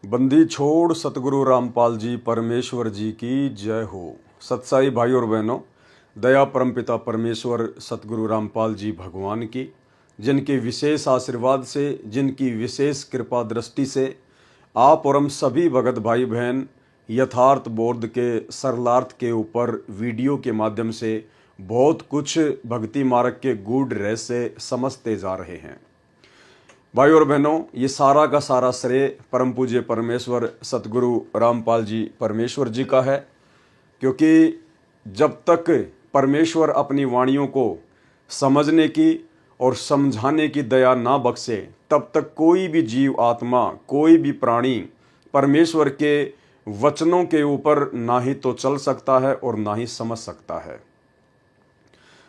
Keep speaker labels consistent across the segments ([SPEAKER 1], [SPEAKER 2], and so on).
[SPEAKER 1] बंदी छोड़ सतगुरु रामपाल जी परमेश्वर जी की जय हो। सत्साई भाई और बहनों, दया परमपिता परमेश्वर सतगुरु रामपाल जी भगवान की, जिनके विशेष आशीर्वाद से, जिनकी विशेष कृपा दृष्टि से आप और हम सभी भगत भाई बहन यथार्थ बोध के सरलार्थ के ऊपर वीडियो के माध्यम से बहुत कुछ भक्ति मार्ग के गूढ़ रहस्य समझते जा रहे हैं। भाई और बहनों, ये सारा का सारा श्रेय परम पूज्य परमेश्वर सतगुरु रामपाल जी परमेश्वर जी का है, क्योंकि जब तक परमेश्वर अपनी वाणियों को समझने की और समझाने की दया ना बख्शे, तब तक कोई भी जीव आत्मा, कोई भी प्राणी परमेश्वर के वचनों के ऊपर ना ही तो चल सकता है और ना ही समझ सकता है।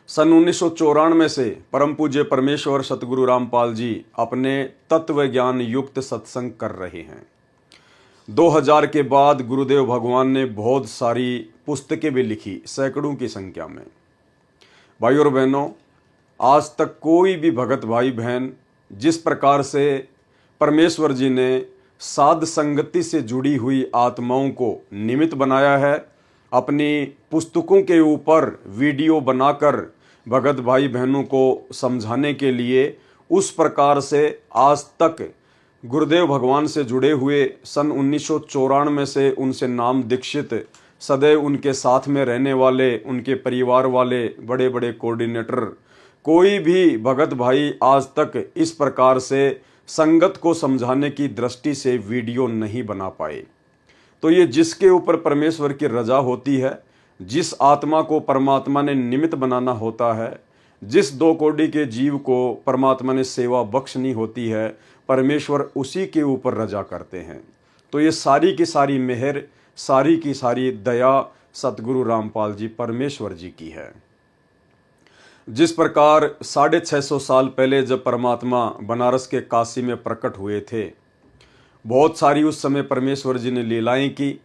[SPEAKER 1] सन 1994 से परम पूज्य परमेश्वर सतगुरु रामपाल जी अपने तत्व ज्ञान युक्त सत्संग कर रहे हैं। 2000 के बाद गुरुदेव भगवान ने बहुत सारी पुस्तकें भी लिखी, सैकड़ों की संख्या में। भाई और बहनों, आज तक कोई भी भगत भाई बहन जिस प्रकार से परमेश्वर जी ने साध संगति से जुड़ी हुई आत्माओं को निमित्त बनाया है, अपनी पुस्तकों के ऊपर वीडियो बनाकर भगत भाई बहनों को समझाने के लिए, उस प्रकार से आज तक गुरुदेव भगवान से जुड़े हुए सन 1994 से उनसे नाम दीक्षित, सदैव उनके साथ में रहने वाले, उनके परिवार वाले बड़े बड़े कोऑर्डिनेटर, कोई भी भगत भाई आज तक इस प्रकार से संगत को समझाने की दृष्टि से वीडियो नहीं बना पाए। तो ये जिसके ऊपर परमेश्वर की रजा होती है, जिस आत्मा को परमात्मा ने निमित्त बनाना होता है, जिस दो कोटि के जीव को परमात्मा ने सेवा बख्शनी होती है, परमेश्वर उसी के ऊपर रजा करते हैं। तो ये सारी की सारी मेहर, सारी की सारी दया सतगुरु रामपाल जी परमेश्वर जी की है। जिस प्रकार 650 साल पहले जब परमात्मा बनारस के काशी में प्रकट हुए थे, बहुत सारी उस समय परमेश्वर जी ने लीलाएं की।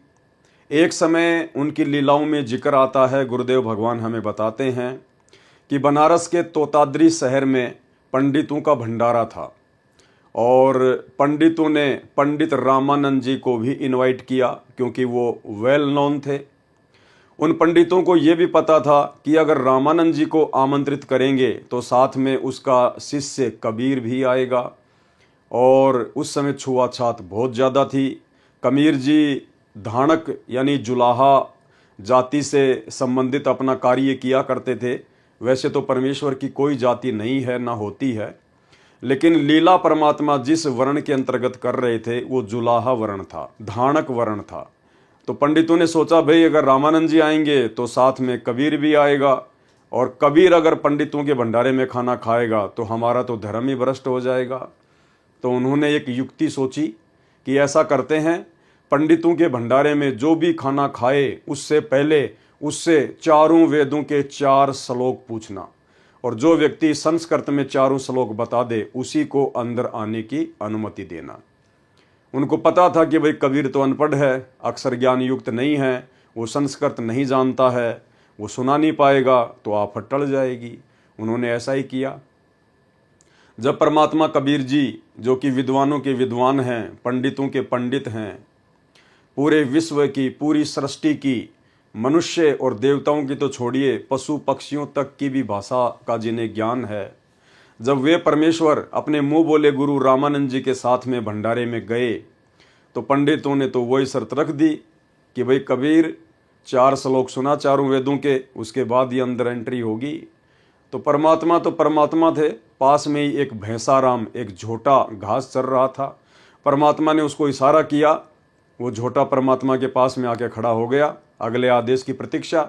[SPEAKER 1] एक समय उनकी लीलाओं में जिक्र आता है, गुरुदेव भगवान हमें बताते हैं कि बनारस के तोताद्री शहर में पंडितों का भंडारा था और पंडितों ने पंडित रामानंद जी को भी इनवाइट किया, क्योंकि वो वेल नोन थे। उन पंडितों को ये भी पता था कि अगर रामानंद जी को आमंत्रित करेंगे तो साथ में उसका शिष्य कबीर भी आएगा, और उस समय छुआछात बहुत ज़्यादा थी। कबीर जी धाणक यानी जुलाहा जाति से संबंधित अपना कार्य किया करते थे। वैसे तो परमेश्वर की कोई जाति नहीं है, ना होती है, लेकिन लीला परमात्मा जिस वर्ण के अंतर्गत कर रहे थे वो जुलाहा वर्ण था, धाणक वर्ण था। तो पंडितों ने सोचा, भाई अगर रामानंद जी आएंगे तो साथ में कबीर भी आएगा, और कबीर अगर पंडितों के भंडारे में खाना खाएगा तो हमारा तो धर्म ही भ्रष्ट हो जाएगा। तो उन्होंने एक युक्ति सोची कि ऐसा करते हैं, पंडितों के भंडारे में जो भी खाना खाए उससे पहले उससे चारों वेदों के 4 श्लोक पूछना, और जो व्यक्ति संस्कृत में चारों श्लोक बता दे उसी को अंदर आने की अनुमति देना। उनको पता था कि भाई कबीर तो अनपढ़ है, अक्षर ज्ञान युक्त नहीं है, वो संस्कृत नहीं जानता है, वो सुना नहीं पाएगा, तो आफत टल जाएगी। उन्होंने ऐसा ही किया। जब परमात्मा कबीर जी, जो कि विद्वानों के विद्वान हैं, पंडितों के पंडित हैं, पूरे विश्व की, पूरी सृष्टि की, मनुष्य और देवताओं की तो छोड़िए, पशु पक्षियों तक की भी भाषा का जिन्हें ज्ञान है, जब वे परमेश्वर अपने मुंह बोले गुरु रामानंद जी के साथ में भंडारे में गए, तो पंडितों ने तो वही शर्त रख दी कि भाई कबीर 4 श्लोक सुना चारों वेदों के, उसके बाद ही अंदर एंट्री होगी। तो परमात्मा थे। पास में ही एक भैंसाराम, एक झोटा घास चर रहा था। परमात्मा ने उसको इशारा किया, वो झोटा परमात्मा के पास में आके खड़ा हो गया, अगले आदेश की प्रतीक्षा।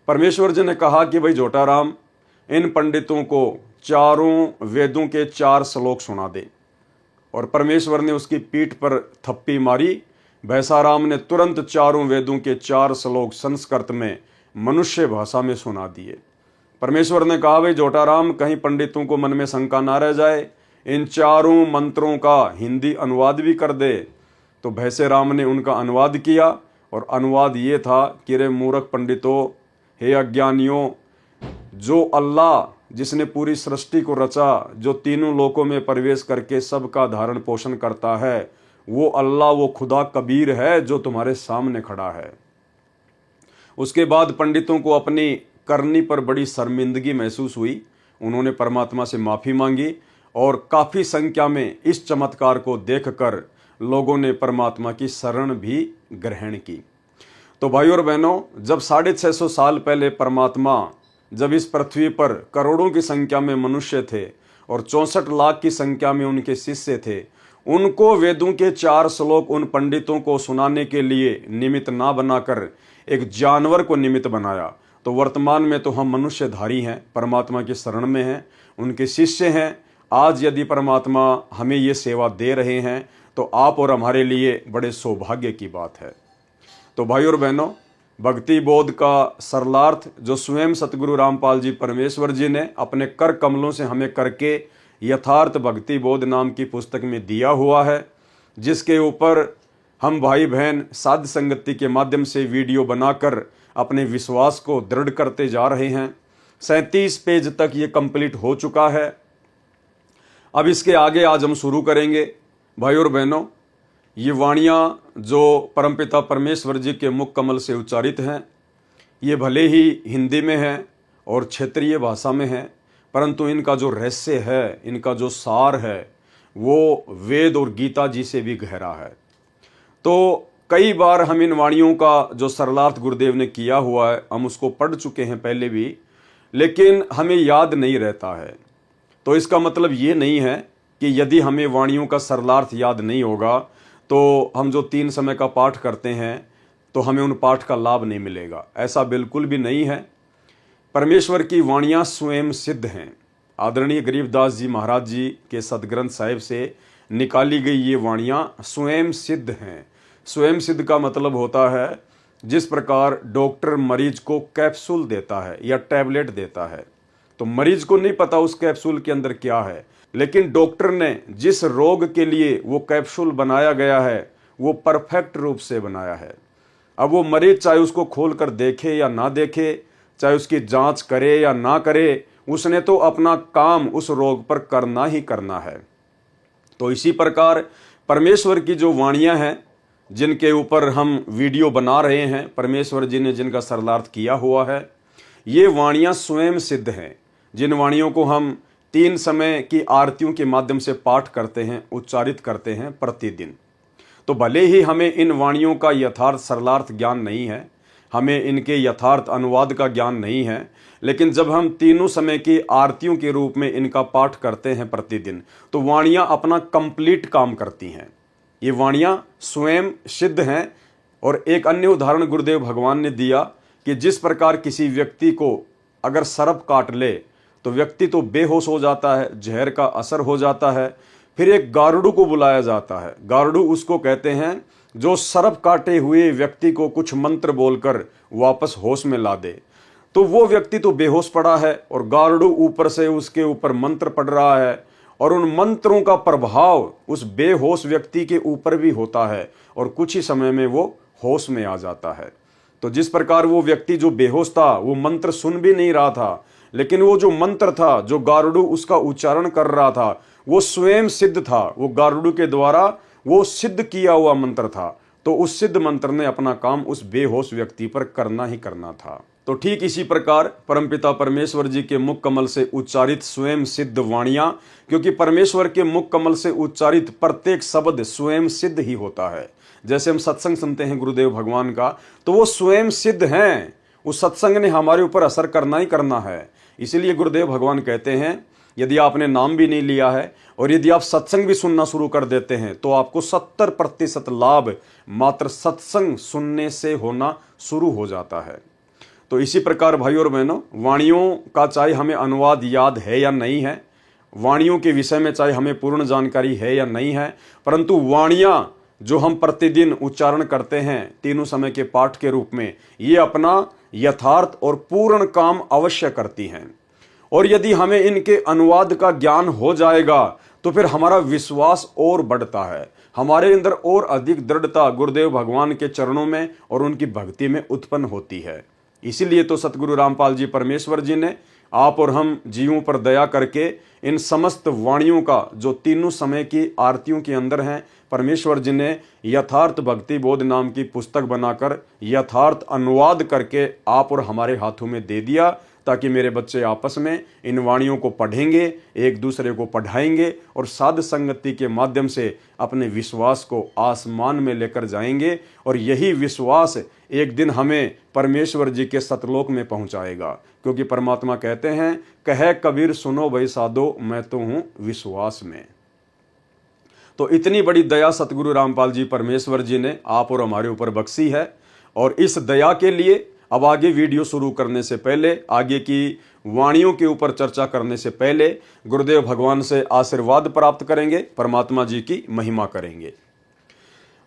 [SPEAKER 1] परमेश्वर जी ने कहा कि भाई झोटा राम, इन पंडितों को चारों वेदों के 4 श्लोक सुना दे। और परमेश्वर ने उसकी पीठ पर थप्पी मारी। भैंसाराम ने तुरंत चारों वेदों के 4 श्लोक संस्कृत में, मनुष्य भाषा में सुना दिए। परमेश्वर ने कहा, भाई झोटाराम, कहीं पंडितों को मन में शंका ना रह जाए, इन चारों मंत्रों का हिंदी अनुवाद भी कर दे। तो भैंसे राम ने उनका अनुवाद किया, और अनुवाद ये था कि रे मूर्ख पंडितों, हे अज्ञानियों, जो अल्लाह जिसने पूरी सृष्टि को रचा, जो तीनों लोकों में प्रवेश करके सबका धारण पोषण करता है, वो अल्लाह, वो खुदा कबीर है जो तुम्हारे सामने खड़ा है। उसके बाद पंडितों को अपनी करनी पर बड़ी शर्मिंदगी महसूस हुई। उन्होंने परमात्मा से माफ़ी मांगी और काफ़ी संख्या में इस चमत्कार को देखकर लोगों ने परमात्मा की शरण भी ग्रहण की। तो भाइयों और बहनों, जब 650 साल पहले परमात्मा जब इस पृथ्वी पर करोड़ों की संख्या में मनुष्य थे और 64 लाख की संख्या में उनके शिष्य थे, उनको वेदों के 4 श्लोक उन पंडितों को सुनाने के लिए निमित्त ना बनाकर एक जानवर को निमित्त बनाया। तो वर्तमान में तो हम मनुष्यधारी हैं, परमात्मा की शरण में हैं, उनके शिष्य हैं। आज यदि परमात्मा हमें ये सेवा दे रहे हैं तो आप और हमारे लिए बड़े सौभाग्य की बात है। तो भाइयों और बहनों, भक्ति बोध का सरलार्थ जो स्वयं सतगुरु रामपाल जी परमेश्वर जी ने अपने कर कमलों से हमें करके यथार्थ भक्ति बोध नाम की पुस्तक में दिया हुआ है, जिसके ऊपर हम भाई बहन साध संगति के माध्यम से वीडियो बनाकर अपने विश्वास को दृढ़ करते जा रहे हैं। 37 पेज तक ये कंप्लीट हो चुका है। अब इसके आगे आज हम शुरू करेंगे। भाइयों और बहनों, ये वाणियाँ जो परमपिता परमेश्वर जी के मुख कमल से उच्चारित हैं, ये भले ही हिंदी में हैं और क्षेत्रीय भाषा में हैं, परंतु इनका जो रहस्य है, इनका जो सार है, वो वेद और गीता जी से भी गहरा है। तो कई बार हम इन वाणियों का जो सरलार्थ गुरुदेव ने किया हुआ है, हम उसको पढ़ चुके हैं पहले भी, लेकिन हमें याद नहीं रहता है। तो इसका मतलब ये नहीं है कि यदि हमें वाणियों का सरलार्थ याद नहीं होगा तो हम जो 3 समय का पाठ करते हैं तो हमें उन पाठ का लाभ नहीं मिलेगा। ऐसा बिल्कुल भी नहीं है। परमेश्वर की वाणियाँ स्वयं सिद्ध हैं। आदरणीय गरीबदास जी महाराज जी के सदग्रंथ साहिब से निकाली गई ये वाणियाँ स्वयं सिद्ध हैं। स्वयं सिद्ध का मतलब होता है जिस प्रकार डॉक्टर मरीज को कैप्सूल देता है या टैबलेट देता है, तो मरीज को नहीं पता उस कैप्सूल के अंदर क्या है, लेकिन डॉक्टर ने जिस रोग के लिए वो कैप्सूल बनाया गया है वो परफेक्ट रूप से बनाया है। अब वो मरीज चाहे उसको खोल कर देखे या ना देखे, चाहे उसकी जांच करे या ना करे, उसने तो अपना काम उस रोग पर करना ही करना है। तो इसी प्रकार परमेश्वर की जो वाणियाँ हैं, जिनके ऊपर हम वीडियो बना रहे हैं, परमेश्वर जी ने जिनका सरलार्थ किया हुआ है, ये वाणियाँ स्वयं सिद्ध हैं। जिन वाणियों को हम 3 समय की आरतियों के माध्यम से पाठ करते हैं, उच्चारित करते हैं प्रतिदिन, तो भले ही हमें इन वाणियों का यथार्थ सरलार्थ ज्ञान नहीं है, हमें इनके यथार्थ अनुवाद का ज्ञान नहीं है, लेकिन जब हम 3 समय की आरतियों के रूप में इनका पाठ करते हैं प्रतिदिन, तो वाणियाँ अपना कंप्लीट काम करती हैं। ये वाणियाँ स्वयं सिद्ध हैं। और एक अन्य उदाहरण गुरुदेव भगवान ने दिया कि जिस प्रकार किसी व्यक्ति को अगर सर्प काट ले तो व्यक्ति तो बेहोश हो जाता है, जहर का असर हो जाता है, फिर एक गारुड़ को बुलाया जाता है। गारुड़ उसको कहते हैं जो सर्प काटे हुए व्यक्ति को कुछ मंत्र बोलकर वापस होश में ला दे। तो वो व्यक्ति तो बेहोश पड़ा है और गारुड़ ऊपर से उसके ऊपर मंत्र पढ़ रहा है और उन मंत्रों का प्रभाव उस बेहोश व्यक्ति के ऊपर भी होता है और कुछ ही समय में वो होश में आ जाता है। तो जिस प्रकार वो व्यक्ति जो बेहोश था वो मंत्र सुन भी नहीं रहा था, लेकिन वो जो मंत्र था, जो गारुड़ उसका उच्चारण कर रहा था, वो स्वयं सिद्ध था। वो गारुड़ के द्वारा वो सिद्ध किया हुआ मंत्र था। तो उस सिद्ध मंत्र ने अपना काम उस बेहोश व्यक्ति पर करना ही करना था। तो ठीक इसी प्रकार परमपिता परमेश्वर जी के मुख कमल से उच्चारित स्वयं सिद्ध वाणियाँ, क्योंकि परमेश्वर के मुख कमल से उच्चारित प्रत्येक शब्द स्वयं सिद्ध ही होता है। जैसे हम सत्संग सुनते हैं गुरुदेव भगवान का, तो वो स्वयं सिद्ध हैं। उस सत्संग ने हमारे ऊपर असर करना ही करना है। इसीलिए गुरुदेव भगवान कहते हैं यदि आपने नाम भी नहीं लिया है और यदि आप सत्संग भी सुनना शुरू कर देते हैं तो आपको 70% लाभ मात्र सत्संग सुनने से होना शुरू हो जाता है। तो इसी प्रकार भाइयों और बहनों, वाणियों का चाहे हमें अनुवाद याद है या नहीं है, वाणियों के विषय में चाहे हमें पूर्ण जानकारी है या नहीं है, परंतु वाणियाँ जो हम प्रतिदिन उच्चारण करते हैं 3 समय के पाठ के रूप में, ये अपना यथार्थ और पूर्ण काम अवश्य करती हैं। और यदि हमें इनके अनुवाद का ज्ञान हो जाएगा तो फिर हमारा विश्वास और बढ़ता है, हमारे अंदर और अधिक दृढ़ता गुरुदेव भगवान के चरणों में और उनकी भक्ति में उत्पन्न होती है। इसीलिए तो सतगुरु रामपाल जी परमेश्वर जी ने आप और हम जीवों पर दया करके इन समस्त वाणियों का जो तीनों समय की आरतियों के अंदर हैं, परमेश्वर जी ने यथार्थ भक्ति बोध नाम की पुस्तक बनाकर यथार्थ अनुवाद करके आप और हमारे हाथों में दे दिया, ताकि मेरे बच्चे आपस में इन वाणियों को पढ़ेंगे, एक दूसरे को पढ़ाएंगे और साध संगति के माध्यम से अपने विश्वास को आसमान में लेकर जाएंगे। और यही विश्वास एक दिन हमें परमेश्वर जी के सतलोक में पहुंचाएगा, क्योंकि परमात्मा कहते हैं, कहे कबीर सुनो भाई साधो, मैं तो हूं विश्वास में। तो इतनी बड़ी दया सतगुरु रामपाल जी परमेश्वर जी ने आप और हमारे ऊपर बख्शी है। और इस दया के लिए अब आगे वीडियो शुरू करने से पहले, आगे की वाणियों के ऊपर चर्चा करने से पहले गुरुदेव भगवान से आशीर्वाद प्राप्त करेंगे, परमात्मा जी की महिमा करेंगे।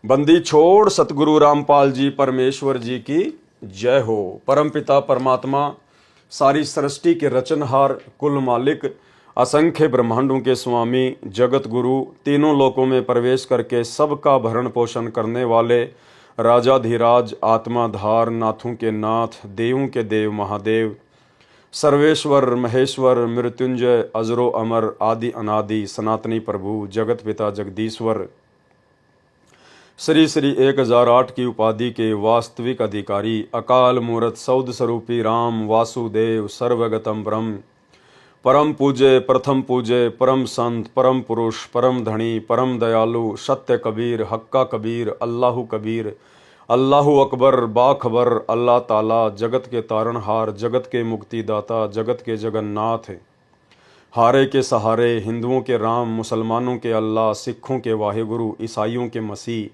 [SPEAKER 1] बंदी छोड़ सतगुरु रामपाल जी परमेश्वर जी की जय हो। परमपिता परमात्मा, सारी सृष्टि के रचनहार, कुल मालिक, असंख्य ब्रह्मांडों के स्वामी, जगत गुरु, तीनों लोकों में प्रवेश करके सबका भरण पोषण करने वाले राजाधिराज, आत्माधार, नाथों के नाथ, देवों के देव महादेव, सर्वेश्वर महेश्वर, मृत्युंजय, अजरो अमर, आदि अनादि, सनातनी प्रभु, जगत पिता जगदीश्वर, श्री श्री 1008 की उपाधि के वास्तविक अधिकारी, अकाल मूर्त सौद स्वरूपी राम वासुदेव, सर्वगतम ब्रह्म, परम पूज्य, प्रथम पूज्य, परम संत, परम पुरुष, परम धनी, परम दयालु, सत्य कबीर, हक्का कबीर, अल्लाहु कबीर, अल्लाहु अकबर, बाखबर, अल्लाह ताला, जगत के तारणहार, जगत के मुक्तिदाता, जगत के जगन्नाथ, हारे के सहारे, हिंदुओं के राम, मुसलमानों के अल्लाह, सिखों के वाहेगुरु, ईसाइयों के मसीह,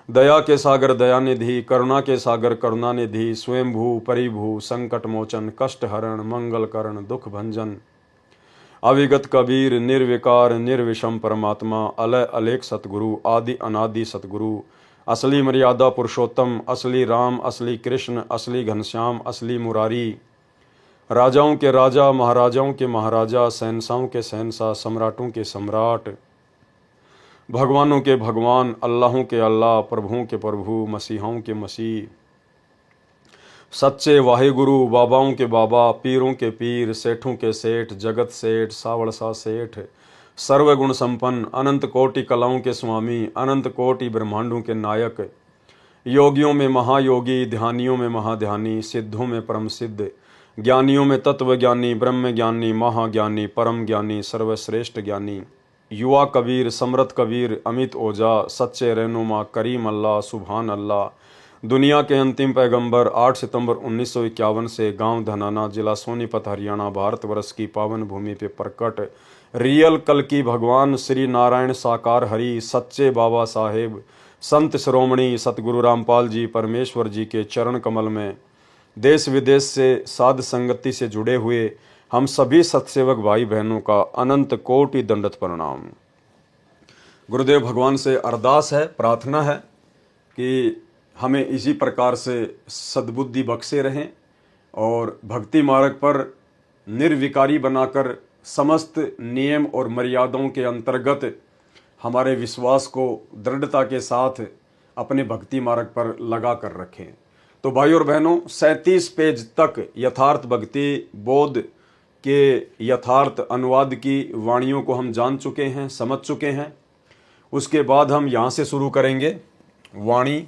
[SPEAKER 1] दया के सागर दयानिधि, करुणा के सागर करुणानिधि, स्वयंभू परिभू, संकट मोचन, कष्ट हरण, मंगल करण, दुख भंजन, अविगत कबीर, निर्विकार निर्विषम परमात्मा, अलय अलेख सतगुरु, आदि अनादि सतगुरु, असली मर्यादा पुरुषोत्तम, असली राम, असली कृष्ण, असली घनश्याम, असली मुरारी, राजाओं के राजा, महाराजाओं के महाराजा, शहंशाहों के शहंशाह, सम्राटों के सम्राट, भगवानों के भगवान, अल्लाहों के अल्लाह, प्रभुओं के प्रभु, मसीहाओं के मसीह, सच्चे वाहेगुरु, बाबाओं के बाबा, पीरों के पीर, सेठों के सेठ, जगत सेठ, सावड़सा सेठ, सर्वगुण संपन्न, अनंत कोटि कलाओं के स्वामी, अनंत कोटि ब्रह्मांडों के नायक, योगियों में महायोगी, ध्यानियों में महाध्यानी, सिद्धों में परम सिद्ध, ज्ञानियों में तत्व ज्ञानी, ब्रह्म ज्ञानी, महाज्ञानी, परम ज्ञानी, सर्वश्रेष्ठ ज्ञानी, युवा कबीर, समृत कबीर, अमित ओझा, सच्चे रहनुमा, करीम अल्लाह, सुभान अल्लाह, दुनिया के अंतिम पैगंबर, 8 सितंबर 1951 से गांव धनाना, जिला सोनीपत, हरियाणा, भारतवर्ष की पावन भूमि पे प्रकट रियल कल की भगवान श्री नारायण साकार हरि, सच्चे बाबा साहेब, संत श्रोमणी सतगुरु रामपाल जी परमेश्वर जी के चरण कमल में देश विदेश से साध संगति से जुड़े हुए हम सभी सत्सेवक भाई बहनों का अनंत कोटि दंडत प्रणाम। गुरुदेव भगवान से अरदास है, प्रार्थना है कि हमें इसी प्रकार से सद्बुद्धि बख्शे रहें और भक्ति मार्ग पर निर्विकारी बनाकर समस्त नियम और मर्यादाओं के अंतर्गत हमारे विश्वास को दृढ़ता के साथ अपने भक्ति मार्ग पर लगा कर रखें। तो भाई और बहनों, 37 पेज तक यथार्थ भक्ति बोध के यथार्थ अनुवाद की वाणियों को हम जान चुके हैं, समझ चुके हैं। उसके बाद हम यहाँ से शुरू करेंगे वाणी।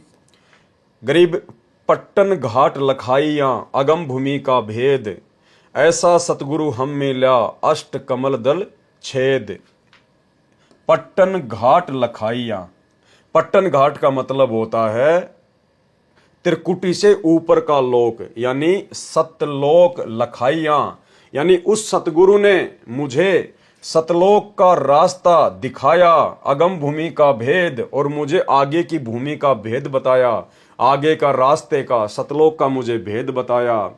[SPEAKER 1] गरीब पट्टन घाट लखाइयाँ अगम भूमि का भेद, ऐसा सतगुरु हम मिला अष्ट कमल दल छेद। पट्टन घाट लखाइयाँ, पट्टन घाट का मतलब होता है त्रिकुटी से ऊपर का लोक, यानी सतलोक लखाइयाँ, यानी उस सतगुरु ने मुझे सतलोक का रास्ता दिखाया, अगम भूमि का भेद, और मुझे आगे की भूमि का भेद बताया, आगे का रास्ते का सतलोक का मुझे भेद बताया।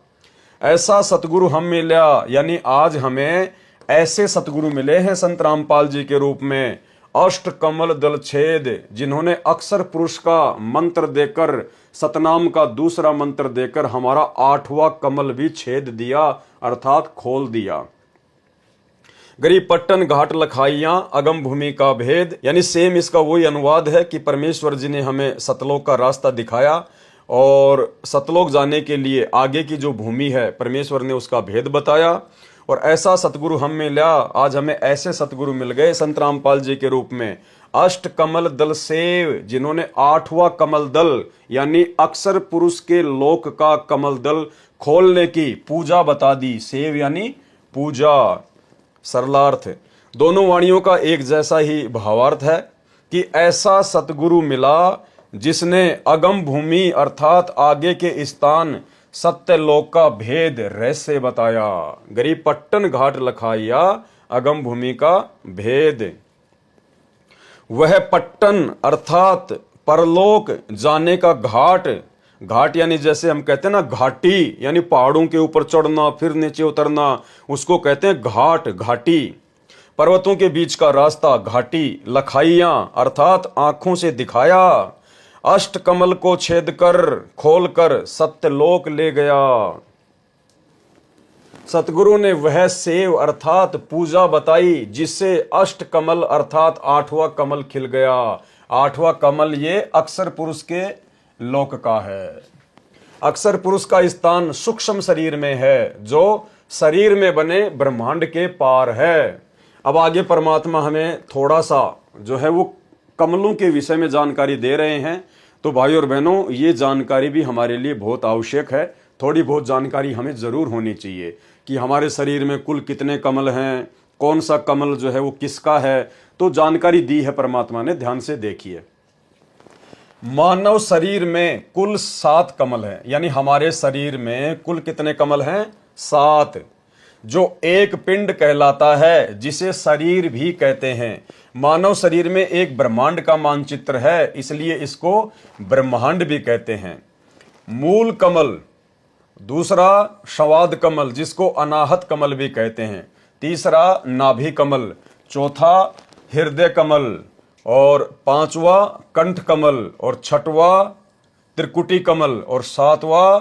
[SPEAKER 1] ऐसा सतगुरु हम मिला, यानी आज हमें ऐसे सतगुरु मिले हैं संत रामपाल जी के रूप में, अष्ट कमल दल छेद, जिन्होंने अक्षर पुरुष का मंत्र देकर, सतनाम का दूसरा मंत्र देकर हमारा 8वां कमल भी छेद दिया, अर्थात खोल दिया। गरीब पट्टन घाट लखाइयां अगम भूमि का भेद, यानी सेम इसका वही अनुवाद है कि परमेश्वर जी ने हमें सतलोक का रास्ता दिखाया और सतलोक जाने के लिए आगे की जो भूमि है परमेश्वर ने उसका भेद बताया। और ऐसा सतगुरु हम मिला। आज हमें ऐसे सतगुरु मिल गए संत रामपाल जी के रूप में, अष्ट कमल दल सेव, जिन्होंने 8वां कमल दल यानी अक्षर पुरुष के लोक का कमल दल खोलने की पूजा बता दी। सेव यानी पूजा, सरलार्थ। दोनों वाणियों का एक जैसा ही भावार्थ है कि ऐसा सतगुरु मिला जिसने अगम भूमि अर्थात आगे के स्थान सत्यलोक का भेद रहस्य बताया। गरीब पट्टन घाट लखाइया अगम भूमि का भेद। वह पट्टन अर्थात परलोक जाने का घाट, घाट यानी जैसे हम कहते हैं ना घाटी, यानी पहाड़ों के ऊपर चढ़ना फिर नीचे उतरना, उसको कहते हैं घाट, घाटी। पर्वतों के बीच का रास्ता घाटी। लखाइया अर्थात आंखों से दिखाया। अष्ट कमल को छेद कर खोल कर सत्यलोक ले गया। सतगुरु ने वह सेव अर्थात पूजा बताई जिससे अष्ट कमल अर्थात 8वां कमल खिल गया। 8वां कमल ये अक्षर पुरुष के लोक का है। अक्षर पुरुष का स्थान सूक्ष्म शरीर में है जो शरीर में बने ब्रह्मांड के पार है। अब आगे परमात्मा हमें थोड़ा सा जो है वो कमलों के विषय में जानकारी दे रहे हैं। तो भाई और बहनों, ये जानकारी भी हमारे लिए बहुत आवश्यक है। थोड़ी बहुत जानकारी हमें जरूर होनी चाहिए कि हमारे शरीर में कुल कितने कमल हैं, कौन सा कमल जो है वो किसका है। तो जानकारी दी है परमात्मा ने, ध्यान से देखिए। मानव शरीर में कुल 7 कमल हैं, यानी हमारे शरीर में कुल कितने कमल हैं? 7, जो एक पिंड कहलाता है जिसे शरीर भी कहते हैं। मानव शरीर में एक ब्रह्मांड का मानचित्र है, इसलिए इसको ब्रह्मांड भी कहते हैं। मूल कमल, दूसरा संवाद कमल जिसको अनाहत कमल भी कहते हैं, तीसरा नाभि कमल, चौथा हृदय कमल, और 5वां कंठ कमल, और 6वां त्रिकुटी कमल, और 7वां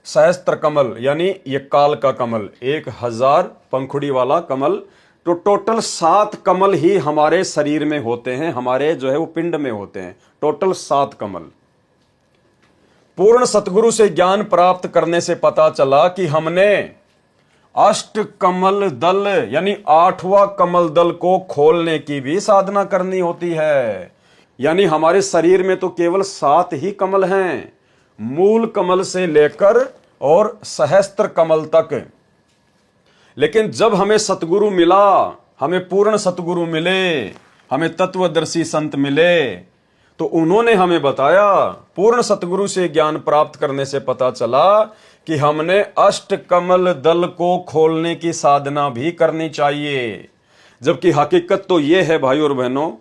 [SPEAKER 1] सहस्त्र कमल यानी ये काल का कमल, 1000 पंखुड़ी वाला कमल। तो टोटल 7 कमल ही हमारे शरीर में होते हैं, हमारे जो है वो पिंड में होते हैं। टोटल 7 कमल। पूर्ण सतगुरु से ज्ञान प्राप्त करने से पता चला कि हमने अष्ट कमल दल यानी 8वां कमल दल को खोलने की भी साधना करनी होती है। यानी हमारे शरीर में तो केवल 7 ही कमल हैं, मूल कमल से लेकर और सहस्त्र कमल तक। लेकिन जब हमें सतगुरु मिला, हमें पूर्ण सतगुरु मिले, हमें तत्वदर्शी संत मिले, तो उन्होंने हमें बताया, पूर्ण सतगुरु से ज्ञान प्राप्त करने से पता चला कि हमने अष्ट कमल दल को खोलने की साधना भी करनी चाहिए। जबकि हकीकत तो यह है भाई और बहनों,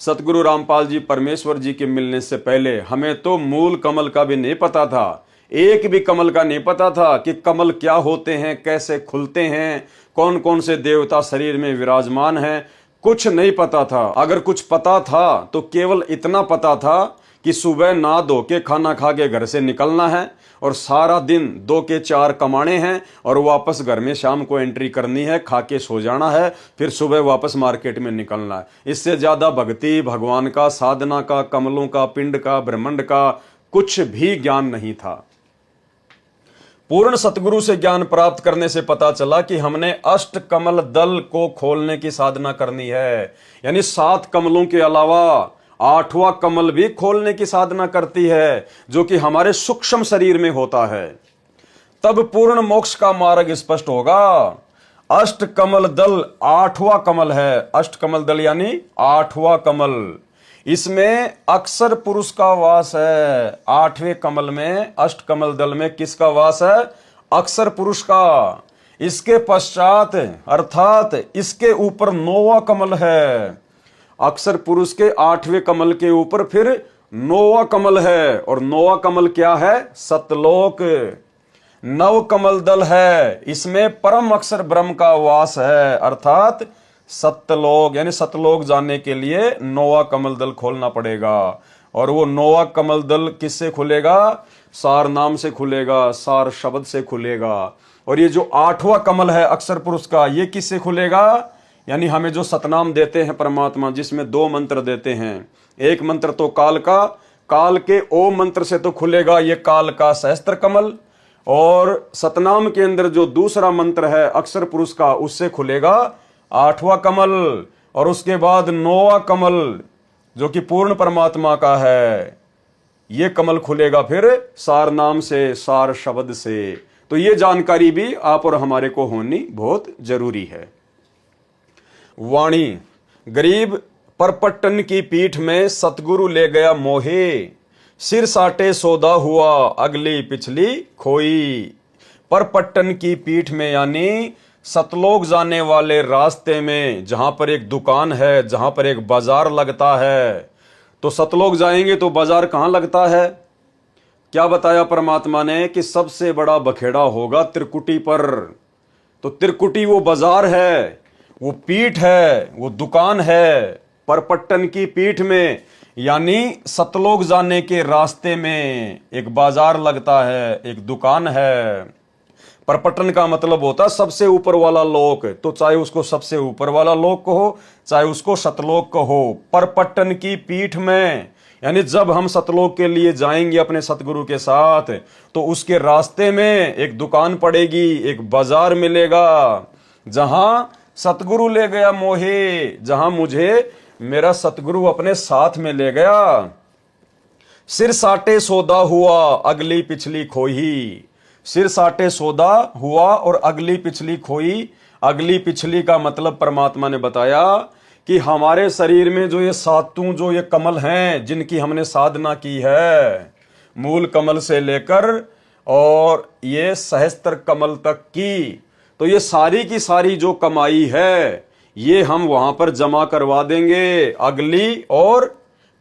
[SPEAKER 1] सतगुरु रामपाल जी परमेश्वर जी के मिलने से पहले हमें तो मूल कमल का भी नहीं पता था, एक भी कमल का नहीं पता था कि कमल क्या होते हैं, कैसे खुलते हैं, कौन कौन से देवता शरीर में विराजमान हैं, कुछ नहीं पता था। अगर कुछ पता था तो केवल इतना पता था कि सुबह नहा धो के खाना खा के घर से निकलना है और सारा दिन 2 के 4 कमाने हैं और वापस घर में शाम को एंट्री करनी है, खा के सो जाना है, फिर सुबह वापस मार्केट में निकलना है। इससे ज्यादा भक्ति, भगवान का, साधना का, कमलों का, पिंड का, ब्रह्मांड का कुछ भी ज्ञान नहीं था। पूर्ण सतगुरु से ज्ञान प्राप्त करने से पता चला कि हमने अष्ट कमल दल को खोलने की साधना करनी है। यानी 7 कमलों के अलावा 8वां कमल भी खोलने की साधना करती है, जो कि हमारे सूक्ष्म शरीर में होता है। तब पूर्ण मोक्ष का मार्ग स्पष्ट होगा। अष्ट कमल दल 8वां कमल है। अष्ट कमल दल यानी 8वां कमल, इसमें अक्षर पुरुष का वास है। 8वें कमल में, अष्ट कमल दल में किसका वास है? अक्षर पुरुष का। इसके पश्चात अर्थात इसके ऊपर 9वां कमल है। अक्षर पुरुष के 8वें कमल के ऊपर फिर 9वां कमल है, और 9वां कमल क्या है? सतलोक। 9 कमल दल है, इसमें परम अक्षर ब्रह्म का वास है, अर्थात सत्यलोक। यानी सतलोक जाने के लिए 9वां कमल दल खोलना पड़ेगा। और वो 9वां कमल दल किससे खुलेगा? सार नाम से खुलेगा, सार शब्द से खुलेगा। और ये जो 8वां कमल है अक्षर पुरुष का, ये किससे खुलेगा? यानी हमें जो सतनाम देते हैं परमात्मा, जिसमें 2 मंत्र देते हैं। एक मंत्र तो काल का, काल के ओम मंत्र से तो खुलेगा ये काल का सहस्त्र कमल, और सतनाम के अंदर जो दूसरा मंत्र है अक्षर पुरुष का, उससे खुलेगा 8वां कमल, और उसके बाद 9वां कमल जो कि पूर्ण परमात्मा का है, ये कमल खुलेगा फिर सार नाम से, सार शब्द से। तो ये जानकारी भी आप और हमारे को होनी बहुत जरूरी है। वाणी, गरीब परपट्टन की पीठ में सतगुरु ले गया मोहे, सिर साटे सौदा हुआ अगली पिछली खोई। परपट्टन की पीठ में यानी सतलोक जाने वाले रास्ते में, जहां पर एक दुकान है, जहां पर एक बाजार लगता है। तो सतलोक जाएंगे तो बाजार कहां लगता है? क्या बताया परमात्मा ने कि सबसे बड़ा बखेड़ा होगा त्रिकुटी पर। तो त्रिकुटी वो बाजार है, वो पीठ है, वो दुकान है। परपट्टन की पीठ में यानी सतलोक जाने के रास्ते में एक बाजार लगता है, एक दुकान है। परपट्टन का मतलब होता है सबसे ऊपर वाला लोक, तो चाहे उसको सबसे ऊपर वाला लोक कहो, चाहे उसको सतलोक कहो। परपट्टन की पीठ में यानी जब हम सतलोक के लिए जाएंगे अपने सतगुरु के साथ, तो उसके रास्ते में एक दुकान पड़ेगी, एक बाजार मिलेगा, जहां सतगुरु ले गया मोहे, जहां मुझे मेरा सतगुरु अपने साथ में ले गया। सिर साटे सौदा हुआ अगली पिछली खोई। सिर साटे सौदा हुआ और अगली पिछली खोई। अगली पिछली का मतलब परमात्मा ने बताया कि हमारे शरीर में जो ये सातों जो ये कमल हैं, जिनकी हमने साधना की है, मूल कमल से लेकर और ये सहस्त्र कमल तक की, तो ये सारी की सारी जो कमाई है, ये हम वहां पर जमा करवा देंगे, अगली और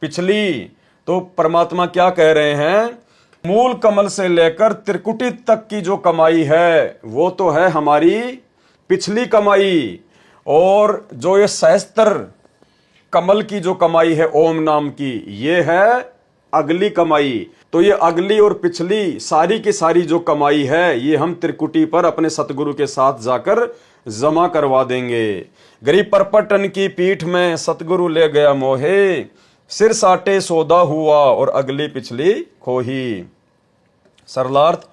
[SPEAKER 1] पिछली। तो परमात्मा क्या कह रहे हैं? मूल कमल से लेकर त्रिकुटी तक की जो कमाई है, वो तो है हमारी पिछली कमाई, और जो ये सहस्त्र कमल की जो कमाई है ओम नाम की, ये है अगली कमाई। तो ये अगली और पिछली सारी की सारी जो कमाई है, ये हम त्रिकुटी पर अपने सतगुरु के साथ जाकर जमा करवा देंगे। गरीब परपट्टन की पीठ में सतगुरु ले गया मोहे, सिर साटे सौदा हुआ और अगली पिछली खोही। सरलार्थ,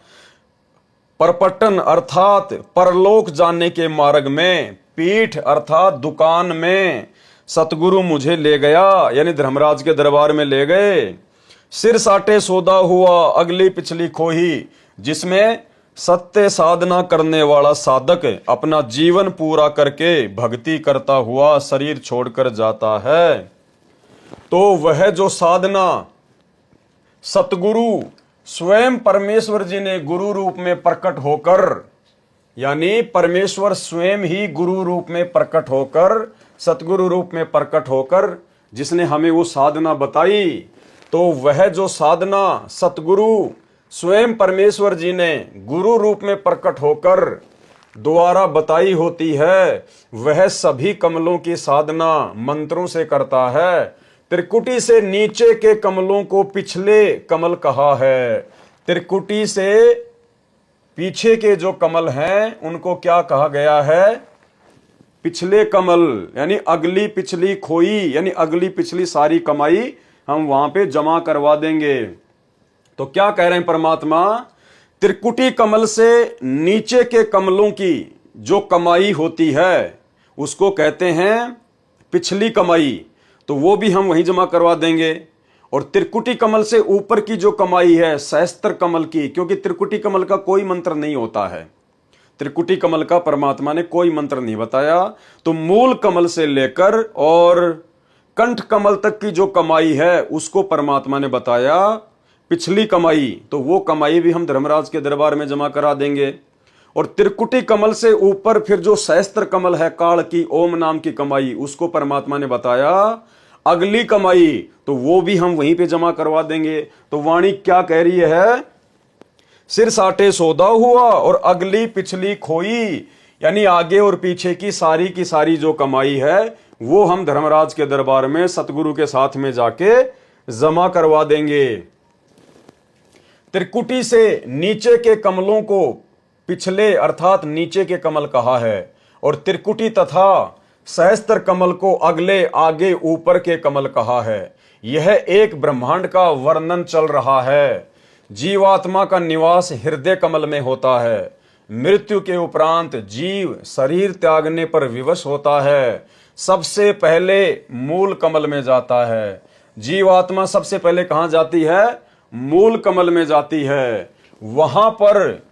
[SPEAKER 1] परपट्टन अर्थात परलोक जाने के मार्ग में, पीठ अर्थात दुकान में सतगुरु मुझे ले गया, यानी धर्मराज के दरबार में ले गए। सिर साटे सौदा हुआ अगली पिछली खोही, जिसमें सत्य साधना करने वाला साधक अपना जीवन पूरा करके भक्ति करता हुआ शरीर छोड़कर जाता है। तो वह जो साधना सतगुरु स्वयं परमेश्वर जी ने गुरु रूप में प्रकट होकर, यानी परमेश्वर स्वयं ही गुरु रूप में प्रकट होकर, सतगुरु रूप में प्रकट होकर जिसने हमें वो साधना बताई, तो वह जो साधना सतगुरु स्वयं परमेश्वर जी ने गुरु रूप में प्रकट होकर द्वारा बताई होती है, वह सभी कमलों की साधना मंत्रों से करता है। त्रिकुटी से नीचे के कमलों को पिछले कमल कहा है। त्रिकुटी से पीछे के जो कमल हैं उनको क्या कहा गया है? पिछले कमल, यानी अगली पिछली खोई, यानी अगली पिछली सारी कमाई हम वहां पे जमा करवा देंगे। तो क्या कह रहे हैं परमात्मा? त्रिकुटी कमल से नीचे के कमलों की जो कमाई होती है उसको कहते हैं पिछली कमाई, तो वो भी हम वहीं जमा करवा देंगे। और त्रिकुटी कमल से ऊपर की जो कमाई है सहस्त्र कमल की, क्योंकि त्रिकुटी कमल का कोई मंत्र नहीं होता है, त्रिकुटी कमल का परमात्मा ने कोई मंत्र नहीं बताया। तो मूल कमल से लेकर और कंठ कमल तक की जो कमाई है उसको परमात्मा ने बताया पिछली कमाई, तो वो कमाई भी हम धर्मराज के दरबार में जमा करा देंगे। और त्रिकुटी कमल से ऊपर फिर जो सहस्त्र कमल है काल की ओम नाम की कमाई, उसको परमात्मा ने बताया अगली कमाई, तो वो भी हम वहीं पे जमा करवा देंगे। तो वाणी क्या कह रही है? सिर साटे सौदा हुआ और अगली पिछली खोई, यानी आगे और पीछे की सारी जो कमाई है वो हम धर्मराज के दरबार में सतगुरु के साथ में जाके जमा करवा देंगे। त्रिकुटी से नीचे के कमलों को पिछले अर्थात नीचे के कमल कहा है, और त्रिकुटी तथा सहस्त्र कमल को अगले आगे ऊपर के कमल कहा है। यह एक ब्रह्मांड का वर्णन चल रहा है। जीवात्मा का निवास हृदय कमल में होता है। मृत्यु के उपरांत जीव शरीर त्यागने पर विवश होता है, सबसे पहले मूल कमल में जाता है। जीवात्मा सबसे पहले कहां जाती है? मूल कमल में जाती है। वहां पर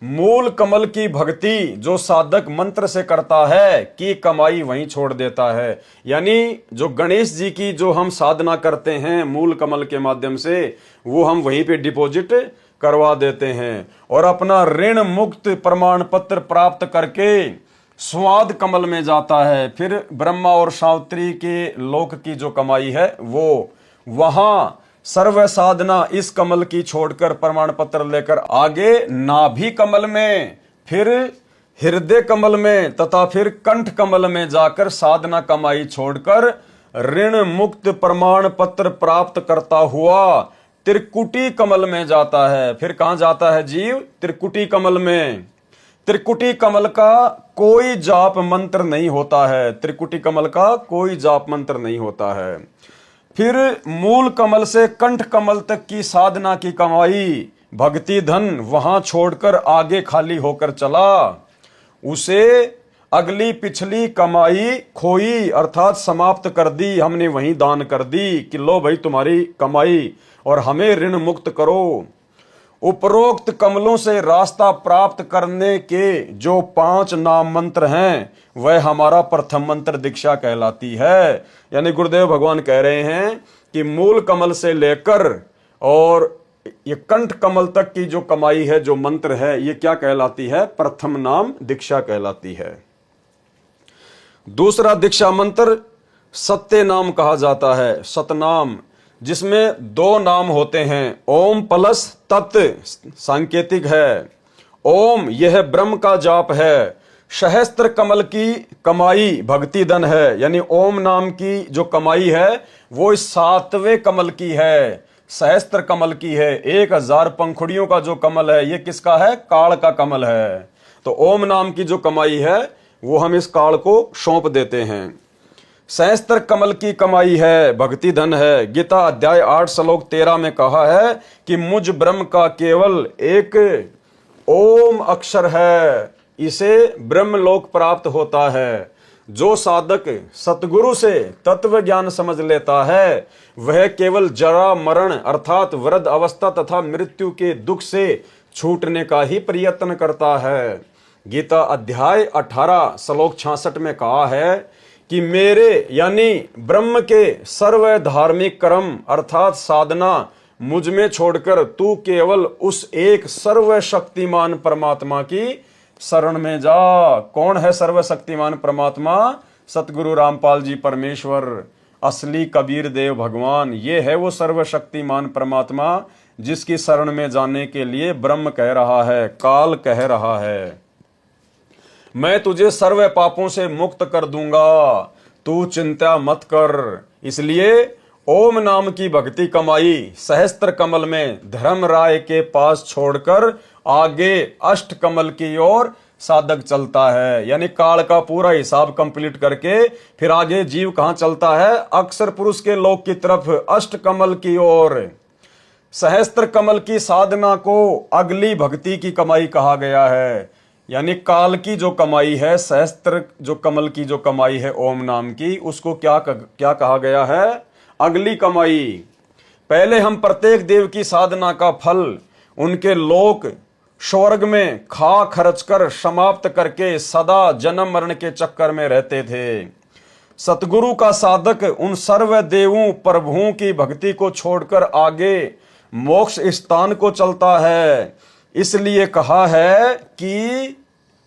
[SPEAKER 1] मूल कमल की भक्ति जो साधक मंत्र से करता है की कमाई वहीं छोड़ देता है। यानी जो गणेश जी की जो हम साधना करते हैं मूल कमल के माध्यम से, वो हम वहीं पे डिपॉजिट करवा देते हैं और अपना ऋण मुक्त प्रमाण पत्र प्राप्त करके स्वाद कमल में जाता है। फिर ब्रह्मा और सावित्री के लोक की जो कमाई है वो वहां सर्व साधना इस कमल की छोड़कर प्रमाण पत्र लेकर आगे नाभि कमल में, फिर हृदय कमल में तथा फिर कंठ कमल में जाकर साधना कमाई छोड़कर ऋण मुक्त प्रमाण पत्र प्राप्त करता हुआ त्रिकुटी कमल में जाता है। फिर कहां जाता है जीव? त्रिकुटी कमल में। त्रिकुटी कमल का कोई जाप मंत्र नहीं होता है। त्रिकुटी कमल का कोई जाप मंत्र नहीं होता है। फिर मूल कमल से कंठ कमल तक की साधना की कमाई भक्ति धन वहां छोड़कर आगे खाली होकर चला, उसे अगली पिछली कमाई खोई अर्थात समाप्त कर दी, हमने वहीं दान कर दी कि लो भाई तुम्हारी कमाई और हमें ऋण मुक्त करो। उपरोक्त कमलों से रास्ता प्राप्त करने के जो 5 नाम मंत्र हैं वह हमारा प्रथम मंत्र दीक्षा कहलाती है। यानी गुरुदेव भगवान कह रहे हैं कि मूल कमल से लेकर और ये कंठ कमल तक की जो कमाई है, जो मंत्र है, ये क्या कहलाती है? प्रथम नाम दीक्षा कहलाती है। दूसरा दीक्षा मंत्र सत्य नाम कहा जाता है, सतनाम, जिसमें 2 नाम होते हैं। ओम प्लस तत् सांकेतिक है। ओम यह ब्रह्म का जाप है। सहस्त्र कमल की कमाई भक्ति धन है। यानी ओम नाम की जो कमाई है वो 7वें कमल की है, सहस्त्र कमल की है। 1000 पंखुड़ियों का जो कमल है ये किसका है? काल का कमल है। तो ओम नाम की जो कमाई है वो हम इस काल को सौंप देते हैं। सहस्त्र कमल की कमाई है, भक्ति धन है। गीता अध्याय 8 श्लोक 13 में कहा है कि मुझ ब्रह्म का केवल एक ओम अक्षर है, इसे ब्रह्मलोक प्राप्त होता है। जो साधक सतगुरु से तत्व ज्ञान समझ लेता है वह केवल जरा मरण अर्थात वृद्ध अवस्था तथा मृत्यु के दुख से छूटने का ही प्रयत्न करता है। गीता अध्याय 18 श्लोक 66 में कहा है कि मेरे यानी ब्रह्म के सर्व धार्मिक कर्म अर्थात साधना मुझ में छोड़कर तू केवल उस एक सर्वशक्तिमान परमात्मा की शरण में जा। कौन है सर्वशक्तिमान परमात्मा? सतगुरु रामपाल जी परमेश्वर, असली कबीर देव भगवान। ये है वो सर्वशक्तिमान परमात्मा जिसकी शरण में जाने के लिए ब्रह्म कह रहा है, काल कह रहा है, मैं तुझे सर्व पापों से मुक्त कर दूंगा, तू चिंता मत कर। इसलिए ओम नाम की भक्ति कमाई सहस्त्र कमल में धर्म राय के पास छोड़कर आगे अष्ट कमल की ओर साधक चलता है। यानी काल का पूरा हिसाब कंप्लीट करके फिर आगे जीव कहां चलता है? अक्षर पुरुष के लोक की तरफ, अष्ट कमल की ओर। सहस्त्र कमल की साधना को अगली भक्ति की कमाई कहा गया है। यानी काल की जो कमाई है, सहस्त्र जो कमल की जो कमाई है ओम नाम की, उसको क्या कहा गया है? अगली कमाई। पहले हम प्रत्येक देव की साधना का फल उनके लोक स्वर्ग में खा खर्च कर समाप्त करके सदा जन्म मरण के चक्कर में रहते थे। सतगुरु का साधक उन सर्व देवों प्रभुओं की भक्ति को छोड़कर आगे मोक्ष स्थान को चलता है। इसलिए कहा है कि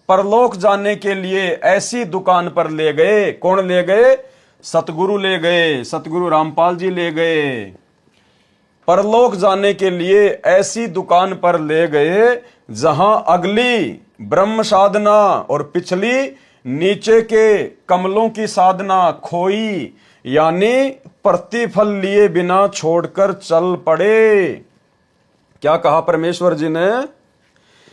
[SPEAKER 1] परलोक जाने के लिए ऐसी दुकान पर ले गए। कौन ले गए? सतगुरु ले गए, सतगुरु रामपाल जी ले गए। परलोक जाने के लिए ऐसी दुकान पर ले गए जहां अगली ब्रह्म साधना और पिछली नीचे के कमलों की साधना खोई, यानी प्रतिफल लिए बिना छोड़कर चल पड़े। क्या कहा परमेश्वर जी ने?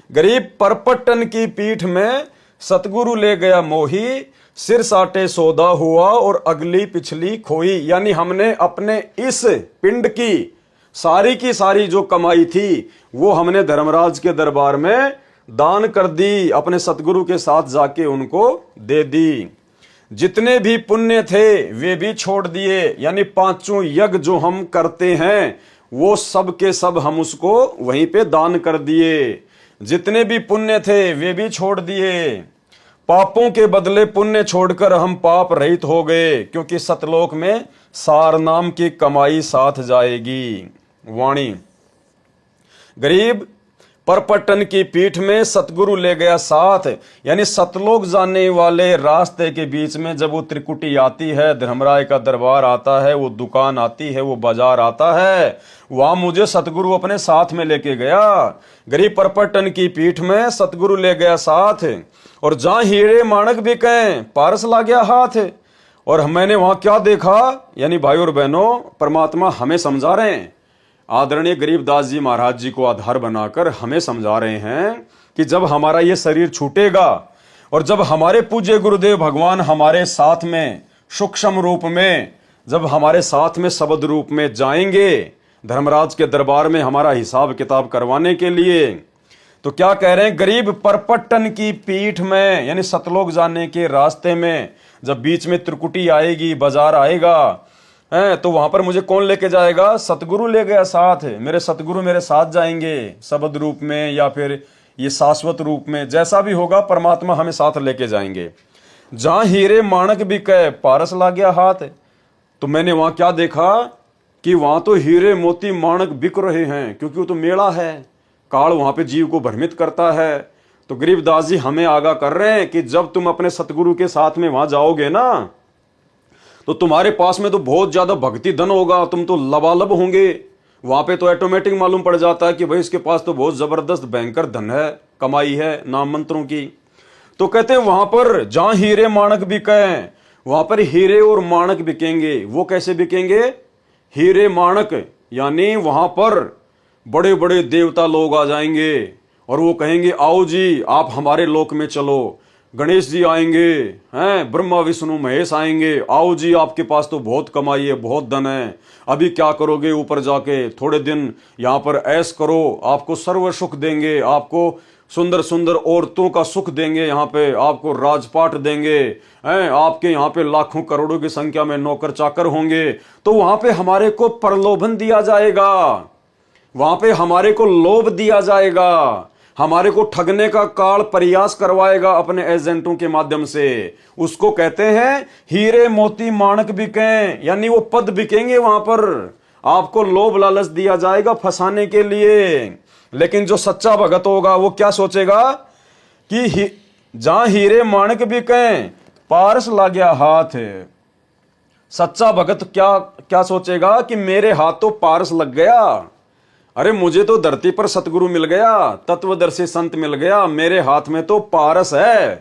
[SPEAKER 1] गरीब परपटन की पीठ में सतगुरु ले गया मोही, सिर साटे सौदा हुआ और अगली पिछली खोई। यानी हमने अपने इस पिंड की सारी की सारी जो कमाई थी वो हमने धर्मराज के दरबार में दान कर दी, अपने सतगुरु के साथ जाके उनको दे दी। जितने भी पुण्य थे वे भी छोड़ दिए, यानी पांचों यज्ञ जो हम करते हैं वो सब के सब हम उसको वहीं पे दान कर दिए। जितने भी पुण्य थे वे भी छोड़ दिए। पापों के बदले पुण्य छोड़कर हम पाप रहित हो गए, क्योंकि सतलोक में सार नाम की कमाई साथ जाएगी। वाणी गरीब परपट्टन की पीठ में सतगुरु ले गया साथ, यानी सतलोक जाने वाले रास्ते के बीच में जब वो त्रिकुटी आती है, धर्मराय का दरबार आता है, वो दुकान आती है, वो बाजार आता है, वहां मुझे सतगुरु अपने साथ में लेके गया। गरीब परपट्टन की पीठ में सतगुरु ले गया साथ, और जहां हीरे माणक बिके पारस ला गया हाथ। और मैंने वहां क्या देखा, यानी भाई और बहनों, परमात्मा हमें समझा रहे हैं, आदरणीय गरीबदास जी महाराज जी को आधार बनाकर हमें समझा रहे हैं कि जब हमारा ये शरीर छूटेगा और जब हमारे पूज्य गुरुदेव भगवान हमारे साथ में सूक्ष्म रूप में, जब हमारे साथ में शब्द रूप में जाएंगे धर्मराज के दरबार में हमारा हिसाब किताब करवाने के लिए, तो क्या कह रहे हैं, गरीब परपट्टन की पीठ में, यानी सतलोक जाने के रास्ते में जब बीच में त्रिकुटी आएगी, बाजार आएगा, तो वहां पर मुझे कौन लेके जाएगा, सतगुरु ले गया साथ। मेरे सतगुरु मेरे साथ जाएंगे, शब्द रूप में या फिर ये शाश्वत रूप में, जैसा भी होगा परमात्मा हमें साथ लेके जाएंगे। जहां हीरे माणक बिके पारस ला गया हाथ, तो मैंने वहां क्या देखा कि वहां तो हीरे मोती माणक बिक रहे हैं, क्योंकि वो तो मेला है, काल वहां पे जीव को भ्रमित करता है। तो गरीबदास जी हमें आगाह कर रहे हैं कि जब तुम अपने सतगुरु के साथ में वहां जाओगे ना, तो तुम्हारे पास में तो बहुत ज्यादा भक्ति धन होगा, तुम तो लबालब होंगे। वहां पे तो ऑटोमेटिक मालूम पड़ जाता है कि भाई इसके पास तो बहुत जबरदस्त भयंकर धन है, कमाई है नाम मंत्रों की। तो कहते हैं वहां पर जहां हीरे माणक बिके, वहां पर हीरे और माणक बिकेंगे। वो कैसे बिकेंगे, हीरे माणक यानी वहां पर बड़े बड़े देवता लोग आ जाएंगे और वो कहेंगे आओ जी आप हमारे लोक में चलो, गणेश जी आएंगे, हैं ब्रह्मा विष्णु महेश आएंगे, आओ जी आपके पास तो बहुत कमाई है, बहुत धन है, अभी क्या करोगे, ऊपर जाके थोड़े दिन यहाँ पर ऐश करो, आपको सर्व सुख देंगे, आपको सुंदर सुंदर औरतों का सुख देंगे, यहाँ पे आपको राजपाट देंगे, हैं आपके यहाँ पे लाखों करोड़ों की संख्या में नौकर चाकर होंगे। तो वहां पे हमारे को प्रलोभन दिया जाएगा, वहां पे हमारे को लोभ दिया जाएगा, हमारे को ठगने का काल प्रयास करवाएगा अपने एजेंटों के माध्यम से। उसको कहते हैं हीरे मोती माणक बिके, यानी वो पद बिकेंगे वहां पर, आपको लोभ लालच दिया जाएगा फंसाने के लिए। लेकिन जो सच्चा भगत होगा वो क्या सोचेगा कि जहां हीरे माणक बिके पारस ला गया हाथ। सच्चा भगत क्या क्या सोचेगा कि मेरे हाथ तो पारस लग गया, अरे मुझे तो धरती पर सतगुरु मिल गया, तत्वदर्शी संत मिल गया, मेरे हाथ में तो पारस है।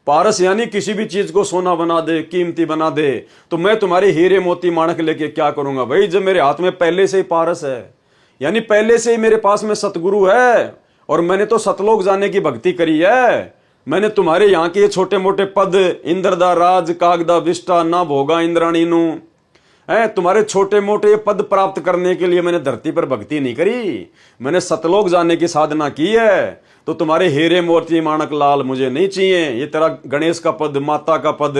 [SPEAKER 1] पारस यानी किसी भी चीज को सोना बना दे, कीमती बना दे, तो मैं तुम्हारे हीरे मोती माणक लेके क्या करूंगा भाई, जब मेरे हाथ में पहले से ही पारस है, यानी पहले से ही मेरे पास में सतगुरु है, और मैंने तो सतलोक जाने की भक्ति करी है। मैंने तुम्हारे यहाँ के छोटे मोटे पद, इंद्रदा राज कागदा विष्टा ना भोगा इंद्राणी नु, है तुम्हारे छोटे मोटे पद प्राप्त करने के लिए मैंने धरती पर भक्ति नहीं करी, मैंने सतलोक जाने की साधना की है। तो तुम्हारे हीरे मोती माणक लाल मुझे नहीं चाहिए, ये तेरा गणेश का पद, माता का पद,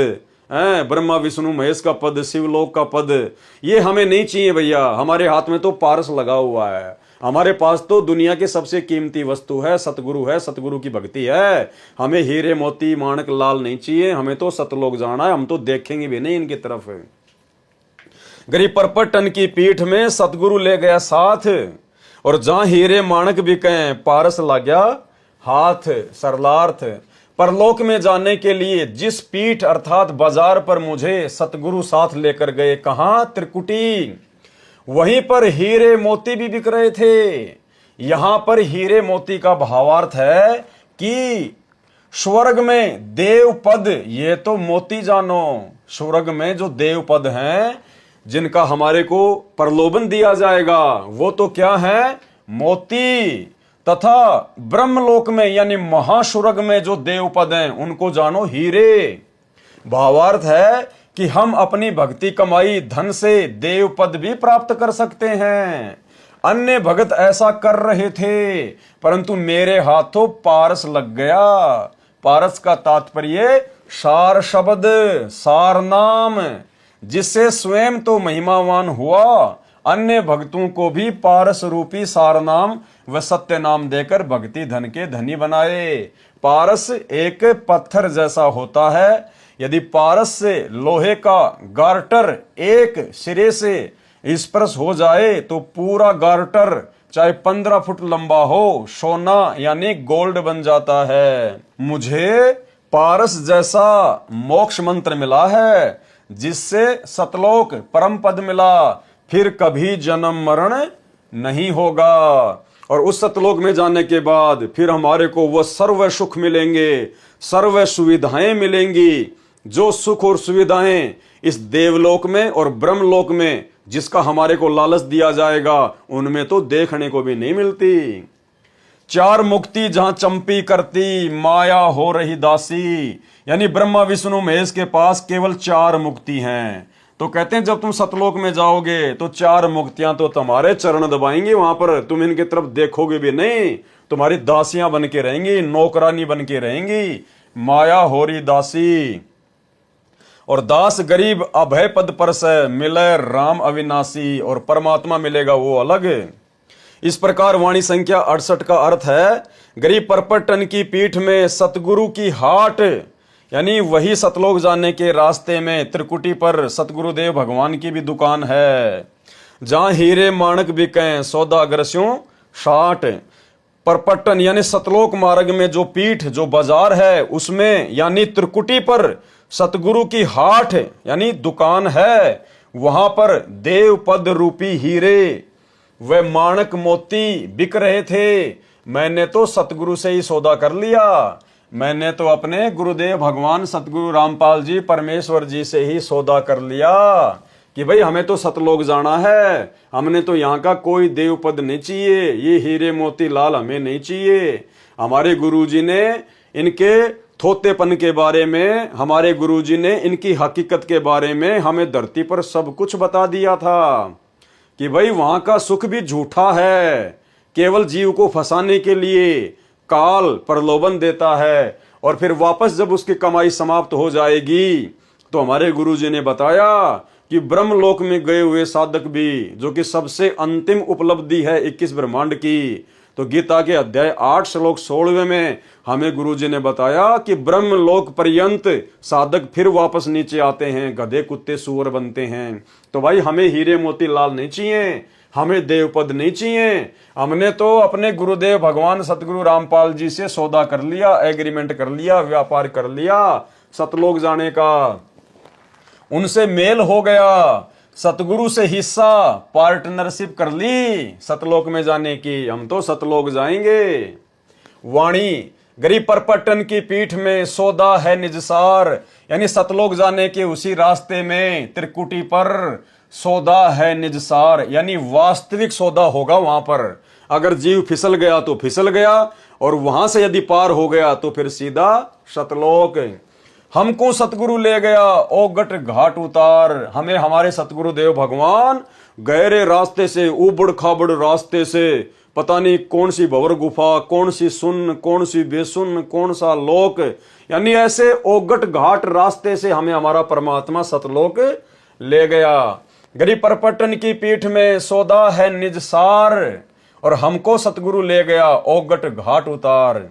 [SPEAKER 1] है ब्रह्मा विष्णु महेश का पद, शिवलोक का पद, ये हमें नहीं चाहिए भैया। हमारे हाथ में तो पारस लगा हुआ है, हमारे पास तो दुनिया की सबसे कीमती वस्तु है, सतगुरु है, सतगुरु की भक्ति है। हमें हीरे मोती माणक लाल नहीं चाहिए, हमें तो सतलोक जाना है, हम तो देखेंगे भी नहीं इनकी तरफ। गरीब परपट्टन की पीठ में सतगुरु ले गया साथ, और जहां हीरे माणक बिके पारस ला गया हाथ। सरलार्थ परलोक में जाने के लिए जिस पीठ अर्थात बाजार पर मुझे सतगुरु साथ लेकर गए, कहां, त्रिकुटी, वहीं पर हीरे मोती भी बिक रहे थे। यहां पर हीरे मोती का भावार्थ है कि स्वर्ग में देव पद, ये तो मोती जानो, स्वर्ग में जो देव पद हैं जिनका हमारे को प्रलोभन दिया जाएगा, वो तो क्या है, मोती। तथा ब्रह्मलोक में यानी महास्वर्ग में जो देव पद हैं उनको जानो हीरे। भावार्थ है कि हम अपनी भक्ति कमाई धन से देव पद भी प्राप्त कर सकते हैं। अन्य भगत ऐसा कर रहे थे, परंतु मेरे हाथों पारस लग गया। पारस का तात्पर्य सार शब्द, सार नाम, जिससे स्वयं तो महिमावान हुआ, अन्य भक्तों को भी पारस रूपी सार नाम व सत्य नाम देकर भक्ति धन के धनी बनाए। पारस एक पत्थर जैसा होता है। यदि पारस से लोहे का गार्टर एक सिरे से स्पर्श हो जाए तो पूरा गार्टर चाहे 15 फुट लंबा हो, सोना यानी गोल्ड बन जाता है। मुझे पारस जैसा मोक्ष मंत्र मिला है, जिससे सतलोक परम पद मिला, फिर कभी जन्म मरण नहीं होगा। और उस सतलोक में जाने के बाद फिर हमारे को वह सर्व सुख मिलेंगे, सर्व सुविधाएं मिलेंगी। जो सुख और सुविधाएं इस देवलोक में और ब्रह्मलोक में जिसका हमारे को लालच दिया जाएगा, उनमें तो देखने को भी नहीं मिलती। चार मुक्ति जहां चंपी करती, माया हो रही दासी। यानी ब्रह्मा विष्णु महेश के पास केवल 4 मुक्ति हैं। तो कहते हैं जब तुम सतलोक में जाओगे तो 4 मुक्तियां तो तुम्हारे चरण दबाएंगे, वहां पर तुम इनकी तरफ देखोगे भी नहीं, तुम्हारी दासियां बन के रहेंगी, नौकरानी बन के रहेंगी। माया हो रही दासी और दास गरीब अभय पद पर से मिले राम अविनाशी, और परमात्मा मिलेगा वो अलग। इस प्रकार वाणी संख्या 68 का अर्थ है, गरीब परपटन की पीठ में सतगुरु की हाट, यानी वही सतलोक जाने के रास्ते में त्रिकुटी पर सतगुरुदेव भगवान की भी दुकान है, जहां हीरे माणक बिकें सौदागरस्यों साठ। परपटन यानी सतलोक मार्ग में जो पीठ, जो बाजार है, उसमें यानी त्रिकुटी पर सतगुरु की हाट यानी दुकान है। वहां पर देव पद रूपी हीरे व माणक मोती बिक रहे थे। मैंने तो सतगुरु से ही सौदा कर लिया। मैंने तो अपने गुरुदेव भगवान सतगुरु रामपाल जी परमेश्वर जी से ही सौदा कर लिया कि भाई हमें तो सतलोक जाना है, हमने तो यहाँ का कोई देव पद नहीं चाहिए, ये हीरे मोती लाल हमें नहीं चाहिए। हमारे गुरुजी ने इनके थोतेपन के बारे में, हमारे गुरुजी ने इनकी हकीकत के बारे में हमें धरती पर सब कुछ बता दिया था कि भाई वहां का सुख भी झूठा है, केवल जीव को फंसाने के लिए काल प्रलोभन देता है, और फिर वापस जब उसकी कमाई समाप्त हो जाएगी तो हमारे गुरुजी ने बताया कि ब्रह्मलोक में गए हुए साधक भी, जो कि सबसे अंतिम उपलब्धि है 21 ब्रह्मांड की, तो गीता के अध्याय 8 श्लोक 16 में हमें गुरुजी ने बताया कि ब्रह्मलोक पर्यंत साधक फिर वापस नीचे आते हैं, गधे कुत्ते सूअर बनते हैं। तो भाई हमें हीरे मोती लाल नहीं चाहिए, हमें देवपद नहीं चाहिए। हमने तो अपने गुरुदेव भगवान सतगुरु रामपाल जी से सौदा कर लिया, एग्रीमेंट कर लिया, व्यापार कर लिया सतलोक जाने का, उनसे मेल हो गया, सतगुरु से हिस्सा पार्टनरशिप कर ली सतलोक में जाने की। हम तो सतलोक जाएंगे। वाणी गरीब परपटन की पीठ में सौदा है निजसार, यानी सतलोक जाने के उसी रास्ते में त्रिकुटी पर सौदा है निजसार, यानी वास्तविक सौदा होगा वहां पर। अगर जीव फिसल गया तो फिसल गया, और वहां से यदि पार हो गया तो फिर सीधा सतलोक। हमको सतगुरु ले गया ओगट घाट उतार। हमें हमारे सतगुरु देव भगवान गहरे रास्ते से, उबड़ खाबड़ रास्ते से, पता नहीं कौन सी भंवर गुफा, कौन सी सुन, कौन सी बेसुन, कौन सा लोक, यानी ऐसे ओगट घाट रास्ते से हमें हमारा परमात्मा सतलोक ले गया। गरीब परपटन की पीठ में सौदा है निज सार, और हमको सतगुरु ले गया ओगट घाट उतार।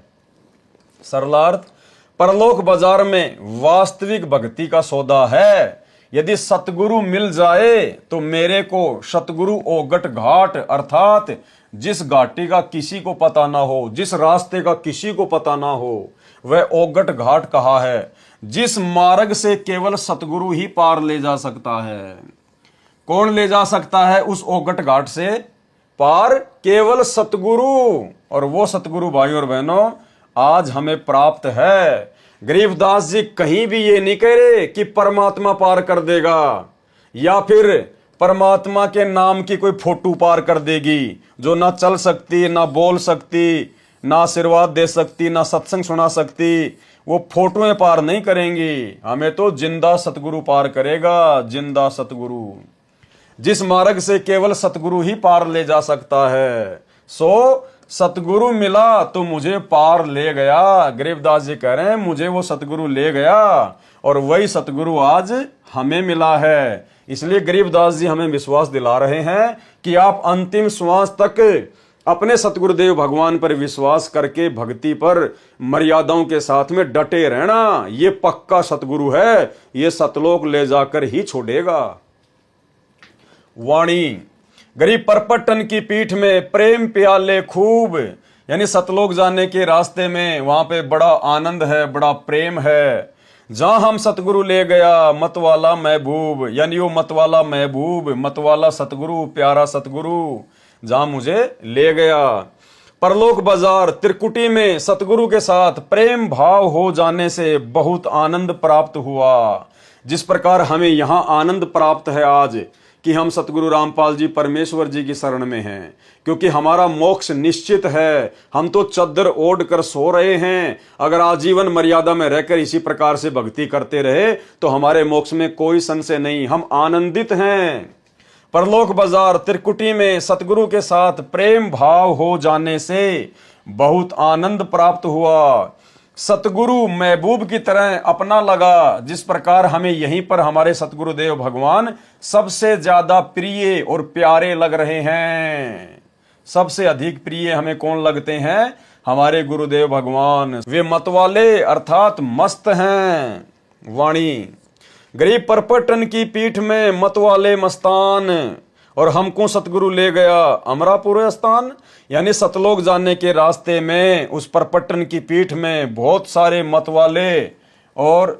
[SPEAKER 1] सरलार्थ परलोक बाजार में वास्तविक भक्ति का सौदा है। यदि सतगुरु मिल जाए तो मेरे को सतगुरु ओगट घाट, अर्थात जिस घाटी का किसी को पता ना हो, जिस रास्ते का किसी को पता ना हो, वह ओगट घाट कहा है। जिस मार्ग से केवल सतगुरु ही पार ले जा सकता है। कौन ले जा सकता है उस ओगट घाट से पार? केवल सतगुरु। और वो सतगुरु भाई और बहनों आज हमें प्राप्त है। गरीबदास जी कहीं भी ये नहीं कह रहे कि परमात्मा पार कर देगा, या फिर परमात्मा के नाम की कोई फोटो पार कर देगी, जो ना चल सकती, ना बोल सकती, ना आशीर्वाद दे सकती, ना सत्संग सुना सकती। वो फोटोएं पार नहीं करेंगी, हमें तो जिंदा सतगुरु पार करेगा, जिंदा सतगुरु। जिस मार्ग से केवल सतगुरु ही पार ले जा सकता है। सो सतगुरु मिला तो मुझे पार ले गया। गरीबदास जी कह रहे हैं मुझे वो सतगुरु ले गया और वही सतगुरु आज हमें मिला है। इसलिए गरीबदास जी हमें विश्वास दिला रहे हैं कि आप अंतिम श्वास तक अपने सतगुरुदेव भगवान पर विश्वास करके भक्ति पर मर्यादाओं के साथ में डटे रहना। ये पक्का सतगुरु है, ये सतलोक ले जाकर ही छोड़ेगा। वाणी गरीब परपटन की पीठ में प्रेम प्याले खूब, यानी सतलोक जाने के रास्ते में वहां पे बड़ा आनंद है, बड़ा प्रेम है। जहां हम सतगुरु ले गया मतवाला महबूब, यानी वो मतवाला महबूब, मतवाला सतगुरु, प्यारा सतगुरु जहां मुझे ले गया। परलोक बाजार त्रिकुटी में सतगुरु के साथ प्रेम भाव हो जाने से बहुत आनंद प्राप्त हुआ। जिस प्रकार हमें यहां आनंद प्राप्त है आज कि हम सतगुरु रामपाल जी परमेश्वर जी की शरण में हैं, क्योंकि हमारा मोक्ष निश्चित है। हम तो चद्दर ओढ़ कर सो रहे हैं। अगर आजीवन मर्यादा में रहकर इसी प्रकार से भक्ति करते रहे तो हमारे मोक्ष में कोई संशय नहीं, हम आनंदित हैं। परलोक बाजार त्रिकुटी में सतगुरु के साथ प्रेम भाव हो जाने से बहुत आनंद प्राप्त हुआ। सतगुरु महबूब की तरह अपना लगा। जिस प्रकार हमें यहीं पर हमारे सतगुरुदेव भगवान सबसे ज्यादा प्रिय और प्यारे लग रहे हैं। सबसे अधिक प्रिय हमें कौन लगते हैं? हमारे गुरुदेव भगवान। वे मतवाले अर्थात मस्त हैं। वाणी गरीब परपटन की पीठ में मतवाले मस्तान, और हमको सतगुरु ले गया अमरापुर स्थान, यानी सतलोक जाने के रास्ते में उस परपटन की पीठ में बहुत सारे मतवाले और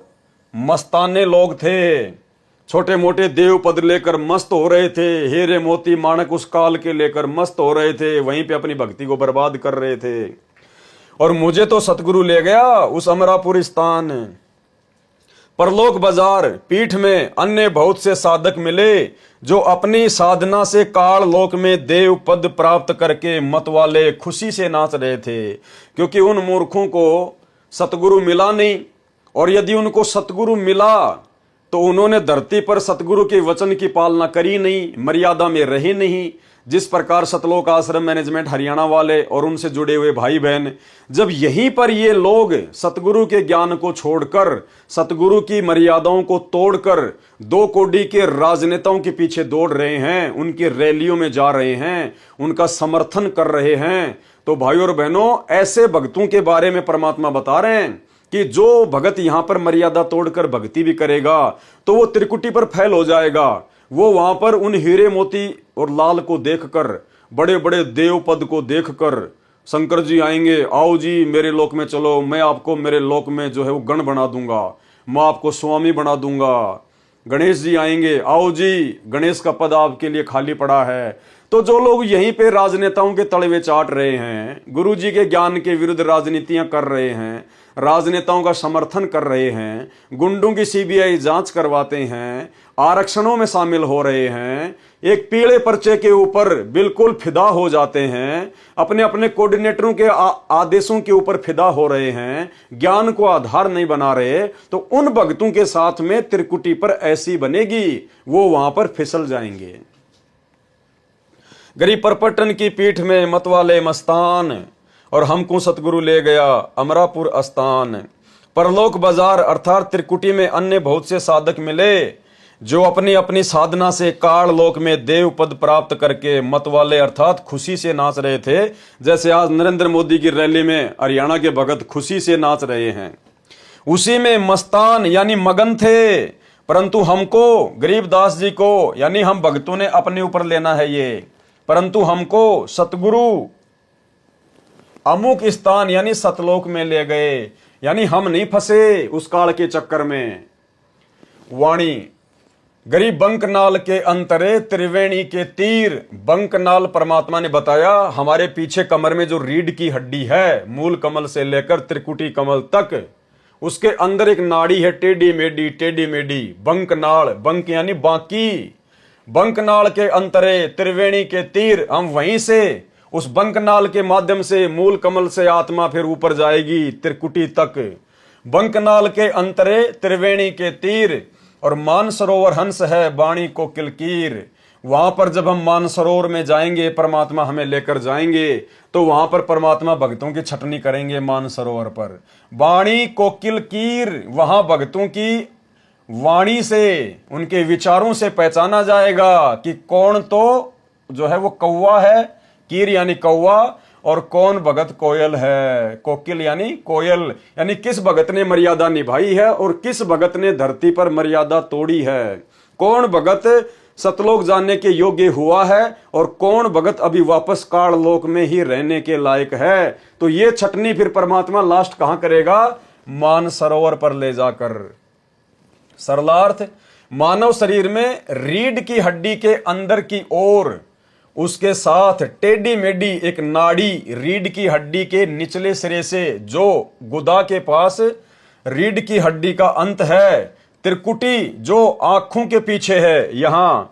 [SPEAKER 1] मस्ताने लोग थे। छोटे मोटे देव पद लेकर मस्त हो रहे थे, हीरे मोती माणक उस काल के लेकर मस्त हो रहे थे, वहीं पे अपनी भक्ति को बर्बाद कर रहे थे। और मुझे तो सतगुरु ले गया उस अमरापुर स्थान। परलोक बाजार पीठ में अन्य बहुत से साधक मिले जो अपनी साधना से काल लोक में देव पद प्राप्त करके मतवाले खुशी से नाच रहे थे, क्योंकि उन मूर्खों को सतगुरु मिला नहीं। और यदि उनको सतगुरु मिला तो उन्होंने धरती पर सतगुरु के वचन की पालना करी नहीं, मर्यादा में रहे नहीं। जिस प्रकार सतलोक आश्रम मैनेजमेंट हरियाणा वाले और उनसे जुड़े हुए भाई बहन, जब यहीं पर ये लोग सतगुरु के ज्ञान को छोड़कर, सतगुरु की मर्यादाओं को तोड़कर दो कोडी के राजनेताओं के पीछे दौड़ रहे हैं, उनकी रैलियों में जा रहे हैं, उनका समर्थन कर रहे हैं, तो भाइयों और बहनों, ऐसे भक्तों के बारे में परमात्मा बता रहे हैं कि जो भगत यहां पर मर्यादा तोड़कर भक्ति भी करेगा तो वो त्रिकुटी पर फैल हो जाएगा। वो वहां पर उन हीरे मोती और लाल को देखकर, बड़े बड़े देव पद को देखकर, शंकर जी आएंगे, आओ जी मेरे लोक में चलो, मैं आपको मेरे लोक में जो है वो गण बना दूंगा, मैं आपको स्वामी बना दूंगा। गणेश जी आएंगे, आओ जी गणेश का पद आपके लिए खाली पड़ा है। तो जो लोग यहीं पे राजनेताओं के तलवे चाट रहे हैं, गुरु जी के ज्ञान के विरुद्ध राजनीतियां कर रहे हैं, राजनेताओं का समर्थन कर रहे हैं, गुंडों की सीबीआई जांच करवाते हैं, आरक्षणों में शामिल हो रहे हैं, एक पीले पर्चे के ऊपर बिल्कुल फिदा हो जाते हैं, अपने अपने कोऑर्डिनेटरों के आदेशों के ऊपर फिदा हो रहे हैं, ज्ञान को आधार नहीं बना रहे, तो उन भक्तों के साथ में त्रिकुटी पर ऐसी बनेगी, वो वहां पर फिसल जाएंगे। गरीब परपटन की पीठ में मतवाले मस्तान, और हमको सतगुरु ले गया अमरापुर स्थान। परलोक बाजार अर्थात त्रिकुटी में अन्य बहुत से साधक मिले जो अपनी अपनी साधना से काल लोक में देव पद प्राप्त करके मतवाले अर्थात खुशी से नाच रहे थे। जैसे आज नरेंद्र मोदी की रैली में हरियाणा के भगत खुशी से नाच रहे हैं, उसी में मस्तान यानी मगन थे। परंतु हमको गरीबदास जी को यानी हम भक्तों ने अपने ऊपर लेना है ये, परंतु हमको सतगुरु अमुक स्थान यानी सतलोक में ले गए, यानी हम नहीं फंसे उस काल के चक्कर में। वाणी गरीब बंकनाल के अंतरे त्रिवेणी के तीर। बंकनाल परमात्मा ने बताया हमारे पीछे कमर में जो रीढ़ की हड्डी है, मूल कमल से लेकर त्रिकुटी कमल तक, उसके अंदर एक नाड़ी है टेढ़ी मेढ़ी, टेढ़ी मेढ़ी, बंकनाल। बंक यानी बाकी। बंकनाल के अंतरे त्रिवेणी के तीर, हम वहीं से उस बंकनाल के माध्यम से मूल कमल से आत्मा फिर ऊपर जाएगी त्रिकुटी तक। बंकनाल के अंतरे त्रिवेणी के तीर, और मानसरोवर हंस है वाणी को किलकीर। वहां पर जब हम मानसरोवर में जाएंगे, परमात्मा हमें लेकर जाएंगे, तो वहां पर परमात्मा भक्तों की छटनी करेंगे मानसरोवर पर। वाणी कोकिल कीर, वहां भक्तों की वाणी से, उनके विचारों से पहचाना जाएगा कि कौन तो जो है वो कौवा है, कीर यानी कौवा, और कौन भगत कोयल है, कोकिल यानी कोयल, यानी किस भगत ने मर्यादा निभाई है और किस भगत ने धरती पर मर्यादा तोड़ी है, कौन भगत सतलोक जानने के योग्य हुआ है और कौन भगत अभी वापस काल लोक में ही रहने के लायक है। तो ये छटनी फिर परमात्मा लास्ट कहां करेगा? मानसरोवर पर ले जाकर। सरलार्थ, मानव शरीर में रीढ़ की हड्डी के अंदर की ओर, उसके साथ टेढ़ी मेढ़ी एक नाड़ी रीढ़ की हड्डी के निचले सिरे से, जो गुदा के पास रीढ़ की हड्डी का अंत है, त्रिकुटी जो आंखों के पीछे है, यहां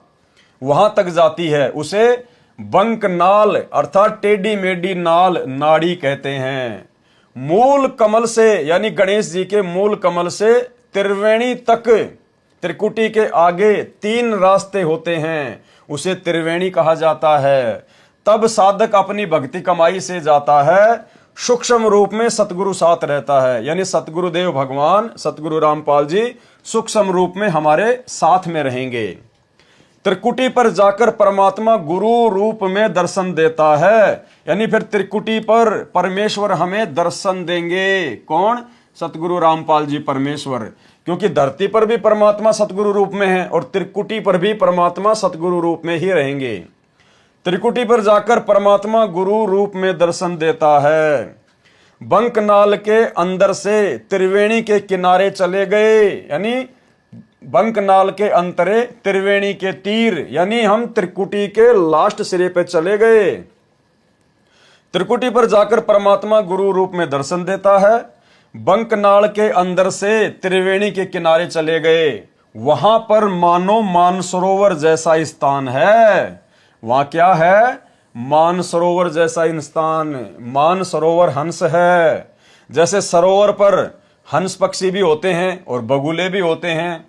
[SPEAKER 1] वहां तक जाती है, उसे बंक नाल अर्थात टेढ़ी मेढ़ी नाल नाड़ी कहते हैं। मूल कमल से यानी गणेश जी के मूल कमल से त्रिवेणी तक, त्रिकुटी के आगे 3 रास्ते होते हैं, उसे त्रिवेणी कहा जाता है। तब साधक अपनी भक्ति कमाई से जाता है, सूक्ष्म रूप में सतगुरु साथ रहता है, यानी सतगुरुदेव भगवान सतगुरु रामपाल जी सूक्ष्म रूप में हमारे साथ में रहेंगे। त्रिकुटी पर जाकर परमात्मा गुरु रूप में दर्शन देता है, यानी फिर त्रिकुटी पर परमेश्वर हमें दर्शन देंगे। कौन? सतगुरु रामपाल जी परमेश्वर, क्योंकि धरती पर भी परमात्मा सतगुरु रूप में है और त्रिकुटी पर भी परमात्मा सतगुरु रूप में ही रहेंगे। त्रिकुटी पर जाकर परमात्मा गुरु रूप में दर्शन देता है। बंकनाल के अंदर से त्रिवेणी के किनारे चले गए, यानी बंकनाल के अंतरे त्रिवेणी के तीर, यानी हम त्रिकुटी के लास्ट सिरे पे चले गए। त्रिकुटी पर जाकर परमात्मा गुरु रूप में दर्शन देता है। बंकनाल के अंदर से त्रिवेणी के किनारे चले गए, वहां पर मानो मानसरोवर जैसा स्थान है। वहां क्या है? मानसरोवर जैसा स्थान। मानसरोवर हंस है, जैसे सरोवर पर हंस पक्षी भी होते हैं और बगुले भी होते हैं।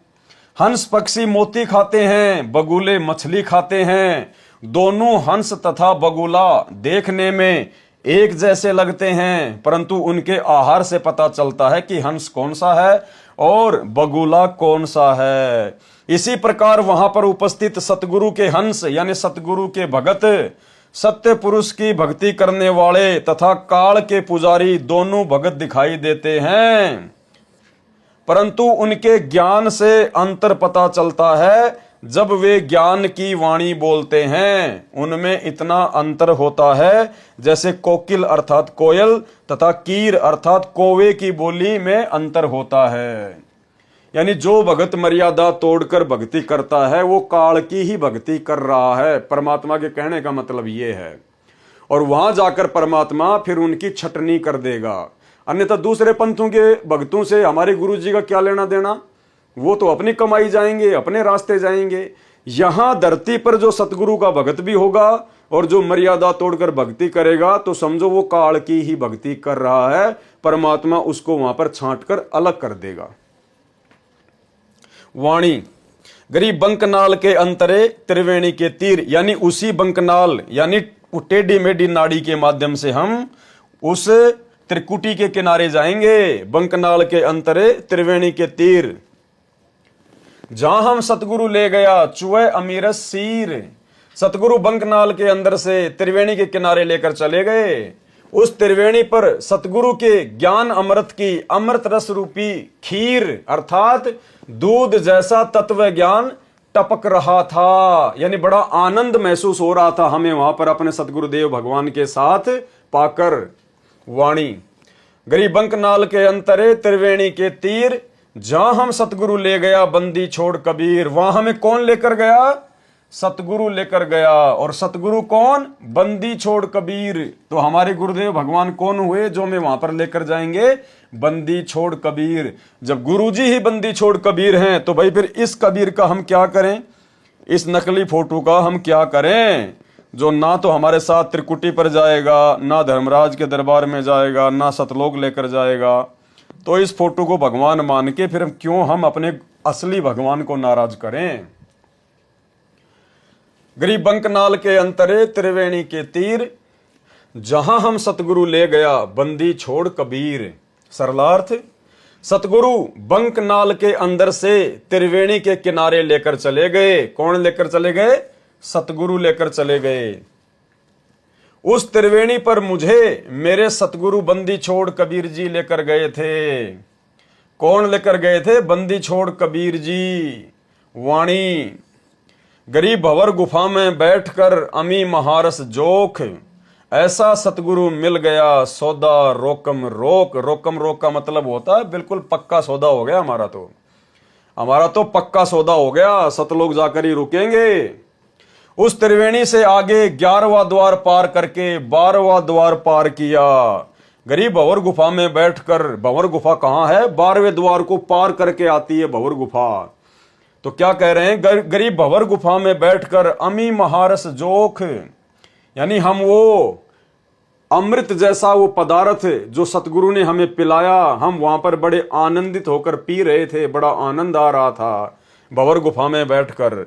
[SPEAKER 1] हंस पक्षी मोती खाते हैं, बगुले मछली खाते हैं। दोनों हंस तथा बगुला देखने में एक जैसे लगते हैं, परंतु उनके आहार से पता चलता है कि हंस कौन सा है और बगुला कौन सा है। इसी प्रकार वहां पर उपस्थित सतगुरु के हंस यानी सतगुरु के भगत, सत्य पुरुष की भक्ति करने वाले तथा काल के पुजारी दोनों भगत दिखाई देते हैं, परंतु उनके ज्ञान से अंतर पता चलता है। जब वे ज्ञान की वाणी बोलते हैं, उनमें इतना अंतर होता है जैसे कोकिल अर्थात कोयल तथा कीर अर्थात कौवे की बोली में अंतर होता है। यानी जो भगत मर्यादा तोड़कर भक्ति करता है वो काल की ही भक्ति कर रहा है। परमात्मा के कहने का मतलब ये है। और वहां जाकर परमात्मा फिर उनकी छटनी कर देगा। अन्यथा दूसरे पंथों के भक्तों से हमारे गुरु जी का क्या लेना देना? वो तो अपनी कमाई जाएंगे, अपने रास्ते जाएंगे। यहां धरती पर जो सतगुरु का भगत भी होगा और जो मर्यादा तोड़कर भक्ति करेगा, तो समझो वो काल की ही भक्ति कर रहा है। परमात्मा उसको वहां पर छांटकर अलग कर देगा। वाणी गरीब बंकनाल के अंतरे त्रिवेणी के तीर, यानी उसी बंकनाल यानी टेढ़ी मेढ़ी नाड़ी के माध्यम से हम उस त्रिकुटी के किनारे जाएंगे। बंकनाल के अंतरे त्रिवेणी के तीर, जहां हम सतगुरु ले गया चुए अमीरस सीर। सतगुरु बंकनाल के अंदर से त्रिवेणी के किनारे लेकर चले गए। उस त्रिवेणी पर सतगुरु के ज्ञान अमृत की अमृत रस रूपी खीर अर्थात दूध जैसा तत्व ज्ञान टपक रहा था। यानी बड़ा आनंद महसूस हो रहा था हमें वहां पर अपने सतगुरुदेव भगवान के साथ पाकर। वाणी गरीब बंकनाल के अंतरे त्रिवेणी के तीर, जहां हम सतगुरु ले गया बंदी छोड़ कबीर। वहां हमें कौन लेकर गया? सतगुरु लेकर गया। और सतगुरु कौन? बंदी छोड़ कबीर। तो हमारे गुरुदेव भगवान कौन हुए जो हमें वहां पर लेकर जाएंगे? बंदी छोड़ कबीर। जब गुरुजी ही बंदी छोड़ कबीर हैं, तो भाई फिर इस कबीर का हम क्या करें? इस नकली फोटो का हम क्या करें, जो ना तो हमारे साथ त्रिकुटी पर जाएगा, ना धर्मराज के दरबार में जाएगा, ना सतलोक लेकर जाएगा। तो इस फोटो को भगवान मान के फिर क्यों हम अपने असली भगवान को नाराज करें? गरीब बंकनाल के अंतरे त्रिवेणी के तीर, जहां हम सतगुरु ले गया बंदी छोड़ कबीर। सरलार्थ, सतगुरु बंकनाल के अंदर से त्रिवेणी के किनारे लेकर चले गए। कौन लेकर चले गए? सतगुरु लेकर चले गए। उस त्रिवेणी पर मुझे मेरे सतगुरु बंदी छोड़ कबीर जी लेकर गए थे। कौन लेकर गए थे? बंदी छोड़ कबीर जी। वाणी, गरीब भंवर गुफा में बैठकर अमी महारस जोख, ऐसा सतगुरु मिल गया सौदा रोकम रोक। रोकम रोक का मतलब होता है बिल्कुल पक्का सौदा हो गया हमारा तो पक्का सौदा हो गया, सतलोक जाकर ही रुकेंगे। उस त्रिवेणी से आगे 11वां द्वार पार करके 12वां द्वार पार किया। गरीब भंवर गुफा में बैठकर, भंवर गुफा कहां है? 12वें द्वार को पार करके आती है भंवर गुफा। तो क्या कह रहे हैं? गरीब भंवर गुफा में बैठकर अमी महारस जोख, यानी हम वो अमृत जैसा वो पदार्थ जो सतगुरु ने हमें पिलाया, हम वहां पर बड़े आनंदित होकर पी रहे थे, बड़ा आनंद आ रहा था भंवर गुफा में बैठकर।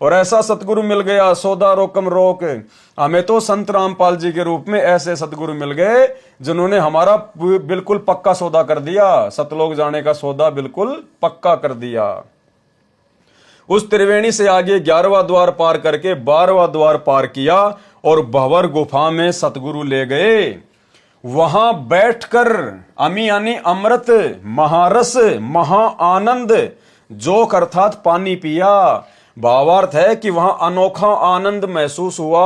[SPEAKER 1] और ऐसा सतगुरु मिल गया सौदा रोकम रोक। हमें तो संत रामपाल जी के रूप में ऐसे सतगुरु मिल गए जिन्होंने हमारा बिल्कुल पक्का सौदा कर दिया, सतलोक जाने का सौदा बिल्कुल पक्का कर दिया। उस त्रिवेणी से आगे 11वां द्वार पार करके 12वां द्वार पार किया और भंवर गुफा में सतगुरु ले गए। वहां बैठकर अमी यानी अमृत, महारस, महा आनंद, जोक अर्थात पानी पिया। भावार्थ है कि वहां अनोखा आनंद महसूस हुआ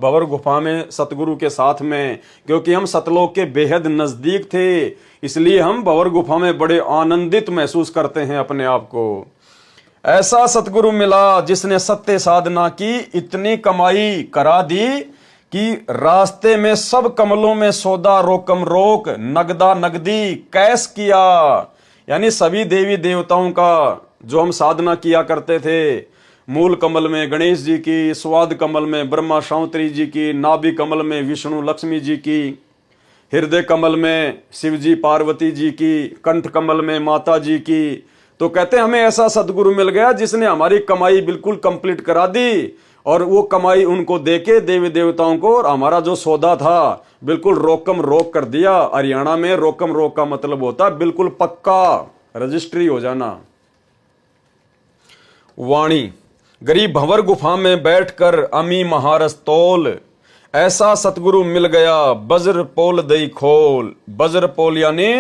[SPEAKER 1] भंवर गुफा में सतगुरु के साथ में, क्योंकि हम सतलोक के बेहद नजदीक थे, इसलिए हम भंवर गुफा में बड़े आनंदित महसूस करते हैं अपने आप को। ऐसा सतगुरु मिला जिसने सत्य साधना की इतनी कमाई करा दी कि रास्ते में सब कमलों में सौदा रोकम रोक, नगदा नगदी कैश किया। यानी सभी देवी देवताओं का जो हम साधना किया करते थे, मूल कमल में गणेश जी की, स्वाद कमल में ब्रह्मा शांतरी जी की, नाभि कमल में विष्णु लक्ष्मी जी की, हृदय कमल में शिव जी पार्वती जी की, कंठ कमल में माता जी की। तो कहते हैं हमें ऐसा सदगुरु मिल गया जिसने हमारी कमाई बिल्कुल कंप्लीट करा दी, और वो कमाई उनको देके देवी देवताओं को, और हमारा जो सौदा था बिल्कुल रोकम रोक कर दिया। हरियाणा में रोकम रोक का मतलब होता है बिल्कुल पक्का रजिस्ट्री हो जाना। वाणी, गरीब भंवर गुफा में बैठकर अमी महारस तोल, ऐसा सतगुरु मिल गया बज्र पोल दई खोल। बज्र पोल यानी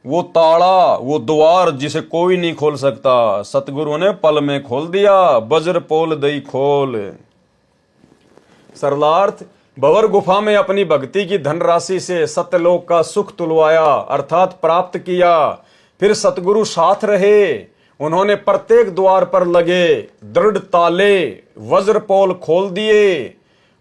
[SPEAKER 1] वो ताला, वो द्वार जिसे कोई नहीं खोल सकता, सतगुरु ने पल में खोल दिया। बज्र पोल दई खोल। सरलार्थ, भंवर गुफा में अपनी भक्ति की धनराशि से सत्यलोक का सुख तुलवाया अर्थात प्राप्त किया। फिर सतगुरु साथ रहे, उन्होंने प्रत्येक द्वार पर लगे दृढ़ ताले वज्र पोल खोल दिए।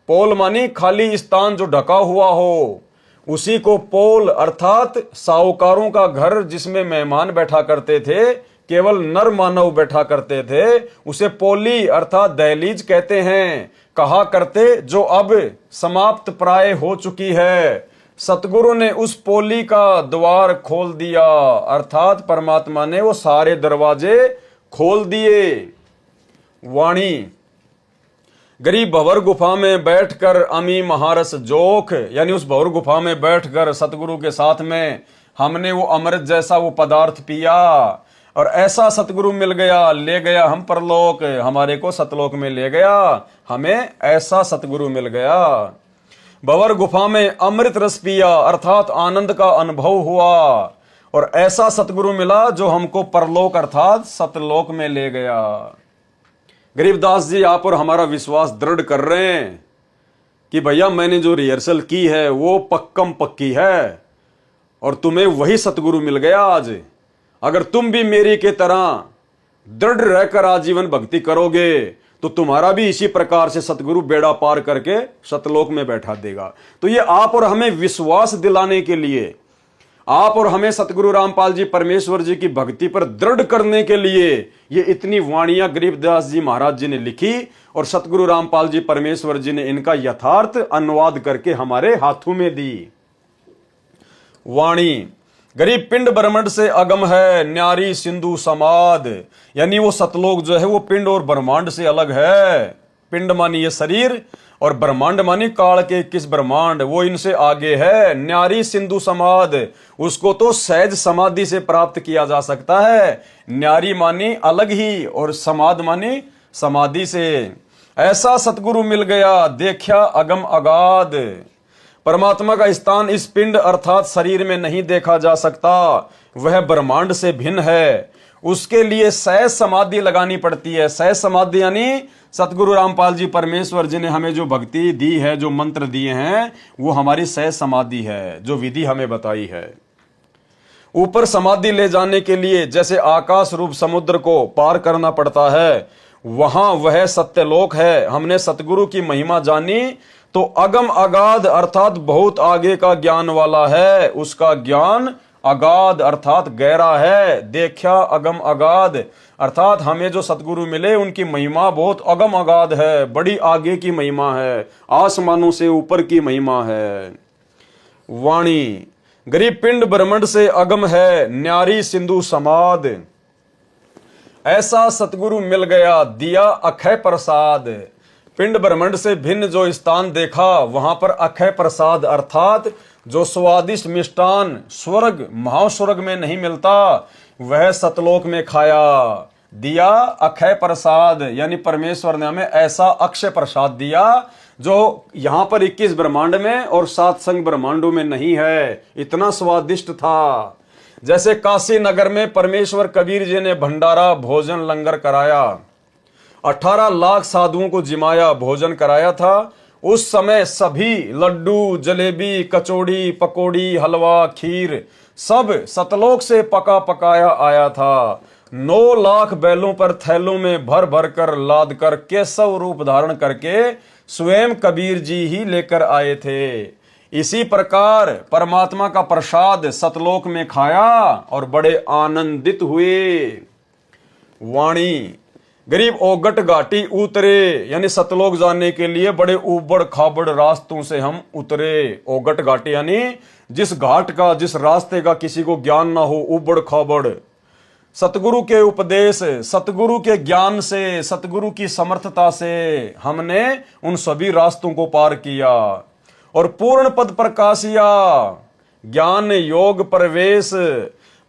[SPEAKER 1] पोल मानी खाली स्थान जो ढका हुआ हो, उसी को पोल अर्थात साहूकारों का घर जिसमें मेहमान बैठा करते थे, केवल नर मानव बैठा करते थे, उसे पोली अर्थात दहलीज कहते हैं, कहा करते, जो अब समाप्त प्राय हो चुकी है। सतगुरु ने उस पोली का द्वार खोल दिया अर्थात परमात्मा ने वो सारे दरवाजे खोल दिए। वाणी, गरीब भंवर गुफा में बैठकर अमी महारस जोख, यानी उस भंवर गुफा में बैठकर सतगुरु के साथ में हमने वो अमृत जैसा वो पदार्थ पिया, और ऐसा सतगुरु मिल गया, ले गया हम परलोक, हमारे को सतलोक में ले गया, हमें ऐसा सतगुरु मिल गया। भंवर गुफा में अमृत रस पिया अर्थात आनंद का अनुभव हुआ, और ऐसा सतगुरु मिला जो हमको परलोक अर्थात सतलोक में ले गया। गरीबदास जी आप और हमारा विश्वास दृढ़ कर रहे हैं कि भैया मैंने जो रिहर्सल की है वो पक्कम पक्की है, और तुम्हें वही सतगुरु मिल गया आज। अगर तुम भी मेरी के तरह दृढ़ रहकर आजीवन भक्ति करोगे तो तुम्हारा भी इसी प्रकार से सतगुरु बेड़ा पार करके सतलोक में बैठा देगा। तो ये आप और हमें विश्वास दिलाने के लिए, आप और हमें सतगुरु रामपाल जी परमेश्वर जी की भक्ति पर दृढ़ करने के लिए ये इतनी वाणियां गरीबदास जी महाराज जी ने लिखी, और सतगुरु रामपाल जी परमेश्वर जी ने इनका यथार्थ अनुवाद करके हमारे हाथों में दी। वाणी, गरीब पिंड ब्रह्मांड से अगम है न्यारी सिंधु समाद, यानी वो सतलोक जो है वो पिंड और ब्रह्मांड से अलग है। पिंड मानी ये शरीर और ब्रह्मांड मानी काल के 21 ब्रह्मांड, वो इनसे आगे है। न्यारी सिंधु समाध, उसको तो सहज समाधि से प्राप्त किया जा सकता है। न्यारी मानी अलग ही और समाध मानी समाधि से। ऐसा सतगुरु मिल गया देखा अगम अगाध। परमात्मा का स्थान इस पिंड अर्थात शरीर में नहीं देखा जा सकता, वह ब्रह्मांड से भिन्न है। उसके लिए सहज समाधि लगानी पड़ती है। सहज समाधि यानी सतगुरु रामपाल जी परमेश्वर जी ने हमें जो भक्ति दी है, जो मंत्र दिए हैं, वो हमारी सहज समाधि है, जो विधि हमें बताई है। ऊपर समाधि ले जाने के लिए जैसे आकाश रूप समुद्र को पार करना पड़ता है, वहां वह सत्यलोक है। हमने सतगुरु की महिमा जानी तो अगम अगाध अर्थात बहुत आगे का ज्ञान वाला है। उसका ज्ञान अगाध अर्थात गहरा है। देखा अगम अगाध अर्थात हमें जो सतगुरु मिले उनकी महिमा बहुत अगम अगाध है, बड़ी आगे की महिमा है, आसमानों से ऊपर की महिमा है। वाणी गरीब पिंड ब्रह्मांड से अगम है, न्यारी सिंधु समाध। ऐसा सतगुरु मिल गया दिया अक्षय प्रसाद। पिंड ब्रह्मांड से भिन्न जो स्थान देखा, वहां पर अक्षय प्रसाद अर्थात जो स्वादिष्ट मिष्टान स्वर्ग महास्वर्ग में नहीं मिलता, वह सतलोक में खाया। दिया अक्षय प्रसाद यानी परमेश्वर ने हमें ऐसा अक्षय प्रसाद दिया जो यहां पर 21 ब्रह्मांड में और 7 संग ब्रह्मांडों में नहीं है। इतना स्वादिष्ट था। जैसे काशी नगर में परमेश्वर कबीर जी ने भंडारा भोजन लंगर कराया, 18 लाख साधुओं को जिमाया भोजन कराया था। उस समय सभी लड्डू जलेबी कचौड़ी पकौड़ी हलवा खीर सब सतलोक से पका पकाया आया था। 9 लाख बैलों पर थैलों में भर भर कर लाद कर केशव रूप धारण करके स्वयं कबीर जी ही लेकर आए थे। इसी प्रकार परमात्मा का प्रसाद सतलोक में खाया और बड़े आनंदित हुए। वाणी गरीब ओगट घाटी उतरे यानी सतलोक जाने के लिए बड़े उबड़ खाबड़ रास्तों से हम उतरे। ओगट घाटी यानी जिस घाट का जिस रास्ते का किसी को ज्ञान ना हो, उबड़ खाबड़। सतगुरु के उपदेश सतगुरु के ज्ञान से सतगुरु की समर्थता से हमने उन सभी रास्तों को पार किया और पूर्ण पद प्रकाशिया। ज्ञान योग प्रवेश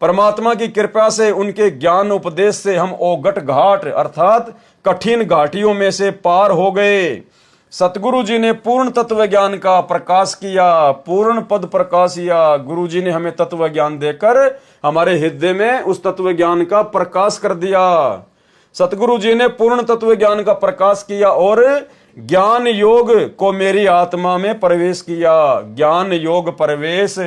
[SPEAKER 1] परमात्मा की कृपा से उनके ज्ञान उपदेश से हम ओगट घाट अर्थात कठिन घाटियों में से पार हो गए। सतगुरु जी ने पूर्ण तत्व ज्ञान का प्रकाश किया, पूर्ण पद प्रकाशिया। गुरु जी ने हमें तत्व ज्ञान देकर हमारे हृदय में उस तत्व ज्ञान का प्रकाश कर दिया। सतगुरु जी ने पूर्ण तत्व ज्ञान का प्रकाश किया और ज्ञान योग को मेरी आत्मा में प्रवेश किया। ज्ञान योग प्रवेश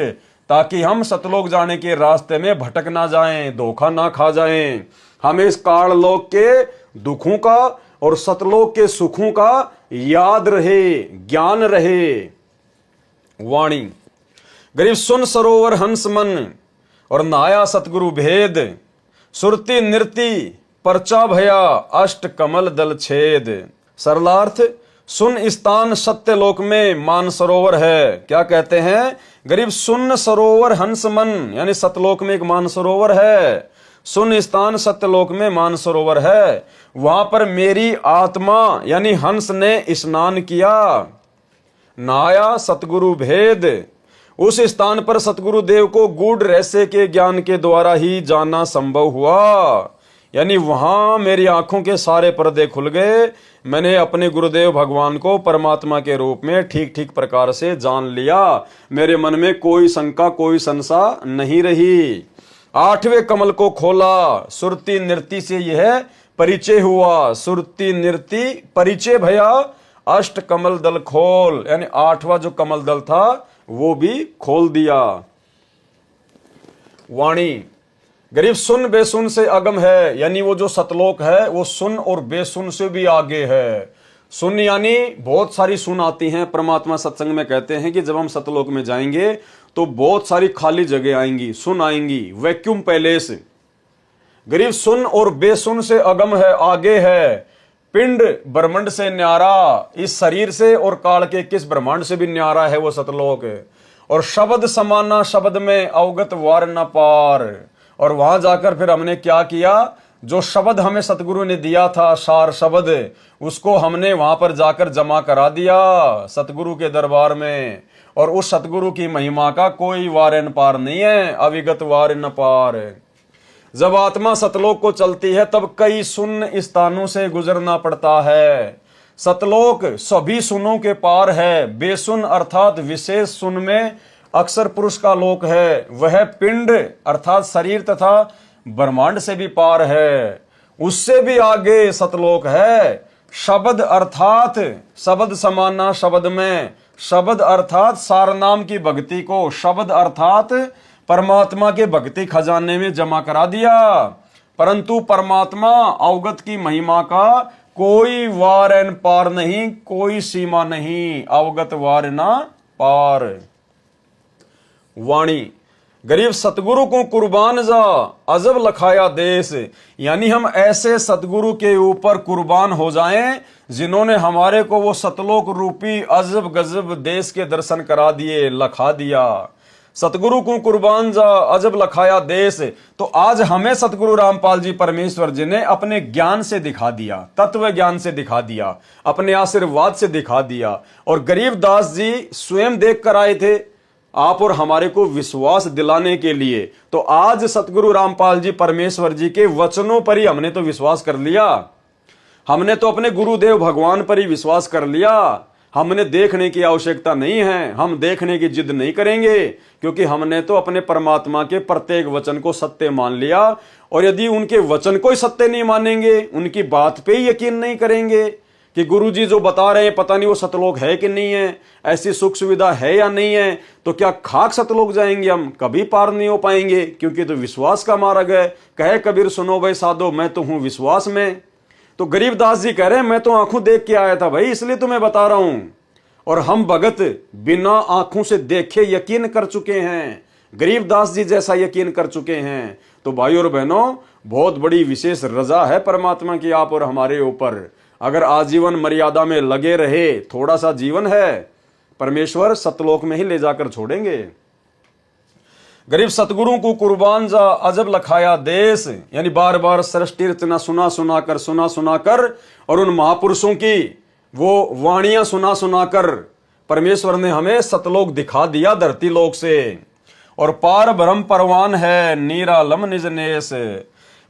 [SPEAKER 1] ताकि हम सतलोक जाने के रास्ते में भटक ना जाएं, धोखा ना खा जाएं। हमें इस काल लोक के दुखों का और सतलोक के सुखों का याद रहे, ज्ञान रहे। वाणी गरीब सुन सरोवर हंस मन और नाया सतगुरु भेद। सुरती नृति परचा भया अष्ट कमल दल छेद। सरलार्थ सुन स्थान सत्यलोक में मान सरोवर है। क्या कहते हैं? गरीब सुन सरोवर हंस मन यानी सतलोक में एक मान सरोवर है। सुन स्थान सत्यलोक में मान सरोवर है। वहां पर मेरी आत्मा यानी हंस ने स्नान किया। नाया सतगुरु भेद उस स्थान पर सतगुरु देव को गूढ़ रहस्य के ज्ञान के द्वारा ही जानना संभव हुआ। यानी वहां मेरी आंखों के सारे पर्दे खुल गए। मैंने अपने गुरुदेव भगवान को परमात्मा के रूप में ठीक ठीक प्रकार से जान लिया। मेरे मन में कोई शंका कोई संशय नहीं रही। 8वें कमल को खोला। सुरती नृति से यह परिचय हुआ। सुरती नृति परिचय भया अष्ट कमल दल खोल यानी 8वां जो कमल दल था वो भी खोल दिया। वाणी गरीब सुन बेसुन से अगम है यानी वो जो सतलोक है वो सुन और बेसुन से भी आगे है। सुन यानी बहुत सारी सुन आती हैं। परमात्मा सत्संग में कहते हैं कि जब हम सतलोक में जाएंगे तो बहुत सारी खाली जगह आएंगी, सुन आएंगी, वैक्यूम पैलेस। गरीब सुन और बेसुन से अगम है, आगे है। पिंड ब्रह्मांड से न्यारा, इस शरीर से और काल के 21 ब्रह्मांड से भी न्यारा है वो सतलोक। और शब्द समाना शब्द में अवगत वार न पार। और वहां जाकर फिर हमने क्या किया? जो शब्द हमें सतगुरु ने दिया था, सार शब्द, उसको हमने वहां पर जाकर जमा करा दिया सतगुरु के दरबार में। और उस सतगुरु की महिमा का कोई वार न पार नहीं है, अविगत वार न पार। जब आत्मा सतलोक को चलती है तब कई शून्य स्थानों से गुजरना पड़ता है। सतलोक सभी सुनों के पार है, बेसुन अर्थात विशेष सुन में अक्षर पुरुष का लोक है। वह पिंड अर्थात शरीर तथा ब्रह्मांड से भी पार है, उससे भी आगे सतलोक है। शब्द अर्थात शब्द समाना शब्द में, शब्द अर्थात सार नाम की भक्ति को शब्द अर्थात परमात्मा के भक्ति खजाने में जमा करा दिया। परंतु परमात्मा अवगत की महिमा का कोई वार न पार नहीं, कोई सीमा नहीं, अवगत वार ना पार। वाणी गरीब सतगुरु को कुर्बान जा अजब लखाया देश, यानी हम ऐसे सतगुरु के ऊपर कुर्बान हो जाएं जिन्होंने हमारे को वो सतलोक रूपी अजब गजब देश के दर्शन करा दिए, लखा दिया। सतगुरु को कुर्बान जा अजब लखाया देश, तो आज हमें सतगुरु रामपाल जी परमेश्वर जी ने अपने ज्ञान से दिखा दिया, तत्व ज्ञान से दिखा दिया, अपने आशीर्वाद से दिखा दिया। और गरीबदास जी स्वयं देख कर आए थे आप और हमारे को विश्वास दिलाने के लिए। तो आज सतगुरु रामपाल जी परमेश्वर जी के वचनों पर ही हमने तो विश्वास कर लिया, हमने तो अपने गुरुदेव भगवान पर ही विश्वास कर लिया। हमने देखने की आवश्यकता नहीं है, हम देखने की जिद नहीं करेंगे, क्योंकि हमने तो अपने परमात्मा के प्रत्येक वचन को सत्य मान लिया। और यदि उनके वचन को ही सत्य नहीं मानेंगे, उनकी बात पे ही यकीन नहीं करेंगे कि गुरुजी जो बता रहे हैं पता नहीं वो सतलोक है कि नहीं है, ऐसी सुख सुविधा है या नहीं है, तो क्या खाक सतलोक जाएंगे हम? कभी पार नहीं हो पाएंगे, क्योंकि तो विश्वास का मार्ग है। कहे कबीर सुनो भाई साधो, मैं तो हूं विश्वास में। तो गरीबदास जी कह रहे हैं मैं तो आंखों देख के आया था भाई, इसलिए तो मैं बता रहा हूं। और हम भगत बिना आंखों से देखे यकीन कर चुके हैं, गरीबदास जी जैसा यकीन कर चुके हैं। तो भाई और बहनों, बहुत बड़ी विशेष रजा है परमात्मा की आप और हमारे ऊपर। अगर आजीवन मर्यादा में लगे रहे, थोड़ा सा जीवन है, परमेश्वर सतलोक में ही ले जाकर छोड़ेंगे। गरीब सतगुरु को कुर्बान जा अजब लखाया देश, यानी बार बार सृष्टि रचना सुना सुना कर और उन महापुरुषों की वो वाणियां सुना कर परमेश्वर ने हमें सतलोक दिखा दिया धरती लोक से। और पार ब्रह्म परवान है निरालम निज नेस,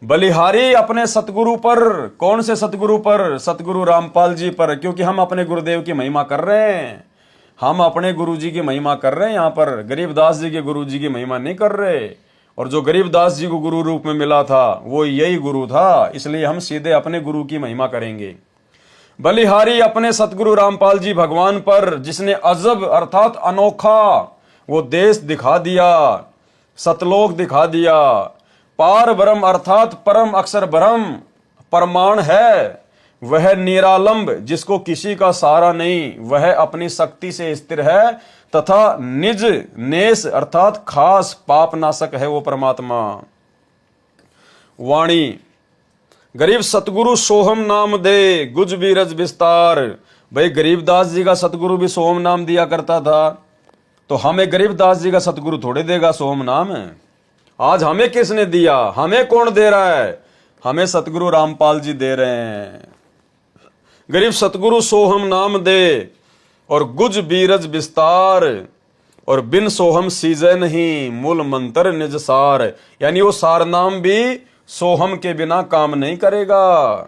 [SPEAKER 1] बलिहारी अपने सतगुरु पर। कौन से सतगुरु पर? सतगुरु रामपाल जी पर, क्योंकि हम अपने गुरुदेव की महिमा कर रहे हैं, हम अपने गुरुजी की महिमा कर रहे हैं। यहाँ पर गरीबदास जी के गुरुजी की महिमा नहीं कर रहे। और जो गरीबदास जी को गुरु रूप में मिला था वो यही गुरु था, इसलिए हम सीधे अपने गुरु की महिमा करेंगे। बलिहारी अपने सतगुरु रामपाल जी भगवान पर, जिसने अजब अर्थात अनोखा वो देश दिखा दिया, सतलोक दिखा दिया। पार ब्रह्म अर्थात परम अक्षर ब्रह्म परमाण है, वह निरालंब जिसको किसी का सहारा नहीं, वह अपनी शक्ति से स्थिर है तथा निज नेस अर्थात खास पाप नाशक है वो परमात्मा। वाणी गरीब सतगुरु सोहम नाम दे गुज बीरज विस्तार। भाई गरीबदास जी का सतगुरु भी सोहम नाम दिया करता था, तो हमें गरीबदास जी का सतगुरु थोड़े देगा सोहम नाम? आज हमें किसने दिया? हमें कौन दे रहा है? हमें सतगुरु रामपाल जी दे रहे हैं। गरीब सतगुरु सोहम नाम दे और गुज बीरज विस्तार, और बिन सोहम सीजे नहीं मूल मंत्र निज सार, यानी वो सार नाम भी सोहम के बिना काम नहीं करेगा।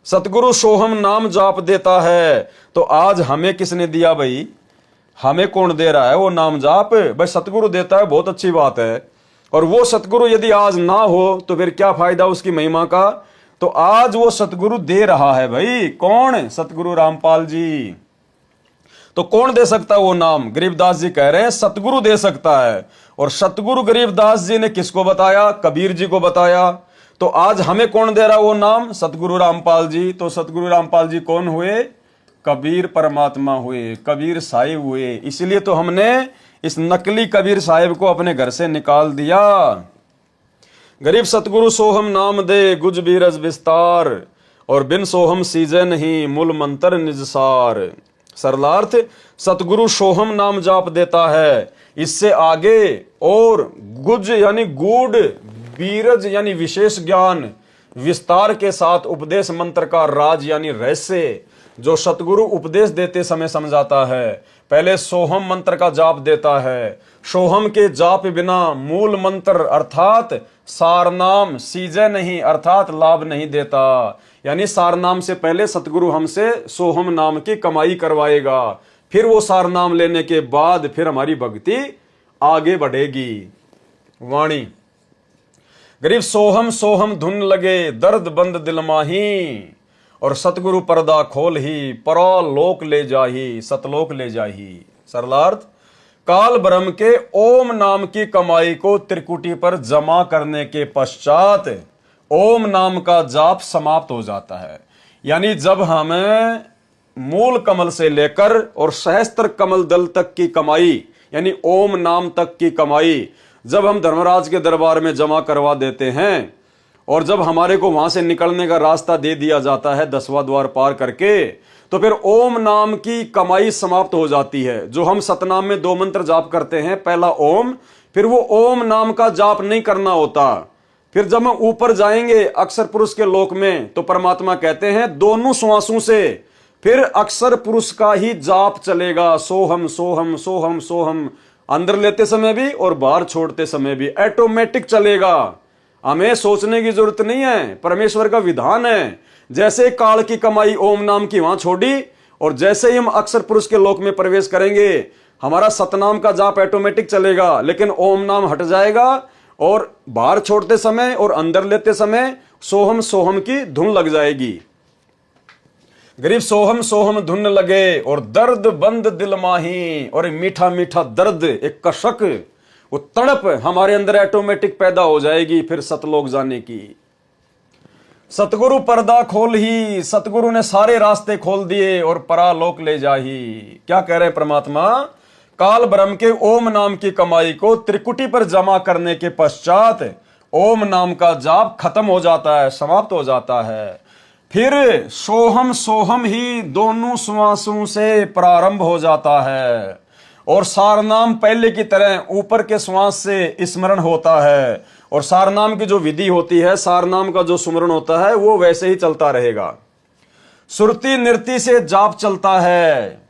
[SPEAKER 1] सतगुरु सोहम नाम जाप देता है, तो आज हमें किसने दिया भाई? हमें कौन दे रहा है वो नाम जाप? भाई सतगुरु देता है, बहुत अच्छी बात है। और वो सतगुरु यदि आज ना हो तो फिर क्या फायदा उसकी महिमा का? तो आज वो सतगुरु दे रहा है भाई। कौन? सतगुरु रामपाल जी। तो कौन दे सकता है वो नाम? गरीबदास जी कह रहे हैं सतगुरु दे सकता है। और सतगुरु गरीबदास जी ने किसको बताया? कबीर जी को बताया। तो आज हमें कौन दे रहा वो नाम? सतगुरु रामपाल जी। तो सतगुरु रामपाल जी कौन हुए? कबीर परमात्मा हुए, कबीर साहिब हुए। इसलिए तो हमने इस नकली कबीर साहिब को अपने घर से निकाल दिया। गरीब सतगुरु सोहम नाम दे गुज बीरज विस्तार, और बिन सोहम सीजे नहीं मूल मंत्र निज सार। सरलार्थ सतगुरु सोहम नाम जाप देता है, इससे आगे और गुज यानी गूढ़, बीरज यानी विशेष ज्ञान, विस्तार के साथ उपदेश मंत्र का राज यानी रहस्य जो सतगुरु उपदेश देते समय समझाता है। पहले सोहम मंत्र का जाप देता है। सोहम के जाप बिना मूल मंत्र अर्थात सारनाम सीजे नहीं अर्थात लाभ नहीं देता। यानी सारनाम से पहले सतगुरु हमसे सोहम नाम की कमाई करवाएगा, फिर वो सारनाम लेने के बाद फिर हमारी भक्ति आगे बढ़ेगी। वाणी गरीब सोहम सोहम धुन लगे दर्द बंद दिल माही, और सतगुरु पर्दा खोल ही परलोक ले जाही सतलोक ले जाही। सरलार्थ काल ब्रह्म के ओम नाम की कमाई को त्रिकुटी पर जमा करने के पश्चात ओम नाम का जाप समाप्त हो जाता है। यानी जब हमें मूल कमल से लेकर और सहस्त्र कमल दल तक की कमाई यानी ओम नाम तक की कमाई जब हम धर्मराज के दरबार में जमा करवा देते हैं और जब हमारे को वहां से निकलने का रास्ता दे दिया जाता है 10वां द्वार पार करके, तो फिर ओम नाम की कमाई समाप्त हो जाती है। जो हम सतनाम में 2 मंत्र जाप करते हैं, पहला ओम, फिर वो ओम नाम का जाप नहीं करना होता। फिर जब हम ऊपर जाएंगे अक्षर पुरुष के लोक में, तो परमात्मा कहते हैं दोनों श्वासों से फिर अक्षर पुरुष का ही जाप चलेगा। सोहम सोहम सोहम सोहम, अंदर लेते समय भी और बाहर छोड़ते समय भी ऑटोमेटिक चलेगा। हमें सोचने की जरूरत नहीं है, परमेश्वर का विधान है। जैसे काल की कमाई ओम नाम की वहां छोड़ी और जैसे ही हम अक्षर पुरुष के लोक में प्रवेश करेंगे हमारा सतनाम का जाप ऑटोमेटिक चलेगा, लेकिन ओम नाम हट जाएगा और बाहर छोड़ते समय और अंदर लेते समय सोहम सोहम की धुन लग जाएगी। गरीब सोहम सोहम धुन लगे और दर्द बंद दिल माही, और मीठा मीठा दर्द एक कशक वो तड़प हमारे अंदर ऑटोमेटिक पैदा हो जाएगी फिर सतलोक जाने की। सतगुरु पर्दा खोल ही, सतगुरु ने सारे रास्ते खोल दिए और परालोक ले जाही। क्या कह रहे परमात्मा? काल ब्रह्म के ओम नाम की कमाई को त्रिकुटी पर जमा करने के पश्चात ओम नाम का जाप खत्म हो जाता है, समाप्त हो जाता है। फिर सोहम सोहम ही दोनों श्वासों से प्रारंभ हो जाता है और सारनाम पहले की तरह ऊपर के श्वास से स्मरण होता है। और सारनाम की जो विधि होती है, सारनाम का जो सुमरण होता है वो वैसे ही चलता रहेगा। सुरती नृत्य से जाप चलता है।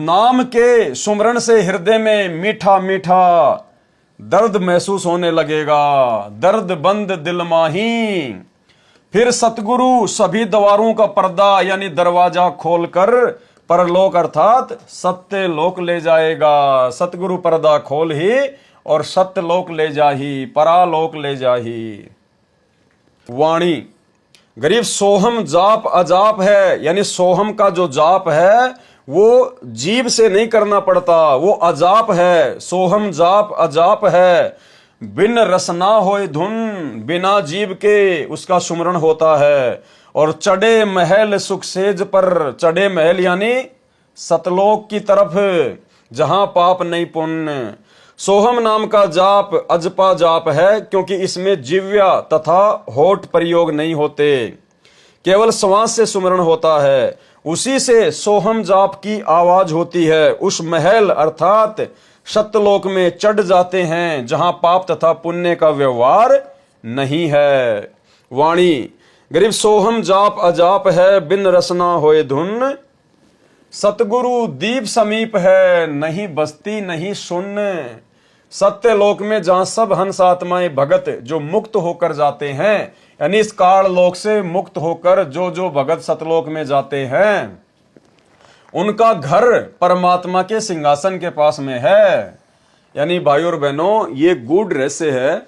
[SPEAKER 1] नाम के सुमरण से हृदय में मीठा मीठा दर्द महसूस होने लगेगा। दर्द बंद दिल माही। फिर सतगुरु सभी द्वारों का पर्दा यानी दरवाजा खोलकर परलोक अर्थात सत्य लोक ले जाएगा। सतगुरु पर्दा खोल ही और सत्य लोक ले जाही, परालोक ले जाही। वाणी गरीब सोहम जाप अजाप है, यानी सोहम का जो जाप है वो जीभ से नहीं करना पड़ता, वो अजाप है। सोहम जाप अजाप है। बिन रसना होए धुन, बिना जीभ के उसका सुमरण होता है। और चढ़े महल सुख सेज पर, चढ़े महल यानी सतलोक की तरफ जहां पाप नहीं पुण्य। सोहम नाम का जाप अजपा जाप है क्योंकि इसमें जिव्या तथा होठ प्रयोग नहीं होते, केवल श्वास से सुमरण होता है। उसी से सोहम जाप की आवाज होती है। उस महल अर्थात सतलोक में चढ़ जाते हैं जहां पाप तथा पुण्य का व्यवहार नहीं है। वाणी गरीब सोहम जाप अजाप है, बिन रसना होए धुन। सतगुरु दीप समीप है, नहीं बस्ती नहीं शून्य। सत्य लोक में जहां सब हंस आत्माएं भगत जो मुक्त होकर जाते हैं, यानी इस काल लोक से मुक्त होकर जो भगत सतलोक में जाते हैं, उनका घर परमात्मा के सिंहासन के पास में है। यानी भाई और बहनों, ये गूढ़ रहस्य है।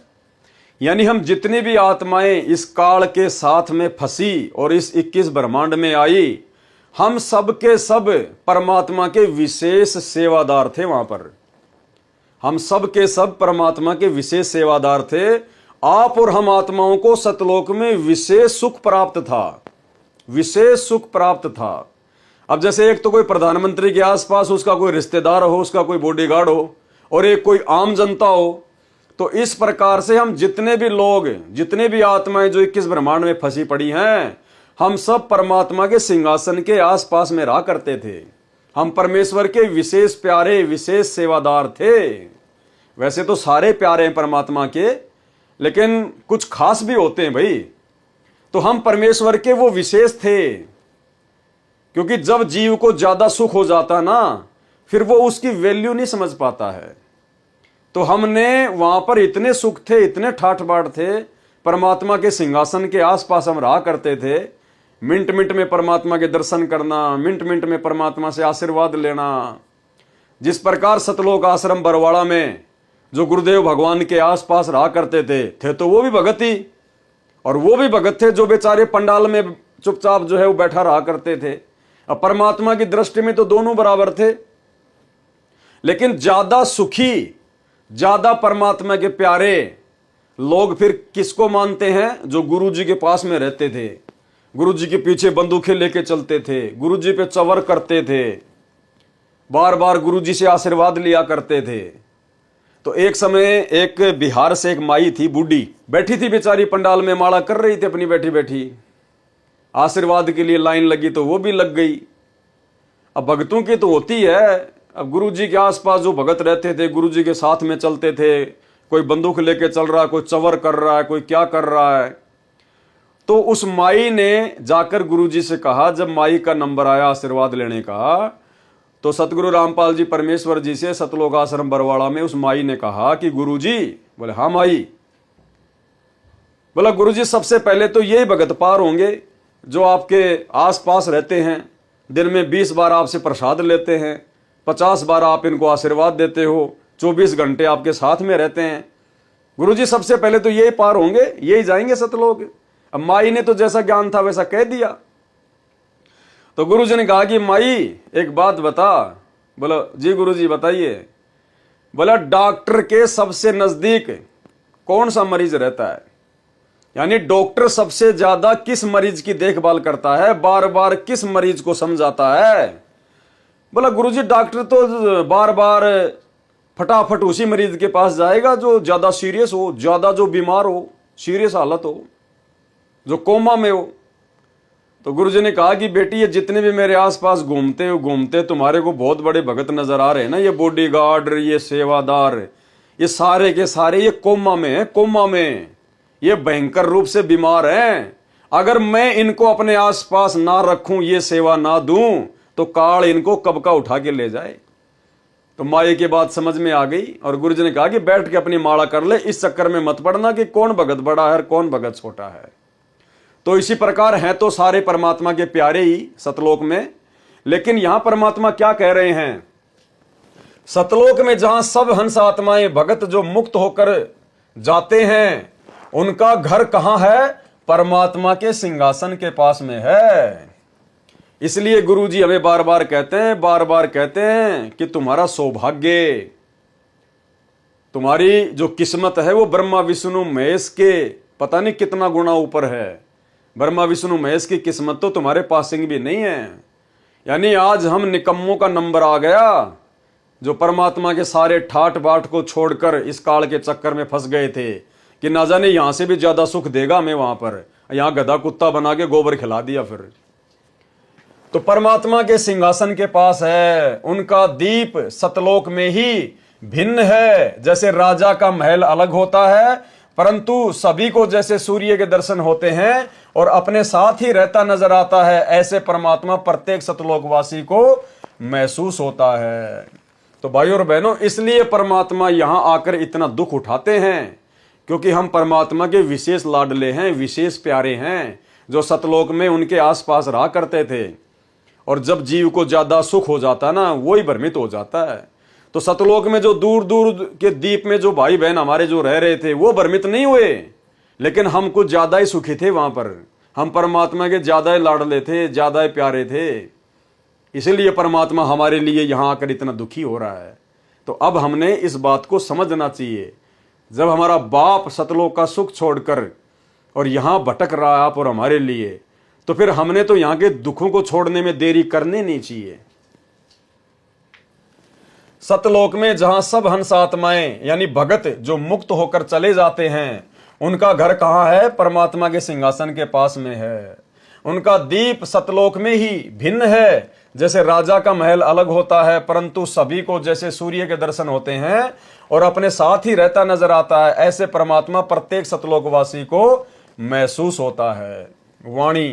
[SPEAKER 1] यानी हम जितनी भी आत्माएं इस काल के साथ में फंसी और इस 21 ब्रह्मांड में आई, हम सब के सब परमात्मा के विशेष सेवादार थे। वहां पर हम सब के सब परमात्मा के विशेष सेवादार थे। आप और हम आत्माओं को सतलोक में विशेष सुख प्राप्त था, विशेष सुख प्राप्त था। अब जैसे एक तो कोई प्रधानमंत्री के आसपास उसका कोई रिश्तेदार हो, उसका कोई बॉडीगार्ड हो, और एक कोई आम जनता हो, तो इस प्रकार से हम जितने भी लोग, जितने भी आत्माएं जो 21 ब्रह्मांड में फंसी पड़ी हैं, हम सब परमात्मा के सिंहासन के आसपास में रहा करते थे। हम परमेश्वर के विशेष प्यारे, विशेष सेवादार थे। वैसे तो सारे प्यारे हैं परमात्मा के, लेकिन कुछ खास भी होते हैं भाई। तो हम परमेश्वर के वो विशेष थे। क्योंकि जब जीव को ज्यादा सुख हो जाता ना, फिर वो उसकी वैल्यू नहीं समझ पाता है। तो हमने वहां पर इतने सुख थे, इतने ठाठ बाट थे, परमात्मा के सिंहासन के आसपास हम रहा करते थे। मिनट मिनट में परमात्मा के दर्शन करना, मिनट मिनट में परमात्मा से आशीर्वाद लेना। जिस प्रकार सतलोक आश्रम बरवाड़ा में जो गुरुदेव भगवान के आसपास रहा करते थे तो वो भी भगत ही, और वो भी भगत थे जो बेचारे पंडाल में चुपचाप जो है वो बैठा रहा करते थे। अब परमात्मा की दृष्टि में तो दोनों बराबर थे, लेकिन ज्यादा सुखी, ज्यादा परमात्मा के प्यारे लोग फिर किसको मानते हैं? जो गुरु जी के पास में रहते थे, गुरु जी के पीछे बंदूकें लेके चलते थे, गुरु जी पे चवर करते थे, बार बार गुरु जी से आशीर्वाद लिया करते थे। तो एक समय एक बिहार से एक माई थी, बूढ़ी बैठी थी बेचारी पंडाल में, माला कर रही थी अपनी बैठी बैठी, आशीर्वाद के लिए लाइन लगी तो वो भी लग गई। अब भगतों की तो होती है, अब गुरु जी के आसपास जो भगत रहते थे, गुरु जी के साथ में चलते थे, कोई बंदूक लेके चल रहा है, कोई चवर कर रहा है, कोई क्या कर रहा है। तो उस माई ने जाकर गुरु जी से कहा, जब माई का नंबर आया आशीर्वाद लेने का, तो सतगुरु रामपाल जी परमेश्वर जी से सतलोक आश्रम बरवाड़ा में उस माई ने कहा कि गुरु जी, बोले हाँ माई, बोला गुरु जी सबसे पहले तो यही भगत पार होंगे जो आपके आसपास रहते हैं, दिन में 20 बार आपसे प्रसाद लेते हैं, 50 बार आप इनको आशीर्वाद देते हो, 24 घंटे आपके साथ में रहते हैं। गुरु जी सबसे पहले तो यही पार होंगे, यही जाएंगे सतलोक। अब माई ने तो जैसा ज्ञान था वैसा कह दिया। तो गुरु जी ने कहा कि माई एक बात बता। बोला जी गुरु जी बताइए। बोला डॉक्टर के सबसे नजदीक कौन सा मरीज रहता है? यानी डॉक्टर सबसे ज्यादा किस मरीज की देखभाल करता है, बार बार किस मरीज को समझाता है? बोला गुरुजी डॉक्टर तो बार बार फटाफट उसी मरीज के पास जाएगा जो ज्यादा सीरियस हो, ज्यादा जो बीमार हो, सीरियस हालत हो, जो कोमा में हो। तो गुरुजी ने कहा कि बेटी ये जितने भी मेरे आसपास घूमते तुम्हारे को बहुत बड़े भगत नजर आ रहे हैं ना, ये बॉडीगार्ड, ये सेवादार, ये सारे के सारे ये कोमा में है, कोमा में ये भयंकर रूप से बीमार हैं। अगर मैं इनको अपने आसपास ना रखूं, ये सेवा ना दूं, तो काल इनको कब का उठा के ले जाए। तो माई की बात समझ में आ गई और गुरुजी ने कहा कि बैठ के अपनी माला कर ले, इस चक्कर में मत पड़ना कि कौन भगत बड़ा है और कौन भगत छोटा है। तो इसी प्रकार हैं तो सारे परमात्मा के प्यारे ही सतलोक में, लेकिन यहां परमात्मा क्या कह रहे हैं? सतलोक में जहां सब हंस आत्माएं भगत जो मुक्त होकर जाते हैं, उनका घर कहां है? परमात्मा के सिंहासन के पास में है। इसलिए गुरुजी हमें बार बार कहते हैं कि तुम्हारा सौभाग्य, तुम्हारी जो किस्मत है वो ब्रह्मा विष्णु महेश के पता नहीं कितना गुना ऊपर है। ब्रह्मा विष्णु महेश की किस्मत तो तुम्हारे पासिंग भी नहीं है। यानी आज हम निकम्मों का नंबर आ गया, जो परमात्मा के सारे ठाट बाट को छोड़कर इस काल के चक्कर में फंस गए थे कि ना जाने यहां से भी ज्यादा सुख देगा हमें वहां पर, यहां गधा कुत्ता बना के गोबर खिला दिया। फिर तो परमात्मा के सिंहासन के पास है, उनका दीप सतलोक में ही भिन्न है। जैसे राजा का महल अलग होता है, परंतु सभी को जैसे सूर्य के दर्शन होते हैं और अपने साथ ही रहता नजर आता है, ऐसे परमात्मा प्रत्येक सतलोकवासी को महसूस होता है। तो भाइयों और बहनों, इसलिए परमात्मा यहां आकर इतना दुख उठाते हैं, क्योंकि हम परमात्मा के विशेष लाडले हैं, विशेष प्यारे हैं, जो सतलोक में उनके आसपास रहा करते थे। और जब जीव को ज्यादा सुख हो जाता ना, वो ही भ्रमित हो जाता है। तो सतलोक में जो दूर दूर के द्वीप में जो भाई बहन हमारे जो रह रहे थे, वो भ्रमित नहीं हुए, लेकिन हम कुछ ज्यादा ही सुखी थे वहां पर। हम परमात्मा के ज्यादा ही लाडले थे, ज्यादा ही प्यारे थे, इसीलिए परमात्मा हमारे लिए यहां आकर इतना दुखी हो रहा है। तो अब हमने इस बात को समझना चाहिए, जब हमारा बाप सतलोक का सुख छोड़कर और यहां भटक रहा है आप और हमारे लिए, तो फिर हमने तो यहां के दुखों को छोड़ने में देरी करनी नहीं चाहिए। सतलोक में जहां सब हंस आत्माएं यानी भगत जो मुक्त होकर चले जाते हैं, उनका घर कहां है? परमात्मा के सिंहासन के पास में है। उनका दीप सतलोक में ही भिन्न है। जैसे राजा का महल अलग होता है, परंतु सभी को जैसे सूर्य के दर्शन होते हैं और अपने साथ ही रहता नजर आता है, ऐसे परमात्मा प्रत्येक सतलोकवासी को महसूस होता है। वाणी।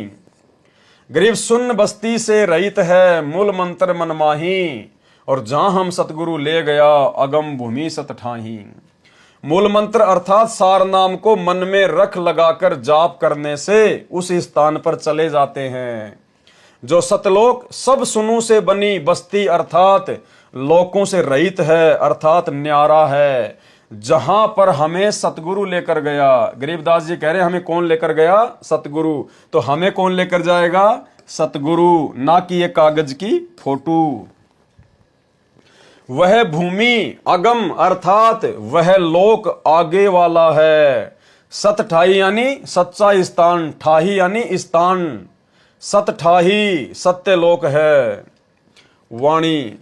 [SPEAKER 1] गरीब सुन्न बस्ती से रहित है, मूल मंत्र मन माही, और जहां हम सतगुरु ले गया, अगम भूमि सत ठाही। मूल मंत्र अर्थात सार नाम को मन में रख लगाकर जाप करने से उस स्थान पर चले जाते हैं। जो सतलोक सब सुनू से बनी बस्ती अर्थात लोकों से रहित है, अर्थात न्यारा है, जहां पर हमें सतगुरु लेकर गया। गरीबदास जी कह रहे हैं हमें कौन लेकर गया? सतगुरु। तो हमें कौन लेकर जाएगा? सतगुरु, ना कि ये कागज की फोटो। वह भूमि अगम अर्थात वह लोक आगे वाला है। सत ठाही यानी सच्चा स्थान, ठाही यानी स्थान, सत ठाही सत्य लोक है। वाणी।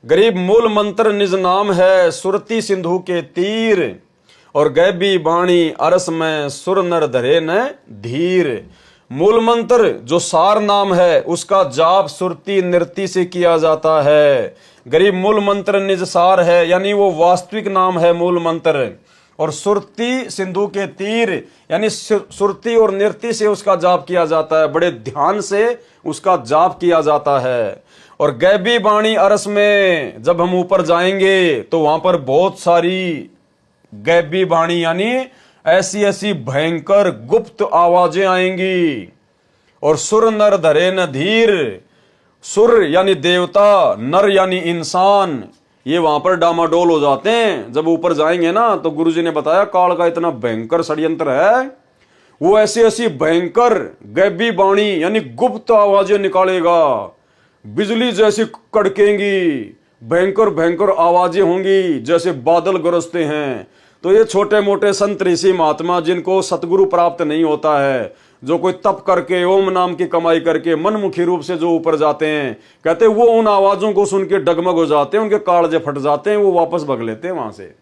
[SPEAKER 1] गरीब मूल मंत्र निज नाम है, सुरती सिंधु के तीर, और गैबी बाणी अरस में सुर नर धरे न धीर। मूल मंत्र जो सार नाम है उसका जाप सुरती नृत्य से किया जाता है। गरीब मूल मंत्र निज सार है यानी वो वास्तविक नाम है मूल मंत्र, और सुरती सिंधु के तीर यानी सुरती और नृत्य से उसका जाप किया जाता है, बड़े ध्यान से उसका जाप किया जाता है। और गैबी बाणी अरस में जब हम ऊपर जाएंगे तो वहां पर बहुत सारी गैबी बाणी यानी ऐसी ऐसी भयंकर गुप्त आवाजें आएंगी। और सुर नर धरे न धीर, सुर यानी देवता, नर यानी इंसान, ये वहां पर डामाडोल हो जाते हैं। जब ऊपर जाएंगे ना तो गुरुजी ने बताया काल का इतना भयंकर षड्यंत्र है, वो ऐसी ऐसी भयंकर गैबी बाणी यानी गुप्त आवाजें निकालेगा, बिजली जैसी कड़केंगी, भयंकर भयंकर आवाजें होंगी जैसे बादल गरजते हैं। तो ये छोटे मोटे संत ऋषि महात्मा जिनको सतगुरु प्राप्त नहीं होता है, जो कोई तप करके ओम नाम की कमाई करके मनमुखी रूप से जो ऊपर जाते हैं, कहते हैं वो उन आवाजों को सुन के डगमग हो जाते हैं, उनके कालजे फट जाते हैं, वो वापस भग लेते हैं वहां से।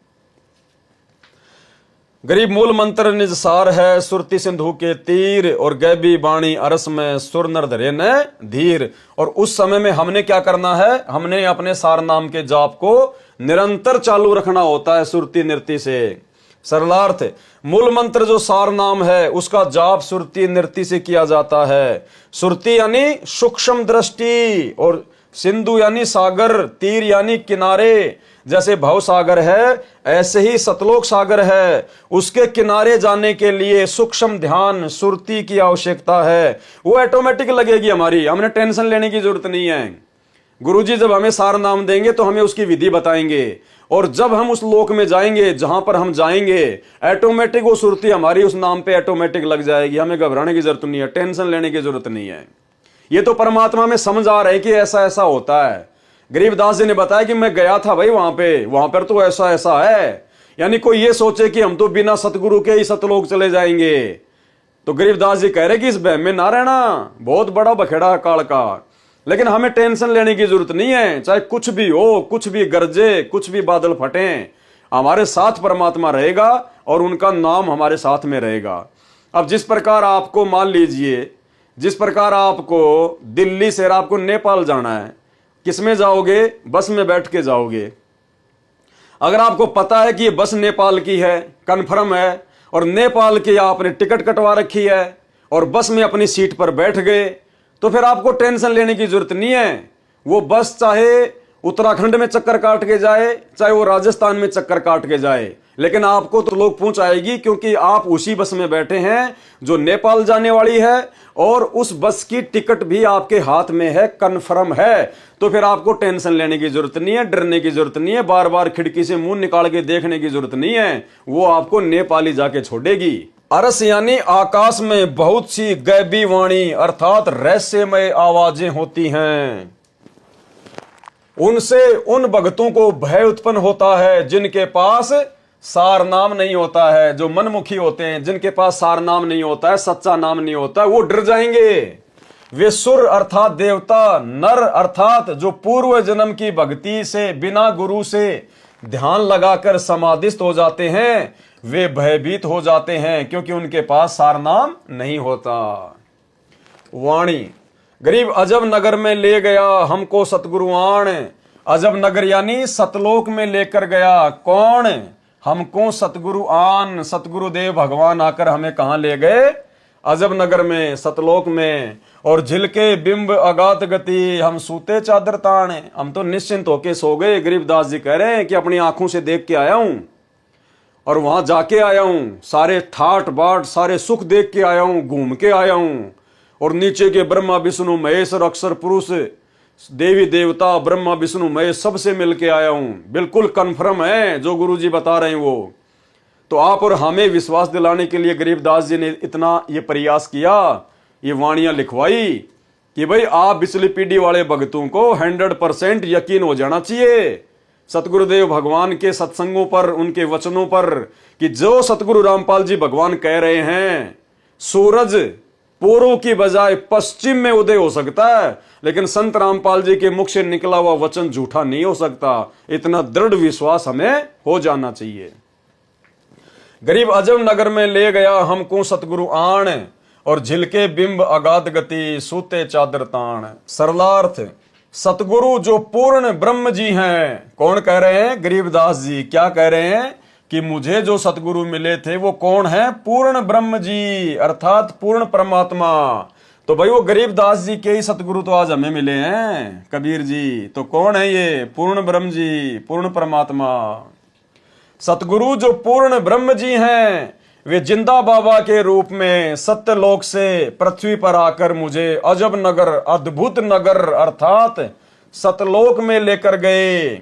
[SPEAKER 1] गरीब मूल मंत्र निज सार है, सुरती सिंधु के तीर, और गैबी बाणी अरस में सुर नर धरे न धीर। और उस समय में हमने क्या करना है? हमने अपने सार नाम के जाप को निरंतर चालू रखना होता है सुरती नृत्य से। सरलार्थ, मूल मंत्र जो सार नाम है उसका जाप सुरती नृत्य से किया जाता है। सुरती यानी सूक्ष्म दृष्टि, और सिंधु यानी सागर, तीर यानी किनारे। जैसे भव सागर है ऐसे ही सतलोक सागर है, उसके किनारे जाने के लिए सूक्ष्म ध्यान सुरती की आवश्यकता है। वो ऑटोमेटिक लगेगी हमारी, हमने टेंशन लेने की जरूरत नहीं है। गुरुजी जब हमें सार नाम देंगे तो हमें उसकी विधि बताएंगे, और जब हम उस लोक में जाएंगे जहां पर हम जाएंगे ऑटोमेटिक वो सुरती हमारी उस नाम पे ऑटोमेटिक लग जाएगी। हमें घबराने की जरूरत नहीं है, टेंशन लेने की जरूरत नहीं है। ये तो परमात्मा में समझ आ रहा है कि ऐसा ऐसा होता है। गरीबदास जी ने बताया कि मैं गया था भाई वहां पर तो ऐसा ऐसा है। यानी कोई ये सोचे कि हम तो बिना सतगुरु के ही सतलोक चले जाएंगे, तो गरीबदास जी कह रहे कि इस बहम में ना रहना, बहुत बड़ा बखेड़ा है काल का। लेकिन हमें टेंशन लेने की जरूरत नहीं है, चाहे कुछ भी हो, कुछ भी गरजे, कुछ भी बादल फटे, हमारे साथ परमात्मा रहेगा और उनका नाम हमारे साथ में रहेगा। अब जिस प्रकार आपको मान लीजिए, जिस प्रकार आपको दिल्ली से आपको नेपाल जाना है, किसमें जाओगे? बस में बैठ के जाओगे। अगर आपको पता है कि ये बस नेपाल की है, कन्फर्म है, और नेपाल की आपने टिकट कटवा रखी है और बस में अपनी सीट पर बैठ गए, तो फिर आपको टेंशन लेने की जरूरत नहीं है। वो बस चाहे उत्तराखंड में चक्कर काट के जाए, चाहे वो राजस्थान में चक्कर काट के जाए, लेकिन आपको तो लोग पहुंचाएगी, क्योंकि आप उसी बस में बैठे हैं जो नेपाल जाने वाली है, और उस बस की टिकट भी आपके हाथ में है, कन्फर्म है। तो फिर आपको टेंशन लेने की जरूरत नहीं है, डरने की जरूरत नहीं है, बार बार खिड़की से मुंह निकाल के देखने की जरूरत नहीं है। वो आपको नेपाली जाके छोड़ेगी। अरस यानी आकाश में बहुत सी गैबी वाणी अर्थात रहस्यमय आवाजें होती हैं, उनसे उन भक्तों को भय उत्पन्न होता है जिनके पास सार नाम नहीं होता है। जो मनमुखी होते हैं, जिनके पास सार नाम नहीं होता है, सच्चा नाम नहीं होता है, वो डर जाएंगे। वे सुर अर्थात देवता, नर अर्थात जो पूर्व जन्म की भक्ति से बिना गुरु से ध्यान लगाकर समाधिस्थ हो जाते हैं, वे भयभीत हो जाते हैं क्योंकि उनके पास सार नाम नहीं होता। वाणी। गरीब अजब नगर में ले गया हमको सतगुरुआन। अजब नगर यानी सतलोक में लेकर गया कौन? हमको सतगुरु आन। सतगुरुदेव भगवान आकर हमें कहां ले गए? अजब नगर में सतलोक में, और झिलके बिंब अगात गति, हम सूते चादर तान। हम तो निश्चिंत होके सो गए। गरीबदास जी कह रहे हैं कि अपनी आंखों से देख के आया हूं और वहां जाके आया हूं, सारे ठाट बाट सारे सुख देख के आया हूं, घूम के आया हूं, और नीचे के ब्रह्मा विष्णु महेश और अक्षर पुरुष देवी देवता ब्रह्मा विष्णु महेश सबसे मिल के आया हूं। बिल्कुल कन्फर्म है जो गुरुजी बता रहे हैं वो। तो आप और हमें विश्वास दिलाने के लिए गरीबदास जी ने इतना ये प्रयास किया, ये वाणियां लिखवाई कि भाई आप पिछली पीढ़ी वाले भक्तों को 100% यकीन हो जाना चाहिए सतगुरुदेव भगवान के सत्संगों पर, उनके वचनों पर, कि जो सतगुरु रामपाल जी भगवान कह रहे हैं सूरज पूर्व की बजाय पश्चिम में उदय हो सकता है, लेकिन संत रामपाल जी के मुख से निकला हुआ वचन झूठा नहीं हो सकता। इतना दृढ़ विश्वास हमें हो जाना चाहिए। गरीब अजब नगर में ले गया हमको सतगुरु आण, और झिलके बिंब अगाध गति, सूते चादर ताण। सरलार्थ, सतगुरु जो पूर्ण ब्रह्म जी हैं। कौन कह रहे हैं? गरीबदास जी। क्या कह रहे हैं? कि मुझे जो सतगुरु मिले थे वो कौन है? पूर्ण ब्रह्म जी, अर्थात पूर्ण परमात्मा। तो भाई वो गरीबदास जी के ही सतगुरु तो आज हमें मिले हैं, कबीर जी। तो कौन है ये? पूर्ण ब्रह्म जी, पूर्ण परमात्मा। सतगुरु जो पूर्ण ब्रह्म जी हैं, वे जिंदा बाबा के रूप में सत्यलोक से पृथ्वी पर आकर मुझे अजब नगर, अद्भुत नगर अर्थात सतलोक में लेकर गए।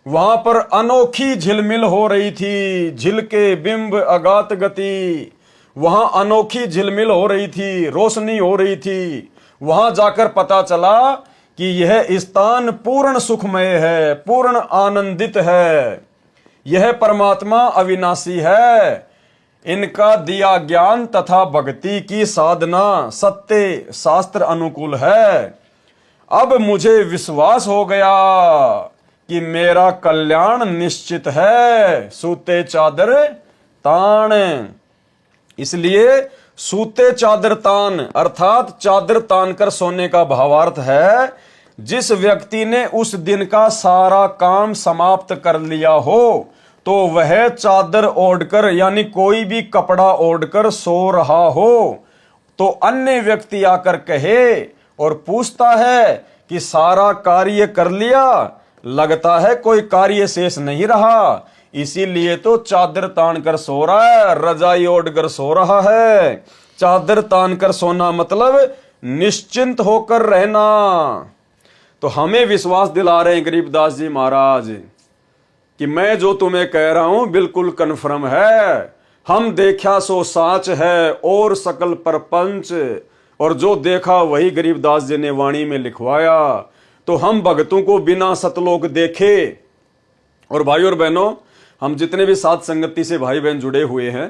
[SPEAKER 1] वहां पर अनोखी झिलमिल हो रही थी, झिलके बिंब अगात गति। वहां अनोखी झिलमिल हो रही थी, रोशनी हो रही थी। वहां जाकर पता चला कि यह स्थान पूर्ण सुखमय है, पूर्ण आनंदित है। यह परमात्मा अविनाशी है। इनका दिया ज्ञान तथा भक्ति की साधना सत्य शास्त्र अनुकूल है। अब मुझे विश्वास हो गया कि मेरा कल्याण निश्चित है। सूते चादर तान, इसलिए सूते चादर तान अर्थात चादर तान कर सोने का भावार्थ है जिस व्यक्ति ने उस दिन का सारा काम समाप्त कर लिया हो तो वह चादर ओढ़कर यानी कोई भी कपड़ा ओढ़कर सो रहा हो तो अन्य व्यक्ति आकर कहे और पूछता है कि सारा कार्य कर लिया, लगता है कोई कार्य शेष नहीं रहा, इसीलिए तो चादर तान कर सो रहा है, रजाई ओढ़ कर सो रहा है। चादर तान कर सोना मतलब निश्चिंत होकर रहना। तो हमें विश्वास दिला रहे हैं गरीबदास जी महाराज कि मैं जो तुम्हें कह रहा हूं बिल्कुल कन्फर्म है। हम देखा सो साच है और सकल परपंच, और जो देखा वही गरीबदास जी ने वाणी में लिखवाया। तो हम भक्तों को बिना सतलोक देखे, और भाई और बहनों हम जितने भी साथ संगति से भाई बहन जुड़े हुए हैं,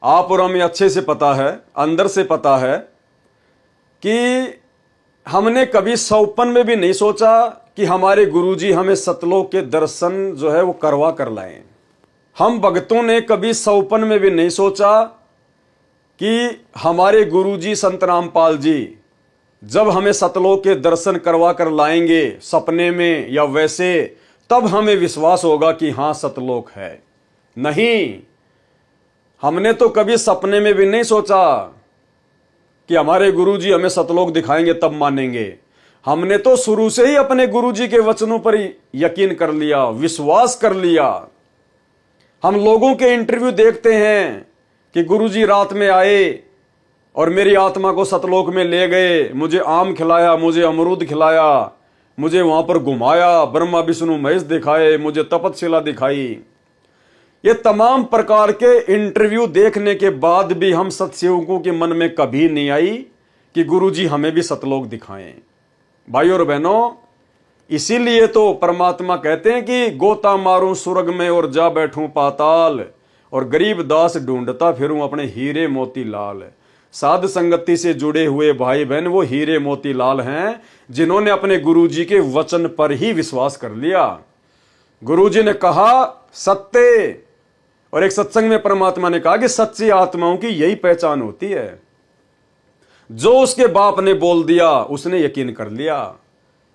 [SPEAKER 1] आप और हमें अच्छे से पता है, अंदर से पता है कि हमने कभी सौपन में भी नहीं सोचा कि हमारे गुरुजी हमें सतलोक के दर्शन जो है वो करवा कर लाएं। हम भक्तों ने कभी सौपन में भी नहीं सोचा कि हमारे गुरुजी संत रामपाल जी जब हमें सतलोक के दर्शन करवा कर लाएंगे सपने में या वैसे, तब हमें विश्वास होगा कि हां सतलोक है। नहीं, हमने तो कभी सपने में भी नहीं सोचा कि हमारे गुरुजी हमें सतलोक दिखाएंगे तब मानेंगे। हमने तो शुरू से ही अपने गुरुजी के वचनों पर यकीन कर लिया, विश्वास कर लिया। हम लोगों के इंटरव्यू देखते हैं कि गुरुजी रात में आए और मेरी आत्मा को सतलोक में ले गए, मुझे आम खिलाया, मुझे अमरूद खिलाया, मुझे वहां पर घुमाया, ब्रह्मा विष्णु महेश दिखाए, मुझे तपतशिला दिखाई। ये तमाम प्रकार के इंटरव्यू देखने के बाद भी हम सत्सेवकों के मन में कभी नहीं आई कि गुरुजी हमें भी सतलोक दिखाएं। भाई और बहनों, इसीलिए तो परमात्मा कहते हैं कि गोता मारूं स्वर्ग में और जा बैठूं पाताल, और गरीब दास ढूंढता फिरूं अपने हीरे मोती लाल। साध संगति से जुड़े हुए भाई बहन वो हीरे मोती लाल हैं जिन्होंने अपने गुरुजी के वचन पर ही विश्वास कर लिया। गुरुजी ने कहा सत्य, और एक सत्संग में परमात्मा ने कहा कि सच्ची आत्माओं की यही पहचान होती है। जो उसके बाप ने बोल दिया उसने यकीन कर लिया।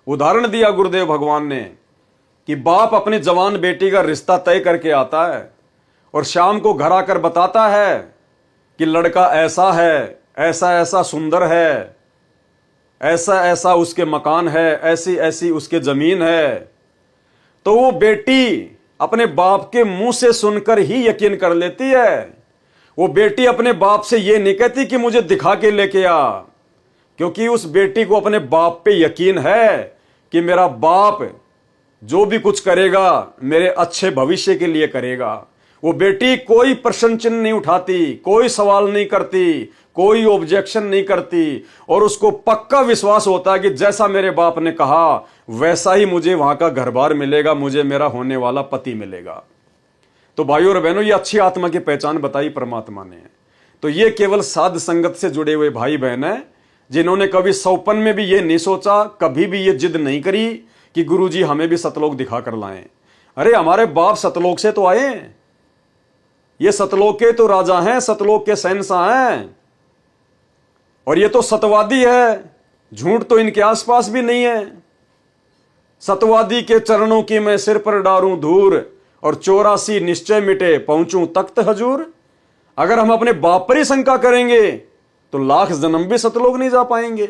[SPEAKER 1] उदाहरण दिया गुरुदेव भगवान ने कि बाप अपनी जवान बेटी का रिश्ता तय करके आता है और शाम को घर आकर बताता है कि लड़का ऐसा है, ऐसा ऐसा सुंदर है, ऐसा ऐसा उसके मकान है, ऐसी ऐसी उसके जमीन है, तो वो बेटी अपने बाप के मुंह से सुनकर ही यकीन कर लेती है। वो बेटी अपने बाप से ये नहीं कहती कि मुझे दिखा के लेके आ, क्योंकि उस बेटी को अपने बाप पे यकीन है कि मेरा बाप जो भी कुछ करेगा मेरे अच्छे भविष्य के लिए करेगा। वो बेटी कोई प्रश्न चिन्ह नहीं उठाती, कोई सवाल नहीं करती, कोई ऑब्जेक्शन नहीं करती, और उसको पक्का विश्वास होता है कि जैसा मेरे बाप ने कहा वैसा ही मुझे वहां का घर बार मिलेगा, मुझे मेरा होने वाला पति मिलेगा। तो भाइयों और बहनों, ये अच्छी आत्मा की पहचान बताई परमात्मा ने। तो ये केवल साध संगत से जुड़े हुए भाई बहन हैं, जिन्होंने कभी सौपन में भी ये नहीं सोचा, कभी भी ये जिद नहीं करी कि गुरुजी हमें भी सतलोक दिखा कर लाएं। अरे हमारे बाप सतलोक से तो आए, ये सतलोक के तो राजा हैं, सतलोक के शहंशाह हैं, और ये तो सतवादी है, झूठ तो इनके आसपास भी नहीं है। सतवादी के चरणों की मैं सिर पर डारूं धूर, और 84 निश्चय मिटे पहुंचूं तख्त हजूर। अगर हम अपने बाप पर ही शंका करेंगे तो लाख जन्म भी सतलोक नहीं जा पाएंगे।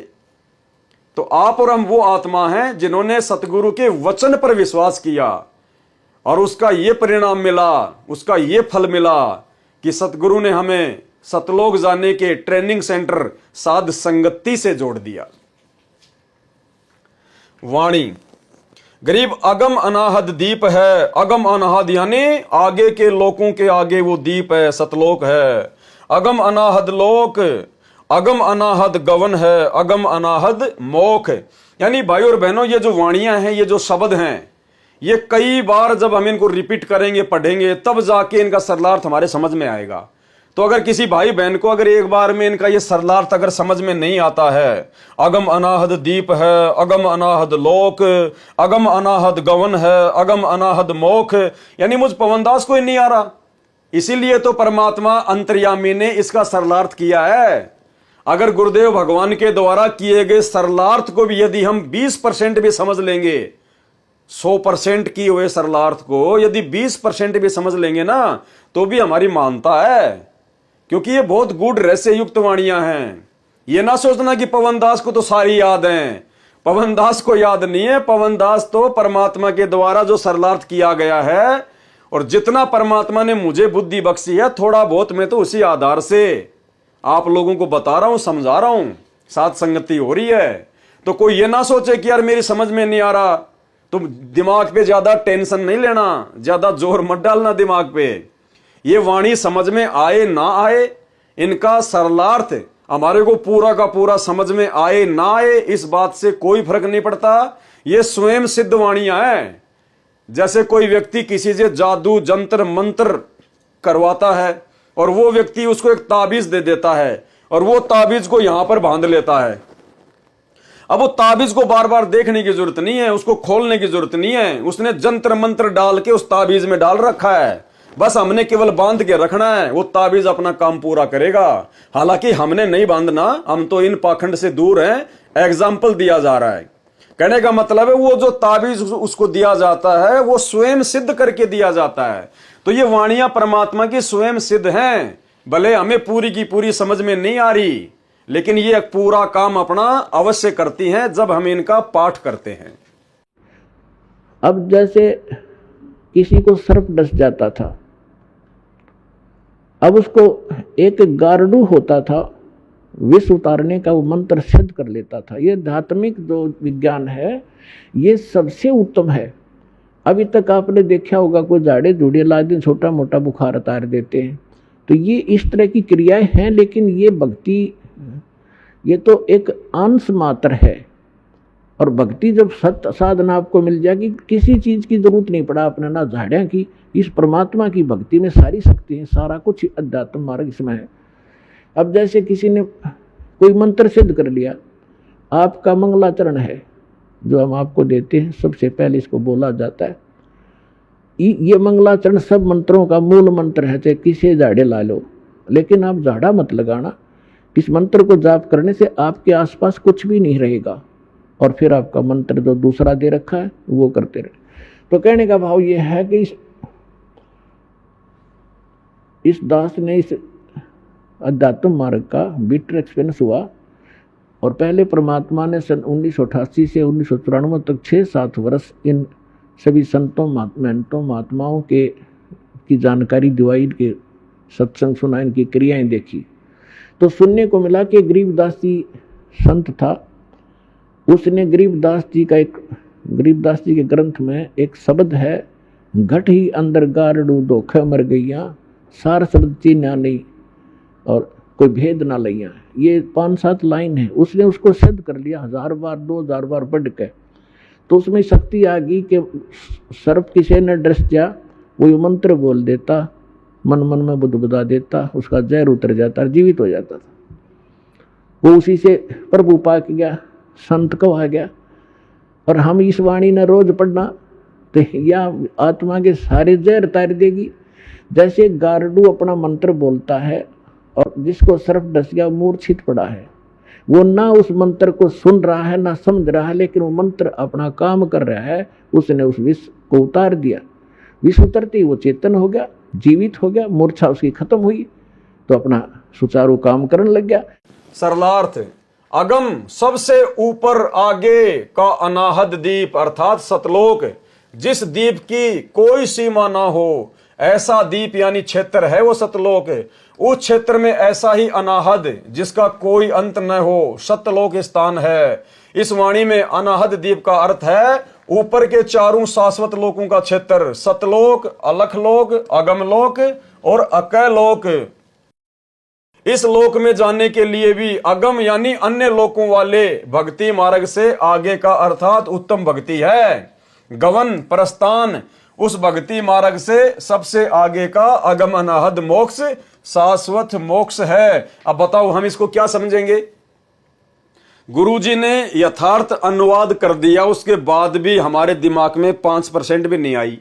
[SPEAKER 1] तो आप और हम वो आत्मा हैं जिन्होंने सतगुरु के वचन पर विश्वास किया, और उसका ये परिणाम मिला, उसका ये फल मिला कि सतगुरु ने हमें सतलोक जाने के ट्रेनिंग सेंटर साध संगति से जोड़ दिया। वाणी गरीब अगम अनाहद दीप है, अगम अनाहद यानी आगे के लोगों के आगे वो दीप है, सतलोक है। अगम अनाहद लोक, अगम अनाहद गवन है, अगम अनाहद मोख। यानी भाइयों और बहनों, ये जो वाणियां हैं, ये जो शब्द हैं, ये कई बार जब हम इनको रिपीट करेंगे, पढ़ेंगे, तब जाके इनका सरलार्थ हमारे समझ में आएगा। तो अगर किसी भाई बहन को अगर एक बार में इनका ये सरलार्थ अगर समझ में नहीं आता है, अगम अनाहद दीप है, अगम अनाहद लोक, अगम अनाहद गवन है, अगम अनाहद मोख, यानी मुझ पवनदास को ही नहीं आ रहा। इसीलिए तो परमात्मा अंतर्यामी ने इसका सरलार्थ किया है। अगर गुरुदेव भगवान के द्वारा किए गए सरलार्थ को भी यदि हम 20% भी समझ लेंगे, 100% किए हुए सरलार्थ को यदि 20% भी समझ लेंगे ना, तो भी हमारी मानता है, क्योंकि ये बहुत गूढ़ रहस्य युक्त वाणियां हैं। ये ना सोचना कि पवनदास को तो सारी याद हैं, पवनदास को याद नहीं है। पवनदास तो परमात्मा के द्वारा जो सरलार्थ किया गया है, और जितना परमात्मा ने मुझे बुद्धि बख्शी है, थोड़ा बहुत मैं तो उसी आधार से आप लोगों को बता रहा हूं, समझा रहा हूं, साथ संगति हो रही है। तो कोई ये ना सोचे कि यार मेरी समझ में नहीं आ रहा, तुम दिमाग पे ज्यादा टेंशन नहीं लेना, ज्यादा जोर मत डालना दिमाग पे। ये वाणी समझ में आए ना आए, इनका सरलार्थ हमारे को पूरा का पूरा समझ में आए ना आए, इस बात से कोई फर्क नहीं पड़ता। ये स्वयं सिद्ध वाणियां हैं। जैसे कोई व्यक्ति किसी से जादू जंत्र मंत्र करवाता है, और वो व्यक्ति उसको एक ताबीज दे देता है, और वो ताबीज को यहां पर बांध लेता है। अब वो ताबीज को बार बार देखने की जरूरत नहीं है, उसको खोलने की जरूरत नहीं है, उसने जंत्र मंत्र डाल के उस ताबीज में डाल रखा है, बस हमने केवल बांध के रखना है, वो ताबीज अपना काम पूरा करेगा। हालांकि हमने नहीं बांधना, हम तो इन पाखंड से दूर हैं। एग्जाम्पल दिया जा रहा है, कहने का मतलब है वो जो ताबीज उसको दिया जाता है वो स्वयं सिद्ध करके दिया जाता है। तो ये वाणियां परमात्मा की स्वयं सिद्ध हैं, भले हमें पूरी की पूरी समझ में नहीं आ रही, लेकिन ये पूरा काम अपना अवश्य करती हैं जब हम इनका पाठ करते हैं।
[SPEAKER 2] अब जैसे किसी को सर्प डस जाता था, अब उसको एक गारडू होता था, विष उतारने का वो मंत्र सिद्ध कर लेता था। ये धात्मिक जो विज्ञान है ये सबसे उत्तम है। अभी तक आपने देखा होगा कोई झाड़े झूड़े ला दिन छोटा मोटा बुखार उतार देते हैं, तो ये इस तरह की क्रियाएं हैं, लेकिन ये भक्ति ये तो एक अंश मात्र है। और भक्ति जब सत्य साधना आपको मिल जाएगी, किसी चीज की जरूरत नहीं पड़ा आपने, ना झाड़ियाँ की, इस परमात्मा की भक्ति में सारी शक्ति है, सारा कुछ अध्यात्म मार्ग इसमें है। अब जैसे किसी ने कोई मंत्र सिद्ध कर लिया, आपका मंगलाचरण है जो हम आपको देते हैं, सबसे पहले इसको बोला जाता है। ये मंगलाचरण सब मंत्रों का मूल मंत्र है, चाहे किसी झाड़े ला लो, लेकिन आप झाड़ा मत लगाना। इस मंत्र को जाप करने से आपके आसपास कुछ भी नहीं रहेगा, और फिर आपका मंत्र जो दूसरा दे रखा है वो करते रहे। तो कहने का भाव ये है कि इस दास ने इस अध्यात्म मार्ग का बिटर एक्सपीरियंस हुआ। और पहले परमात्मा ने सन 1988 से 1994 तक 6-7 वर्ष इन सभी संतों महंतों महात्माओं के की जानकारी दिवाई, इनके सत्संग सुना, इनकी क्रियाएं देखी, तो सुनने को मिला कि गरीबदास जी संत था। उसने गरीबदास जी के ग्रंथ में एक शब्द है, घट ही अंदर गारड़ू धोखे मर गईया, सार शब्द चीन्या नहीं और कोई भेद ना लैया। ये 5-7 लाइन है, उसने उसको सिद्ध कर लिया 1000 बार 2000 बार पढ़ के। तो उसमें शक्ति आ गई कि सर्प किसी ने ड्रेस दिया, वो मंत्र बोल देता, मन मन में बुदबुदा देता, उसका जहर उतर जाता, जीवित हो जाता था। वो उसी से प्रभु पाक गया, संत कहा गया। और हम इस वाणी ने रोज पढ़ना तो या आत्मा के सारे जहर तार देगी। जैसे गारडू अपना मंत्र बोलता है और जिसको सर्प डस गया, मूर्छित पड़ा है, वो ना उस मंत्र को सुन रहा है ना समझ रहा है, लेकिन वो मंत्र अपना काम कर रहा है। उसने उस विष को उतार दिया, विष उतरते ही वो चेतन हो गया, जीवित हो गया, मूर्छा उसकी खत्म हुई, तो अपना सुचारू काम करने लग गया।
[SPEAKER 1] सरलार्थ, अगम सबसे ऊपर आगे का अनाहद दीप अर्थात सतलोक, जिस दीप की कोई सीमा ना हो, ऐसा दीप यानी क्षेत्र है वो सतलोक। उस क्षेत्र में ऐसा ही अनाहद जिसका कोई अंत न हो, सतलोक स्थान है। इस वाणी में अनाहद दीप का अर्थ है ऊपर के चारों शाश्वत लोकों का क्षेत्र, सतलोक, अलखलोक, अगमलोक और अकैलोक। इस लोक में जाने के लिए भी अगम यानी अन्य लोकों वाले भक्ति मार्ग से आगे का अर्थात उत्तम भक्ति है। गवन प्रस्थान उस भक्ति मार्ग से सबसे आगे का अगम अनाहद मोक्ष शाश्वत मोक्ष है। अब बताओ हम इसको क्या समझेंगे? गुरुजी ने यथार्थ अनुवाद कर दिया, उसके बाद भी हमारे दिमाग में 5% भी नहीं आई।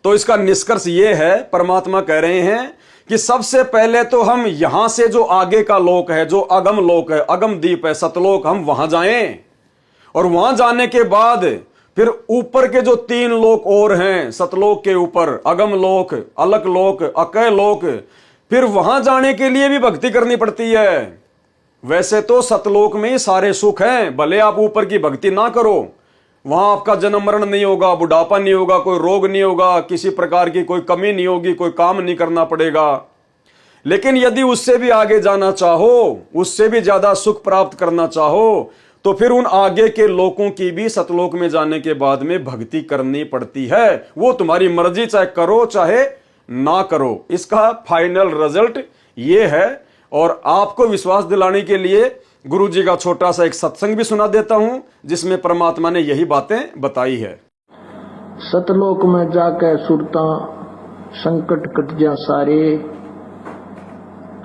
[SPEAKER 1] तो इसका निष्कर्ष ये है, परमात्मा कह रहे हैं कि सबसे पहले तो हम यहां से जो आगे का लोक है, जो अगम लोक है, अगम दीप है, सतलोक, हम वहां जाएं। और वहां जाने के बाद फिर ऊपर के जो 3 लोक और हैं, सतलोक के ऊपर अगम लोक, अलक लोक, अकय लोक, फिर वहां जाने के लिए भी भक्ति करनी पड़ती है। वैसे तो सतलोक में ही सारे सुख हैं, भले आप ऊपर की भक्ति ना करो, वहां आपका जन्म मरण नहीं होगा, बुढ़ापा नहीं होगा, कोई रोग नहीं होगा, किसी प्रकार की कोई कमी नहीं होगी, कोई काम नहीं करना पड़ेगा। लेकिन यदि उससे भी आगे जाना चाहो, उससे भी ज्यादा सुख प्राप्त करना चाहो, तो फिर उन आगे के लोकों की भी सतलोक में जाने के बाद में भक्ति करनी पड़ती है। वो तुम्हारी मर्जी, चाहे करो चाहे ना करो, इसका फाइनल रिजल्ट ये है। और आपको विश्वास दिलाने के लिए गुरुजी का छोटा सा एक सत्संग भी सुना देता हूं, जिसमें परमात्मा ने यही बातें बताई है।
[SPEAKER 2] सतलोक में जाकर सुरता संकट कट जा सारे,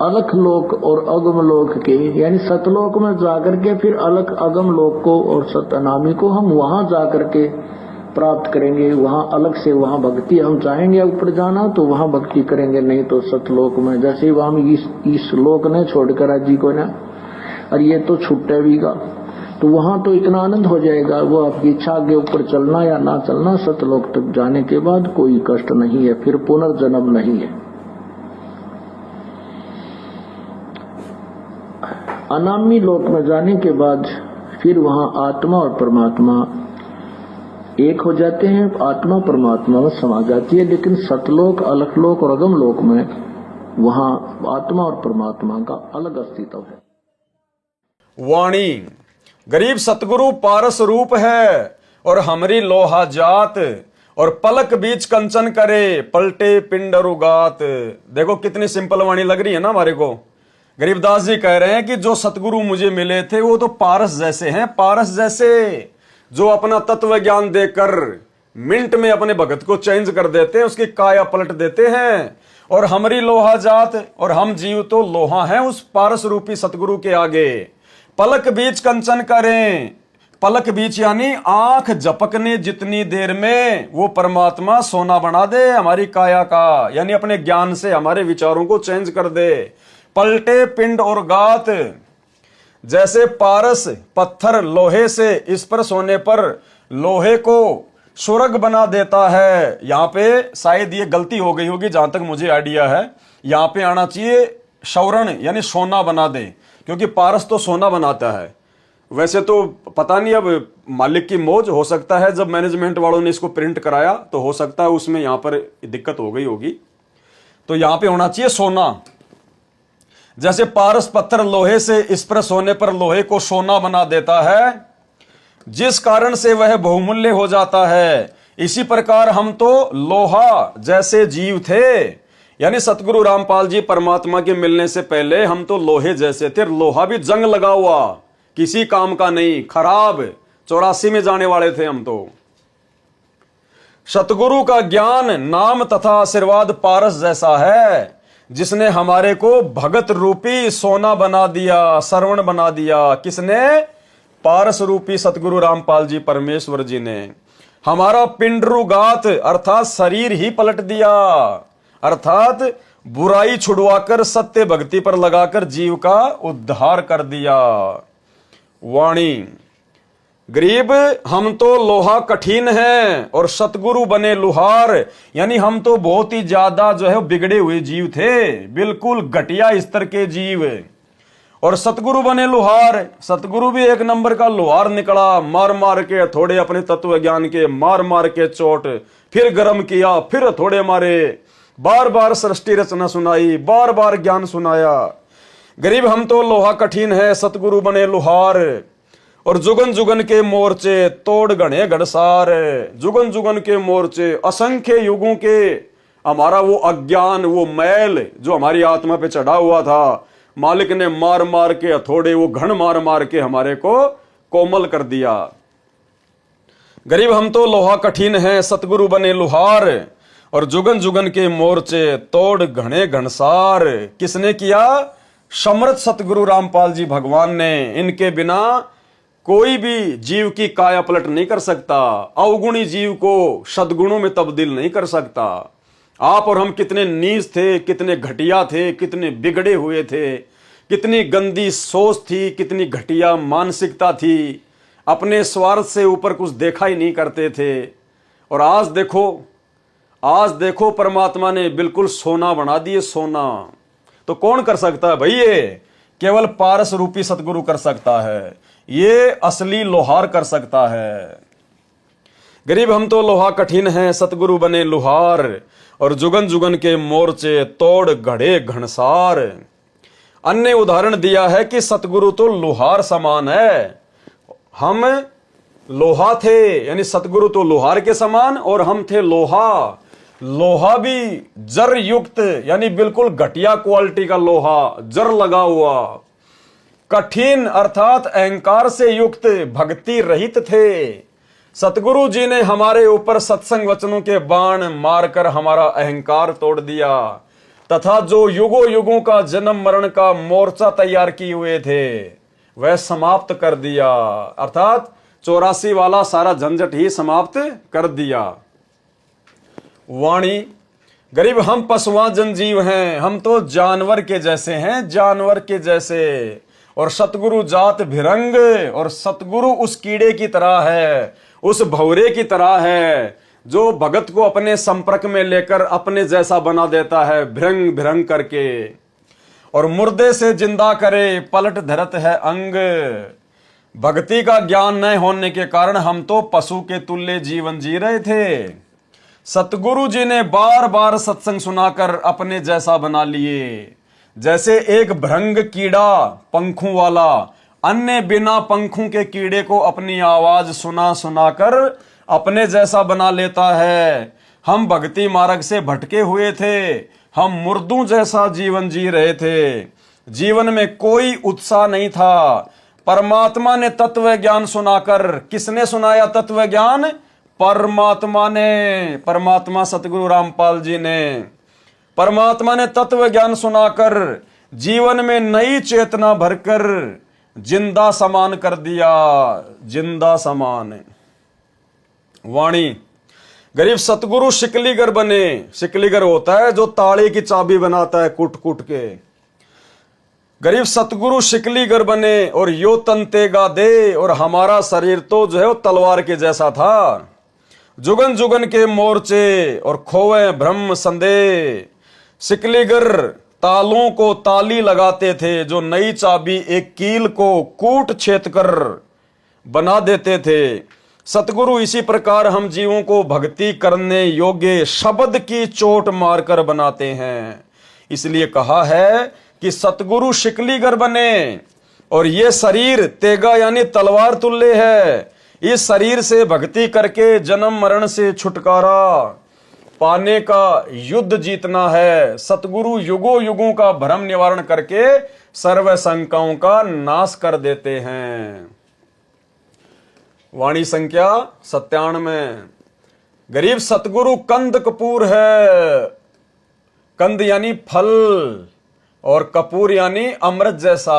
[SPEAKER 2] अलख लोक और अगम लोक के, यानी सतलोक में जाकर के फिर अलख अगम लोक को और सतनामी को हम वहां जाकर के प्राप्त करेंगे। वहां अलग से वहां भक्ति, हम चाहेंगे ऊपर जाना तो वहां भक्ति करेंगे, नहीं तो सतलोक में। जैसे वहां इस लोक ने छोड़कर आज जी को ना, और ये तो छुट्टे भी गा, तो वहां तो इतना आनंद हो जाएगा, वो आपकी इच्छा आगे ऊपर चलना या ना चलना, सतलोक तक जाने के बाद कोई कष्ट नहीं है, फिर पुनर्जन्म नहीं है। अनामी लोक में जाने के बाद फिर वहां आत्मा और परमात्मा एक हो जाते हैं, आत्मा परमात्मा में समा जाती है। लेकिन सतलोक, अलखलोक और अगम लोक में वहां आत्मा और परमात्मा का अलग अस्तित्व है।
[SPEAKER 1] वाणी गरीब सतगुरु पारस रूप है और हमरी लोहा जात, और पलक बीच कंचन करे पलटे पिंड रुगात। देखो कितनी सिंपल वाणी लग रही है ना हमारे को। गरीबदास जी कह रहे हैं कि जो सतगुरु मुझे मिले थे वो तो पारस जैसे हैं, पारस जैसे, जो अपना तत्व ज्ञान देकर मिनट में अपने भगत को चेंज कर देते हैं, उसकी काया पलट देते हैं। और हमारी लोहा जात, और हम जीव तो लोहा हैं उस पारस रूपी सतगुरु के आगे। पलक बीच कंचन करें, पलक बीच यानी आंख झपकने जितनी देर में वो परमात्मा सोना बना दे हमारी काया का, यानी अपने ज्ञान से हमारे विचारों को चेंज कर दे। पलटे पिंड और गात, जैसे पारस पत्थर लोहे से इस पर सोने पर लोहे को सुरग बना देता है। यहां पे शायद ये गलती हो गई होगी, जहां तक मुझे आइडिया है, यहां पे आना चाहिए शौरण यानी सोना बना दे, क्योंकि पारस तो सोना बनाता है। वैसे तो पता नहीं, अब मालिक की मौज, हो सकता है जब मैनेजमेंट वालों ने इसको प्रिंट कराया तो हो सकता है उसमें यहां पर दिक्कत हो गई होगी, तो यहां पे होना चाहिए सोना। जैसे पारस पत्थर लोहे से स्पर्श होने पर लोहे को सोना बना देता है, जिस कारण से वह बहुमूल्य हो जाता है, इसी प्रकार हम तो लोहा जैसे जीव थे। यानी सतगुरु रामपाल जी परमात्मा के मिलने से पहले हम तो लोहे जैसे थे, लोहा भी जंग लगा हुआ, किसी काम का नहीं, खराब, 84 में जाने वाले थे हम तो। सतगुरु का ज्ञान, नाम तथा आशीर्वाद पारस जैसा है, जिसने हमारे को भगत रूपी सोना बना दिया, श्रवण बना दिया। किसने? पारस रूपी सतगुरु रामपाल जी परमेश्वर जी ने हमारा पिंडरुगात अर्थात शरीर ही पलट दिया, अर्थात बुराई छुड़वाकर सत्य भक्ति पर लगाकर जीव का उद्धार कर दिया। वाणी, गरीब हम तो लोहा कठिन है और सतगुरु बने लुहार। यानी हम तो बहुत ही ज्यादा जो है बिगड़े हुए जीव थे, बिल्कुल घटिया स्तर के जीव, और सतगुरु बने लुहार। सतगुरु भी एक नंबर का लुहार निकला, मार मार के थोड़े अपने तत्व ज्ञान के, मार मार के चोट, फिर गर्म किया, फिर थोड़े मारे, बार बार सृष्टि रचना सुनाई, बार बार ज्ञान सुनाया। गरीब हम तो लोहा कठिन है, सतगुरु बने लुहार, और जुगन जुगन के मोर्चे तोड़ गणे गड़सार। जुगन जुगन के मोर्चे, असंख्य युगों के हमारा वो अज्ञान, वो मैल जो हमारी आत्मा पे चढ़ा हुआ था, मालिक ने मार मार के हथौड़े, वो घण मार मार के हमारे को कोमल कर दिया। गरीब हम तो लोहा कठिन है, सतगुरु बने लुहार, और जुगन जुगन के मोर्चे तोड़ घने घनसार। किसने किया? समर्थ सतगुरु रामपाल जी भगवान ने। इनके बिना कोई भी जीव की काया पलट नहीं कर सकता, अवगुणी जीव को सद्गुणों में तब्दील नहीं कर सकता। आप और हम कितने नीच थे, कितने घटिया थे, कितने बिगड़े हुए थे, कितनी गंदी सोच थी, कितनी घटिया मानसिकता थी, अपने स्वार्थ से ऊपर कुछ देखा ही नहीं करते थे। और आज देखो परमात्मा ने बिल्कुल सोना बना दिए, सोना। तो कौन कर सकता है भाई? ये केवल पारस रूपी सतगुरु कर सकता है, ये असली लोहार कर सकता है। गरीब हम तो लोहा कठिन है, सतगुरु बने लुहार, और जुगन जुगन के मोर्चे तोड़ घड़े घनसार। अन्य उदाहरण दिया है कि सतगुरु तो लोहार समान है, हम लोहा थे, यानी सतगुरु तो लोहार के समान और हम थे लोहा। लोहा भी जर युक्त, यानी बिल्कुल घटिया क्वालिटी का लोहा, जर लगा हुआ। कठिन अर्थात अहंकार से युक्त, भक्ति रहित थे। सतगुरु जी ने हमारे ऊपर सत्संग वचनों के बाण मारकर हमारा अहंकार तोड़ दिया, तथा जो युगों युगों का जन्म मरण का मोर्चा तैयार किए हुए थे वह समाप्त कर दिया, अर्थात 84 वाला सारा झंझट ही समाप्त कर दिया। वाणी, गरीब हम पशुआ जनजीव हैं, हम तो जानवर के जैसे हैं, जानवर के जैसे। और सतगुरु जात भिरंग, और सतगुरु उस कीड़े की तरह है, उस भौरे की तरह है, जो भगत को अपने संपर्क में लेकर अपने जैसा बना देता है, भिरंग भिरंग करके, और मुर्दे से जिंदा करे, पलट धरत है अंग। भक्ति का ज्ञान न होने के कारण हम तो पशु के तुल्य जीवन जी रहे थे। सतगुरु जी ने बार बार सत्संग सुनाकर अपने जैसा बना लिए। जैसे एक भृंग कीड़ा पंखों वाला अन्य बिना पंखों के कीड़े को अपनी आवाज सुना सुनाकर अपने जैसा बना लेता है। हम भक्ति मार्ग से भटके हुए थे, हम मुर्दों जैसा जीवन जी रहे थे, जीवन में कोई उत्साह नहीं था। परमात्मा ने तत्व ज्ञान सुनाकर, किसने सुनाया तत्व ज्ञान? परमात्मा ने, परमात्मा सतगुरु रामपाल जी ने। परमात्मा ने तत्व ज्ञान सुनाकर जीवन में नई चेतना भरकर जिंदा समान कर दिया, जिंदा समान। वाणी, गरीब सतगुरु शिकलीगर बने। शिकलीगर होता है जो ताले की चाबी बनाता है कूट कूट के। गरीब सतगुरु शिकलीगर बने और यो तंतेगा दे, और हमारा शरीर तो जो है वो तलवार के जैसा था। जुगन जुगन के मोर्चे और खोवे ब्रह्म संदेह। शिकलीगर तालों को ताली लगाते थे, जो नई चाबी एक कील को कूट छेद कर बना देते थे। सतगुरु इसी प्रकार हम जीवों को भक्ति करने योग्य शब्द की चोट मारकर बनाते हैं। इसलिए कहा है कि सतगुरु शिकलीगर बने, और ये शरीर तेगा यानी तलवार तुल्य है। इस शरीर से भक्ति करके जन्म मरण से छुटकारा पाने का युद्ध जीतना है। सतगुरु युगों युगों का भ्रम निवारण करके सर्व शंकाओं का नाश कर देते हैं। वाणी संख्या 97। गरीब सतगुरु कंद कपूर है। कंद यानी फल और कपूर यानी अमृत जैसा।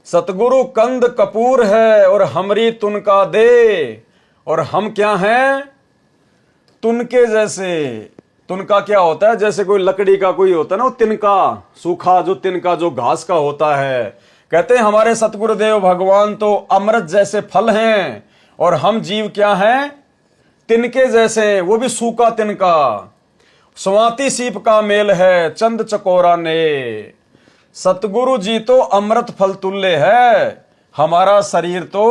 [SPEAKER 1] सतगुरु कंद कपूर है और हमरी तुनका दे, और हम क्या हैं? तुनके जैसे। तुनका क्या होता है? जैसे कोई लकड़ी का कोई होता है ना, वो तिनका, सूखा जो तिनका जो घास का होता है। कहते हैं हमारे सतगुरुदेव भगवान तो अमृत जैसे फल हैं, और हम जीव क्या हैं? तिनके जैसे, वो भी सूखा तिनका। स्वाति सीप का मेल है चंद चकोरा ने। सतगुरु जी तो अमृत फल तुल्य है, हमारा शरीर तो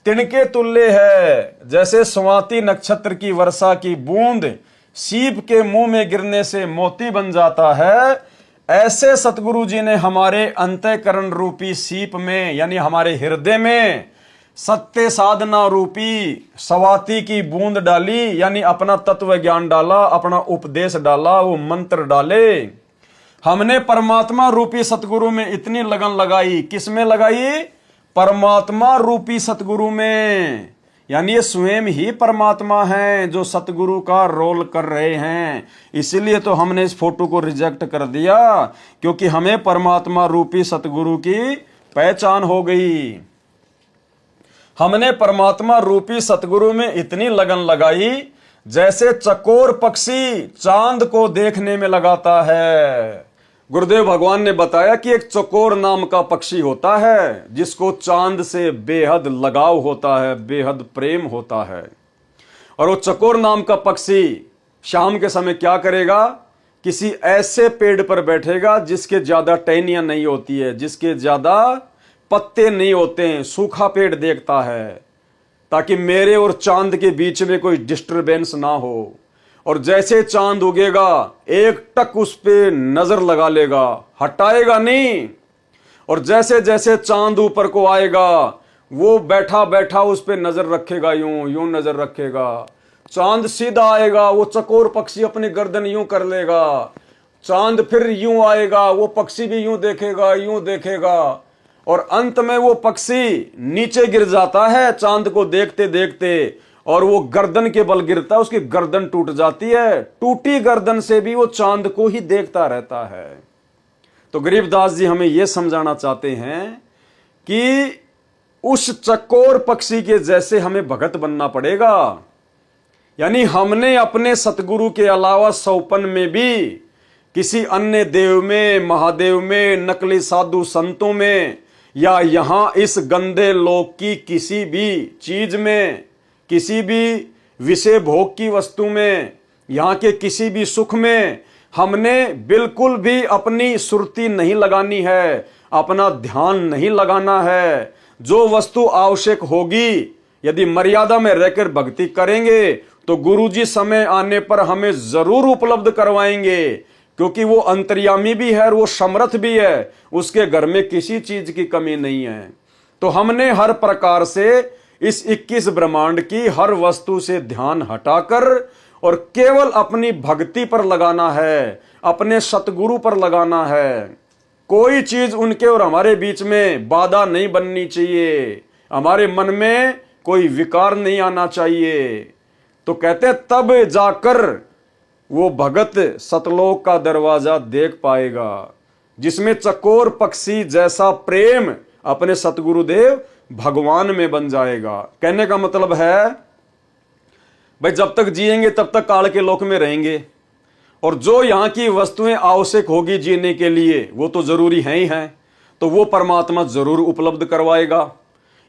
[SPEAKER 1] तिनके तुल्य है। जैसे स्वाति नक्षत्र की वर्षा की बूंद सीप के मुंह में गिरने से मोती बन जाता है, ऐसे सतगुरु जी ने हमारे अंतःकरण रूपी सीप में यानी हमारे हृदय में सत्य साधना रूपी स्वाति की बूंद डाली, यानी अपना तत्व ज्ञान डाला, अपना उपदेश डाला, वो मंत्र डाले। हमने परमात्मा रूपी सतगुरु में इतनी लगन लगाई। किस में लगाई? परमात्मा रूपी सतगुरु में। यानी ये स्वयं ही परमात्मा हैं जो सतगुरु का रोल कर रहे हैं। इसीलिए तो हमने इस फोटो को रिजेक्ट कर दिया, क्योंकि हमें परमात्मा रूपी सतगुरु की पहचान हो गई। हमने परमात्मा रूपी सतगुरु में इतनी लगन लगाई जैसे चकोर पक्षी चांद को देखने में लगाता है। गुरुदेव भगवान ने बताया कि एक चकोर नाम का पक्षी होता है जिसको चांद से बेहद लगाव होता है, बेहद प्रेम होता है। और वो चकोर नाम का पक्षी शाम के समय क्या करेगा? किसी ऐसे पेड़ पर बैठेगा जिसके ज्यादा टहनियां नहीं होती है, जिसके ज्यादा पत्ते नहीं होते हैं, सूखा पेड़ देखता है, ताकि मेरे और चांद के बीच में कोई डिस्टरबेंस ना हो। और जैसे चांद उगेगा एक टक उस पे नजर लगा लेगा, हटाएगा नहीं। और जैसे जैसे चांद ऊपर को आएगा वो बैठा बैठा उस पे नजर रखेगा, यूं यूं नजर रखेगा। चांद सीधा आएगा, वो चकोर पक्षी अपनी गर्दन यूं कर लेगा। चांद फिर यूं आएगा, वो पक्षी भी यूं देखेगा, यूं देखेगा। और अंत में वो पक्षी नीचे गिर जाता है चांद को देखते देखते, और वो गर्दन के बल गिरता है, उसकी गर्दन टूट जाती है। टूटी गर्दन से भी वो चांद को ही देखता रहता है। तो गरीबदास जी हमें यह समझाना चाहते हैं कि उस चकोर पक्षी के जैसे हमें भगत बनना पड़ेगा। यानी हमने अपने सतगुरु के अलावा सौपन में भी किसी अन्य देव में, महादेव में, नकली साधु संतों में, या यहां इस गंदे लोक की किसी भी चीज में, किसी भी विषय भोग की वस्तु में, यहां के किसी भी सुख में हमने बिल्कुल भी अपनी सुरती नहीं लगानी है, अपना ध्यान नहीं लगाना है। जो वस्तु आवश्यक होगी, यदि मर्यादा में रहकर भक्ति करेंगे तो गुरुजी समय आने पर हमें जरूर उपलब्ध करवाएंगे, क्योंकि वो अंतर्यामी भी है और वो समर्थ भी है, उसके घर में किसी चीज की कमी नहीं है। तो हमने हर प्रकार से इस 21 ब्रह्मांड की हर वस्तु से ध्यान हटाकर और केवल अपनी भक्ति पर लगाना है, अपने सतगुरु पर लगाना है। कोई चीज उनके और हमारे बीच में बाधा नहीं बननी चाहिए, हमारे मन में कोई विकार नहीं आना चाहिए। तो कहते तब जाकर वो भगत सतलोक का दरवाजा देख पाएगा, जिसमें चकोर पक्षी जैसा प्रेम अपने सतगुरुदेव भगवान में बन जाएगा। कहने का मतलब है भाई जब तक जिएंगे तब तक काल के लोक में रहेंगे, और जो यहां की वस्तुएं आवश्यक होगी जीने के लिए वो तो जरूरी है ही हैं, तो वो परमात्मा जरूर उपलब्ध करवाएगा।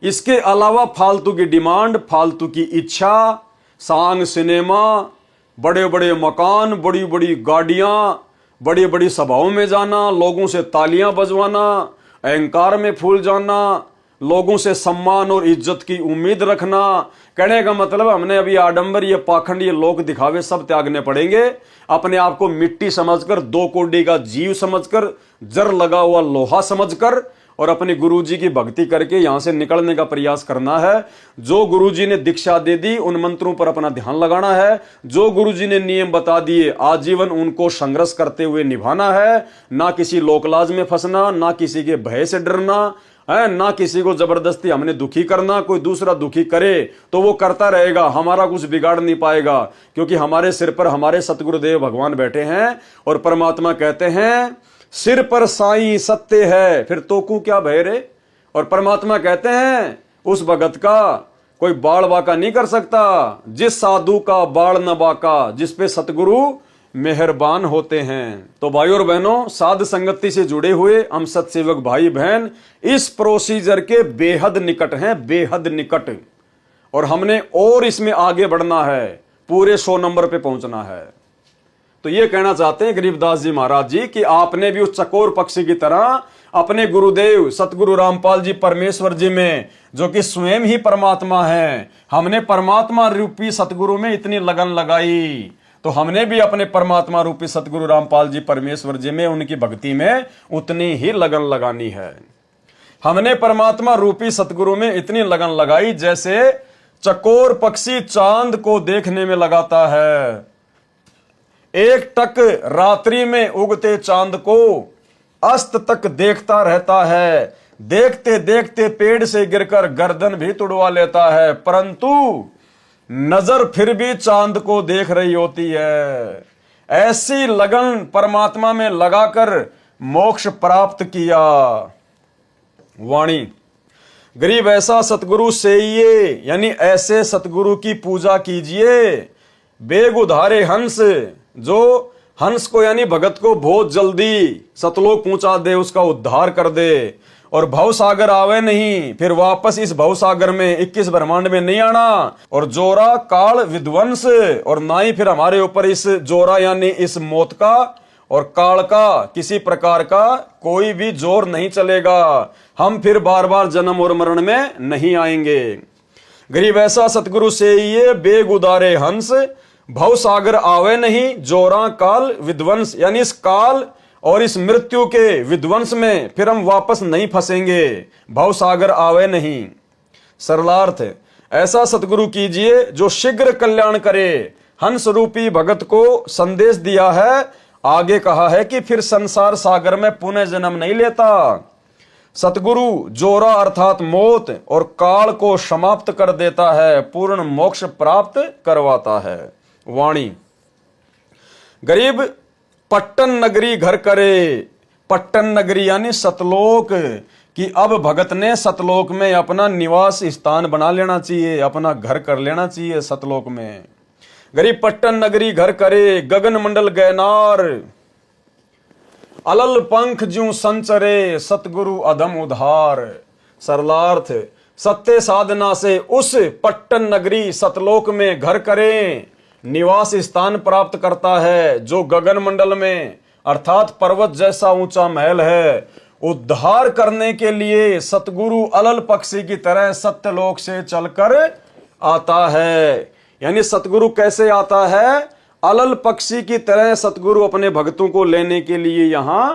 [SPEAKER 1] इसके अलावा फालतू की डिमांड, फालतू की इच्छा, सांग सिनेमा, बड़े बड़े मकान, बड़ी बड़ी गाड़ियां, बड़ी बड़ी सभाओं में जाना, लोगों से तालियां बजवाना, अहंकार में फूल जाना, लोगों से सम्मान और इज्जत की उम्मीद रखना। कहने का मतलब हमने अभी आडंबर, ये पाखंड, ये लोक दिखावे सब त्यागने पड़ेंगे। अपने आप को मिट्टी समझकर, दो कोडी का जीव समझकर, जर लगा हुआ लोहा समझकर और अपने गुरुजी की भक्ति करके यहां से निकलने का प्रयास करना है। जो गुरुजी ने दीक्षा दे दी उन मंत्रों पर अपना ध्यान लगाना है। जो गुरुजी ने नियम बता दिए आजीवन उनको संघर्ष करते हुए निभाना है। ना किसी लोकलाज में फंसना, ना किसी के भय से डरना है, ना किसी को जबरदस्ती हमने दुखी करना। कोई दूसरा दुखी करे तो वो करता रहेगा, हमारा कुछ बिगाड़ नहीं पाएगा, क्योंकि हमारे सिर पर हमारे सतगुरुदेव भगवान बैठे हैं। और परमात्मा कहते हैं सिर पर साईं सत्य है, फिर तो को क्या भय रे। और परमात्मा कहते हैं उस भगत का कोई बाल बाका नहीं कर सकता, जिस साधु का बाल न बाका, जिस पे सतगुरु मेहरबान होते हैं। तो भाई और बहनों, साध संगति से जुड़े हुए हम सत्सेवक भाई बहन इस प्रोसीजर के बेहद निकट हैं, बेहद निकट। और हमने और इसमें आगे बढ़ना है, पूरे 100 नंबर पे पहुंचना है। तो ये कहना चाहते हैं गरीबदास जी महाराज जी कि आपने भी उस चकोर पक्षी की तरह अपने गुरुदेव सतगुरु रामपाल जी परमेश्वर जी में, जो कि स्वयं ही परमात्मा है, हमने परमात्मा रूपी सतगुरु में इतनी लगन लगाई, तो हमने भी अपने परमात्मा रूपी सतगुरु रामपाल जी परमेश्वर जी में, उनकी भक्ति में उतनी ही लगन लगानी है। हमने परमात्मा रूपी सतगुरु में इतनी लगन लगाई जैसे चकोर पक्षी चांद को देखने में लगाता है। एक टक रात्रि में उगते चांद को अस्त तक देखता रहता है, देखते देखते पेड़ से गिरकर गर्दन भी तुड़वा लेता है, परंतु नजर फिर भी चांद को देख रही होती है। ऐसी लगन परमात्मा में लगाकर मोक्ष प्राप्त किया। वाणी गरीब ऐसा सतगुरु सेइये, यानी ऐसे सतगुरु की पूजा कीजिए। बेग उधारे हंस, जो हंस को यानी भगत को बहुत जल्दी सतलोक पहुंचा दे, उसका उद्धार कर दे। और भव सागर आवे नहीं, फिर वापस इस भव सागर में 21 ब्रह्मांड में नहीं आना। और जोरा काल विध्वंस, और ना ही फिर हमारे ऊपर इस जोरा यानी इस मौत का और काल का किसी प्रकार का कोई भी जोर नहीं चलेगा। हम फिर बार बार जन्म और मरण में नहीं आएंगे। गरीब ऐसा सतगुरु से ये बेग उदारे हंस, भव सागर आवे नहीं, जोरा काल विध्वंस, यानी इस काल और इस मृत्यु के विध्वंस में फिर हम वापस नहीं फंसेंगे। भव सागर आवे नहीं। सरलार्थ ऐसा सतगुरु कीजिए जो शीघ्र कल्याण करे। हंस रूपी भगत को संदेश दिया है, आगे कहा है कि फिर संसार सागर में पुनः जन्म नहीं लेता। सतगुरु जोरा अर्थात मौत और काल को समाप्त कर देता है, पूर्ण मोक्ष प्राप्त करवाता है। वाणी गरीब पट्टन नगरी घर करे, पट्टन नगरी यानी सतलोक, कि अब भगत ने सतलोक में अपना निवास स्थान बना लेना चाहिए, अपना घर कर लेना चाहिए सतलोक में। गरीब पट्टन नगरी घर करे, गगन मंडल गैनार, अलल पंख ज्यों संचरे, सतगुरु अधम उधार। सरलार्थ सत्य साधना से उस पट्टन नगरी सतलोक में घर करें, निवास स्थान प्राप्त करता है, जो गगन मंडल में अर्थात पर्वत जैसा ऊंचा महल है। उद्धार करने के लिए सतगुरु अलल पक्षी की तरह सत्यलोक से चलकर आता है। यानी सतगुरु कैसे आता है? अलल पक्षी की तरह सतगुरु अपने भक्तों को लेने के लिए यहां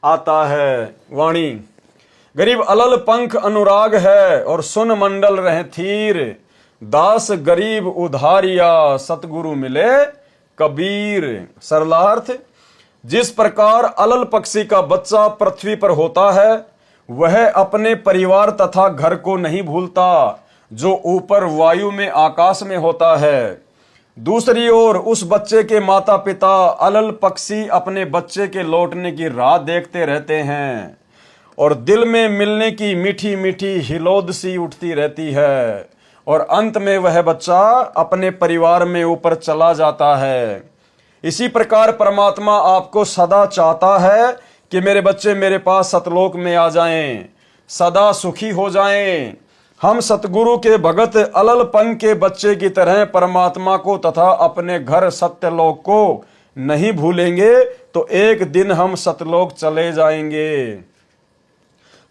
[SPEAKER 1] आता है। वाणी गरीब अलल पंख अनुराग है और सुन मंडल रहे थीर, दास गरीब उधारिया, सतगुरु मिले कबीर। सरलार्थ जिस प्रकार अलल पक्षी का बच्चा पृथ्वी पर होता है, वह अपने परिवार तथा घर को नहीं भूलता, जो ऊपर वायु में आकाश में होता है। दूसरी ओर उस बच्चे के माता पिता अलल पक्षी अपने बच्चे के लौटने की राह देखते रहते हैं, और दिल में मिलने की मीठी मीठी हिलोद सी उठती रहती है, और अंत में वह बच्चा अपने परिवार में ऊपर चला जाता है। इसी प्रकार परमात्मा आपको सदा चाहता है कि मेरे बच्चे मेरे पास सतलोक में आ जाएं, सदा सुखी हो जाएं। हम सतगुरु के भगत अलल पंख के बच्चे की तरह परमात्मा को तथा अपने घर सत्यलोक को नहीं भूलेंगे, तो एक दिन हम सतलोक चले जाएंगे।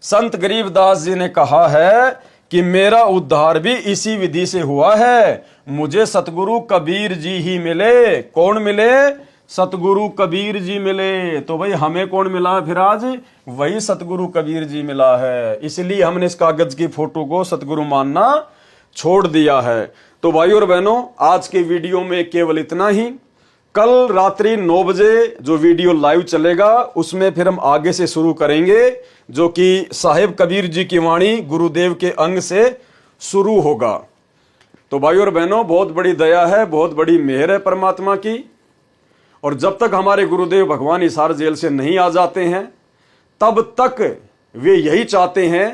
[SPEAKER 1] संत गरीबदास जी ने कहा है कि मेरा उद्धार भी इसी विधि से हुआ है। मुझे सतगुरु कबीर जी ही मिले। कौन मिले? सतगुरु कबीर जी मिले। तो भाई हमें कौन मिला फिर आज? वही सतगुरु कबीर जी मिला है। इसलिए हमने इस कागज की फोटो को सतगुरु मानना छोड़ दिया है। तो भाई और बहनों, आज के वीडियो में केवल इतना ही। कल रात्रि 9 बजे जो वीडियो लाइव चलेगा उसमें फिर हम आगे से शुरू करेंगे, जो कि साहिब कबीर जी की वाणी गुरुदेव के अंग से शुरू होगा। तो भाई और बहनों, बहुत बड़ी दया है, बहुत बड़ी मेहर है परमात्मा की। और जब तक हमारे गुरुदेव भगवान हिसार जेल से नहीं आ जाते हैं तब तक वे यही चाहते हैं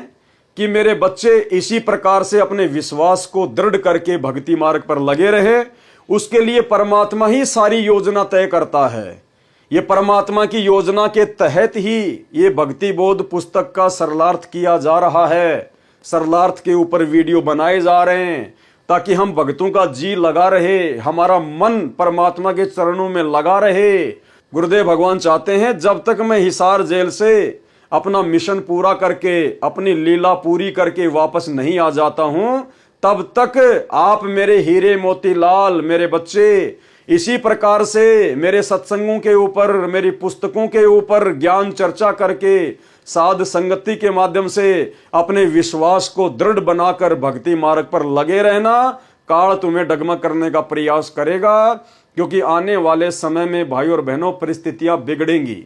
[SPEAKER 1] कि मेरे बच्चे इसी प्रकार से अपने विश्वास को दृढ़ करके भक्ति मार्ग पर लगे रहे। उसके लिए परमात्मा ही सारी योजना तय करता है। ये परमात्मा की योजना के तहत ही ये भक्ति बोध पुस्तक का सरलार्थ किया जा रहा है। सरलार्थ के ऊपर वीडियो बनाए जा रहे हैं ताकि हम भक्तों का जी लगा रहे, हमारा मन परमात्मा के चरणों में लगा रहे। गुरुदेव भगवान चाहते हैं जब तक मैं हिसार जेल से अपना मिशन पूरा करके, अपनी लीला पूरी करके वापस नहीं आ जाता हूं, तब तक आप मेरे हीरे मोती लाल, मेरे बच्चे इसी प्रकार से मेरे सत्संगों के ऊपर, मेरी पुस्तकों के ऊपर ज्ञान चर्चा करके, साध संगति के माध्यम से अपने विश्वास को दृढ़ बनाकर भक्ति मार्ग पर लगे रहना। काल तुम्हें डगमग करने का प्रयास करेगा, क्योंकि आने वाले समय में भाई और बहनों परिस्थितियां बिगड़ेंगी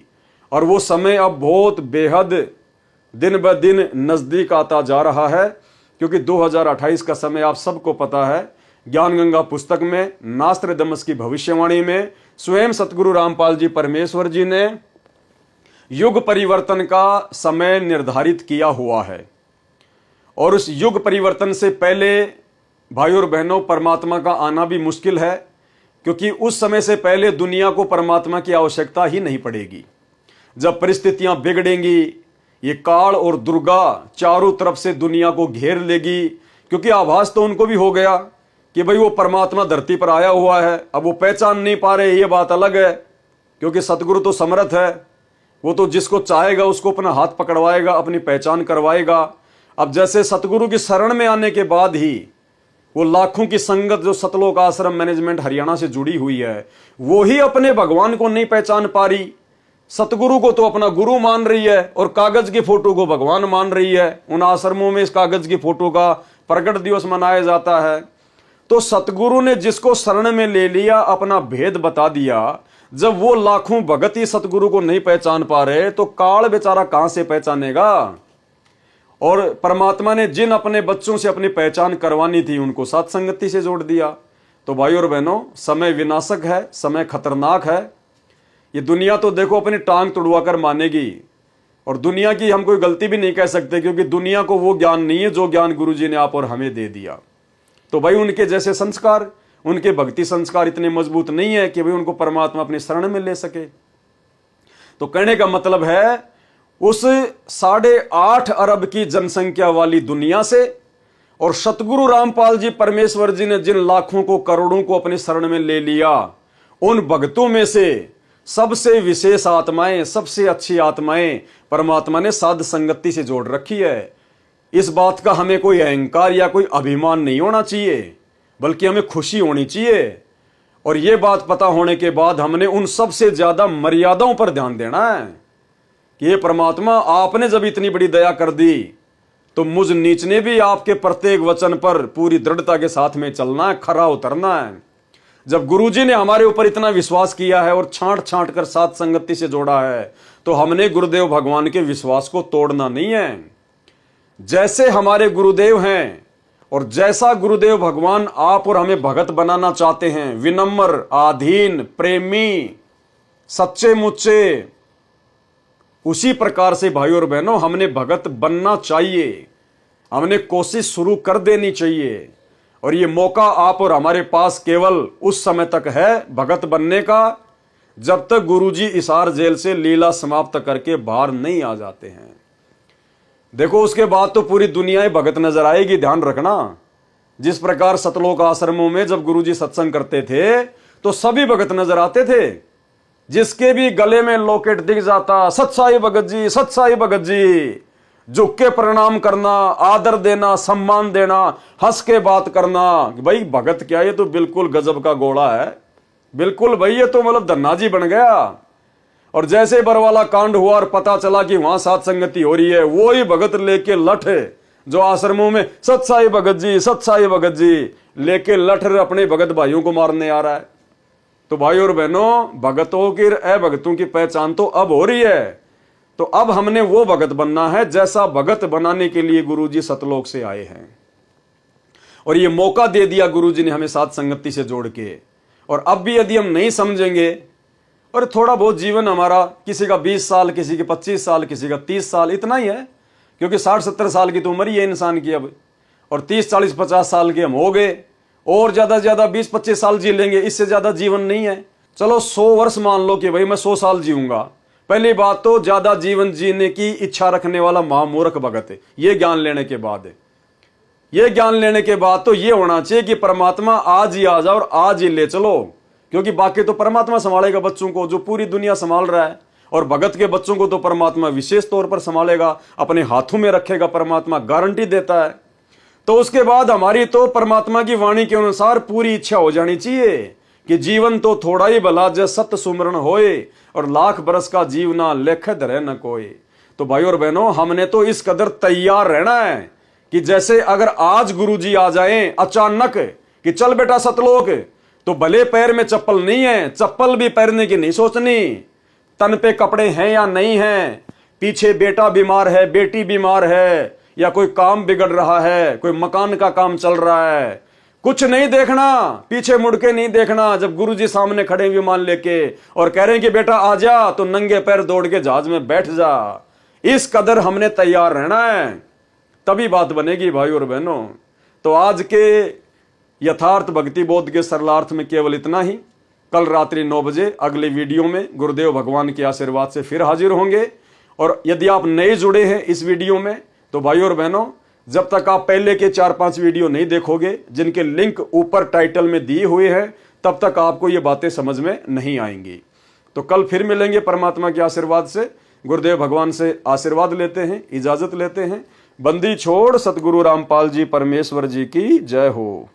[SPEAKER 1] और वो समय अब बहुत बेहद दिन ब दिन नजदीक आता जा रहा है। क्योंकि 2028 का समय आप सबको पता है। ज्ञान गंगा पुस्तक में नास्त्रदमस की भविष्यवाणी में स्वयं सतगुरु रामपाल जी परमेश्वर जी ने युग परिवर्तन का समय निर्धारित किया हुआ है। और उस युग परिवर्तन से पहले भाई और बहनों परमात्मा का आना भी मुश्किल है, क्योंकि उस समय से पहले दुनिया को परमात्मा की आवश्यकता ही नहीं पड़ेगी। जब परिस्थितियां बिगड़ेंगी, ये काल और दुर्गा चारों तरफ से दुनिया को घेर लेगी। क्योंकि आभास तो उनको भी हो गया कि भाई वो परमात्मा धरती पर आया हुआ है। अब वो पहचान नहीं पा रहे, ये बात अलग है, क्योंकि सतगुरु तो समर्थ है। वो तो जिसको चाहेगा उसको अपना हाथ पकड़वाएगा, अपनी पहचान करवाएगा। अब जैसे सतगुरु की शरण में आने के बाद ही वो लाखों की संगत जो सतलोक आश्रम मैनेजमेंट हरियाणा से जुड़ी हुई है, वो ही अपने भगवान को नहीं पहचान पा रही। सतगुरु को तो अपना गुरु मान रही है और कागज की फोटो को भगवान मान रही है। उन आश्रमों में इस कागज की फोटो का प्रकट दिवस मनाया जाता है। तो सतगुरु ने जिसको शरण में ले लिया, अपना भेद बता दिया। जब वो लाखों भगत ही सतगुरु को नहीं पहचान पा रहे, तो काल बेचारा कहां से पहचानेगा। और परमात्मा ने जिन अपने बच्चों से अपनी पहचान करवानी थी, उनको सत्संगति से जोड़ दिया। तो भाई और बहनों, समय विनाशक है, समय खतरनाक है। ये दुनिया तो देखो अपनी टांग तुड़वा कर मानेगी, और दुनिया की हम कोई गलती भी नहीं कह सकते, क्योंकि दुनिया को वो ज्ञान नहीं है जो ज्ञान गुरुजी ने आप और हमें दे दिया। तो भाई उनके जैसे संस्कार, उनके भक्ति संस्कार इतने मजबूत नहीं है कि भाई उनको परमात्मा अपनी शरण में ले सके। तो कहने का मतलब है, उस 8.5 अरब की जनसंख्या वाली दुनिया से और सतगुरु रामपाल जी परमेश्वर जी ने जिन लाखों को, करोड़ों को अपनी शरण में ले लिया, उन भक्तों में से सबसे विशेष आत्माएं, सबसे अच्छी आत्माएं परमात्मा ने साध संगति से जोड़ रखी है। इस बात का हमें कोई अहंकार या कोई अभिमान नहीं होना चाहिए, बल्कि हमें खुशी होनी चाहिए। और यह बात पता होने के बाद हमने उन सबसे ज्यादा मर्यादाओं पर ध्यान देना है कि ये परमात्मा, आपने जब इतनी बड़ी दया कर दी तो मुझ नीच ने भी आपके प्रत्येक वचन पर पूरी दृढ़ता के साथ में चलना है, खरा उतरना है। जब गुरुजी ने हमारे ऊपर इतना विश्वास किया है और छांट छांट कर साथ संगति से जोड़ा है, तो हमने गुरुदेव भगवान के विश्वास को तोड़ना नहीं है। जैसे हमारे गुरुदेव हैं और जैसा गुरुदेव भगवान आप और हमें भगत बनाना चाहते हैं, विनम्र, आधीन, प्रेमी, सच्चे मुच्चे, उसी प्रकार से भाई और बहनों हमने भगत बनना चाहिए। हमने कोशिश शुरू कर देनी चाहिए। और ये मौका आप और हमारे पास केवल उस समय तक है भगत बनने का, जब तक गुरुजी हिसार जेल से लीला समाप्त करके बाहर नहीं आ जाते हैं। देखो, उसके बाद तो पूरी दुनिया ही भगत नजर आएगी, ध्यान रखना। जिस प्रकार सतलोक आश्रमों में जब गुरुजी सत्संग करते थे तो सभी भगत नजर आते थे। जिसके भी गले में लॉकेट दिख जाता, सत्साई भगत जी, सत्साई भगत जी, झुक के प्रणाम करना, आदर देना, सम्मान देना, हंस के बात करना। भाई भगत क्या, ये तो बिल्कुल गजब का घोड़ा है, बिल्कुल भाई ये तो मतलब धन्नाजी बन गया। और जैसे बरवाला कांड हुआ और पता चला कि वहां साथ संगति हो रही है, वो ही भगत लेके लठ जो आश्रमों में सत्साई भगत जी, सत्साई भगत जी लेके लठ अपने भगत भाइयों को मारने आ रहा है। तो भाई और बहनों, भगतों की अभगतों की पहचान तो अब हो रही है। तो अब हमने वो भगत बनना है जैसा भगत बनाने के लिए गुरुजी सतलोक से आए हैं, और ये मौका दे दिया गुरुजी ने हमें साथ संगति से जोड़ के। और अब भी यदि हम नहीं समझेंगे, और थोड़ा बहुत जीवन हमारा, किसी का 20 साल, किसी के 25 साल, किसी का 30 साल, इतना ही है, क्योंकि 60-70 साल की तो उम्र ही है इंसान की अब, और 30-40-50 साल के हम हो गए, और ज्यादा से ज्यादा 20-25 साल जी लेंगे, इससे ज्यादा जीवन नहीं है। चलो 100 वर्ष मान लो कि भाई मैं 100 साल जीऊंगा। पहली बात तो ज्यादा जीवन जीने की इच्छा रखने वाला महामूर्ख भगत है। ये ज्ञान लेने के बाद तो ये होना चाहिए कि परमात्मा आज ही आ जाओ और आज ही ले चलो, क्योंकि बाकी तो परमात्मा संभालेगा बच्चों को, जो पूरी दुनिया संभाल रहा है। और भगत के बच्चों को तो परमात्मा विशेष तौर पर संभालेगा, अपने हाथों में रखेगा, परमात्मा गारंटी देता है। तो उसके बाद हमारी तो परमात्मा की वाणी के अनुसार पूरी इच्छा हो जानी चाहिए कि जीवन तो थोड़ा ही भला जय सत सुमरण होए, और लाख बरस का जीवना लेख धरे न कोई। तो भाई और बहनों, हमने तो इस कदर तैयार रहना है कि जैसे अगर आज गुरुजी आ जाएं अचानक कि चल बेटा सतलोक, तो भले पैर में चप्पल नहीं है, चप्पल भी पहनने की नहीं सोचनी, तन पे कपड़े हैं या नहीं हैं, पीछे बेटा बीमार है, बेटी बीमार है, या कोई काम बिगड़ रहा है, कोई मकान का काम चल रहा है, कुछ नहीं देखना, पीछे मुड़ के नहीं देखना। जब गुरुजी सामने खड़े विमान लेके और कह रहे हैं कि बेटा आ जा, तो नंगे पैर दौड़ के जहाज में बैठ जा। इस कदर हमने तैयार रहना है, तभी बात बनेगी भाई और बहनों। तो आज के यथार्थ भक्ति बोध के सरलार्थ में केवल इतना ही। कल रात्रि 9 बजे अगले वीडियो में गुरुदेव भगवान के आशीर्वाद से फिर हाजिर होंगे। और यदि आप नए जुड़े हैं इस वीडियो में, तो भाई और बहनों, जब तक आप पहले के 4-5 वीडियो नहीं देखोगे, जिनके लिंक ऊपर टाइटल में दिए हुए हैं, तब तक आपको ये बातें समझ में नहीं आएंगी। तो कल फिर मिलेंगे परमात्मा के आशीर्वाद से। गुरुदेव भगवान से आशीर्वाद लेते हैं, इजाजत लेते हैं। बंदी छोड़ सतगुरु रामपाल जी परमेश्वर जी की जय हो।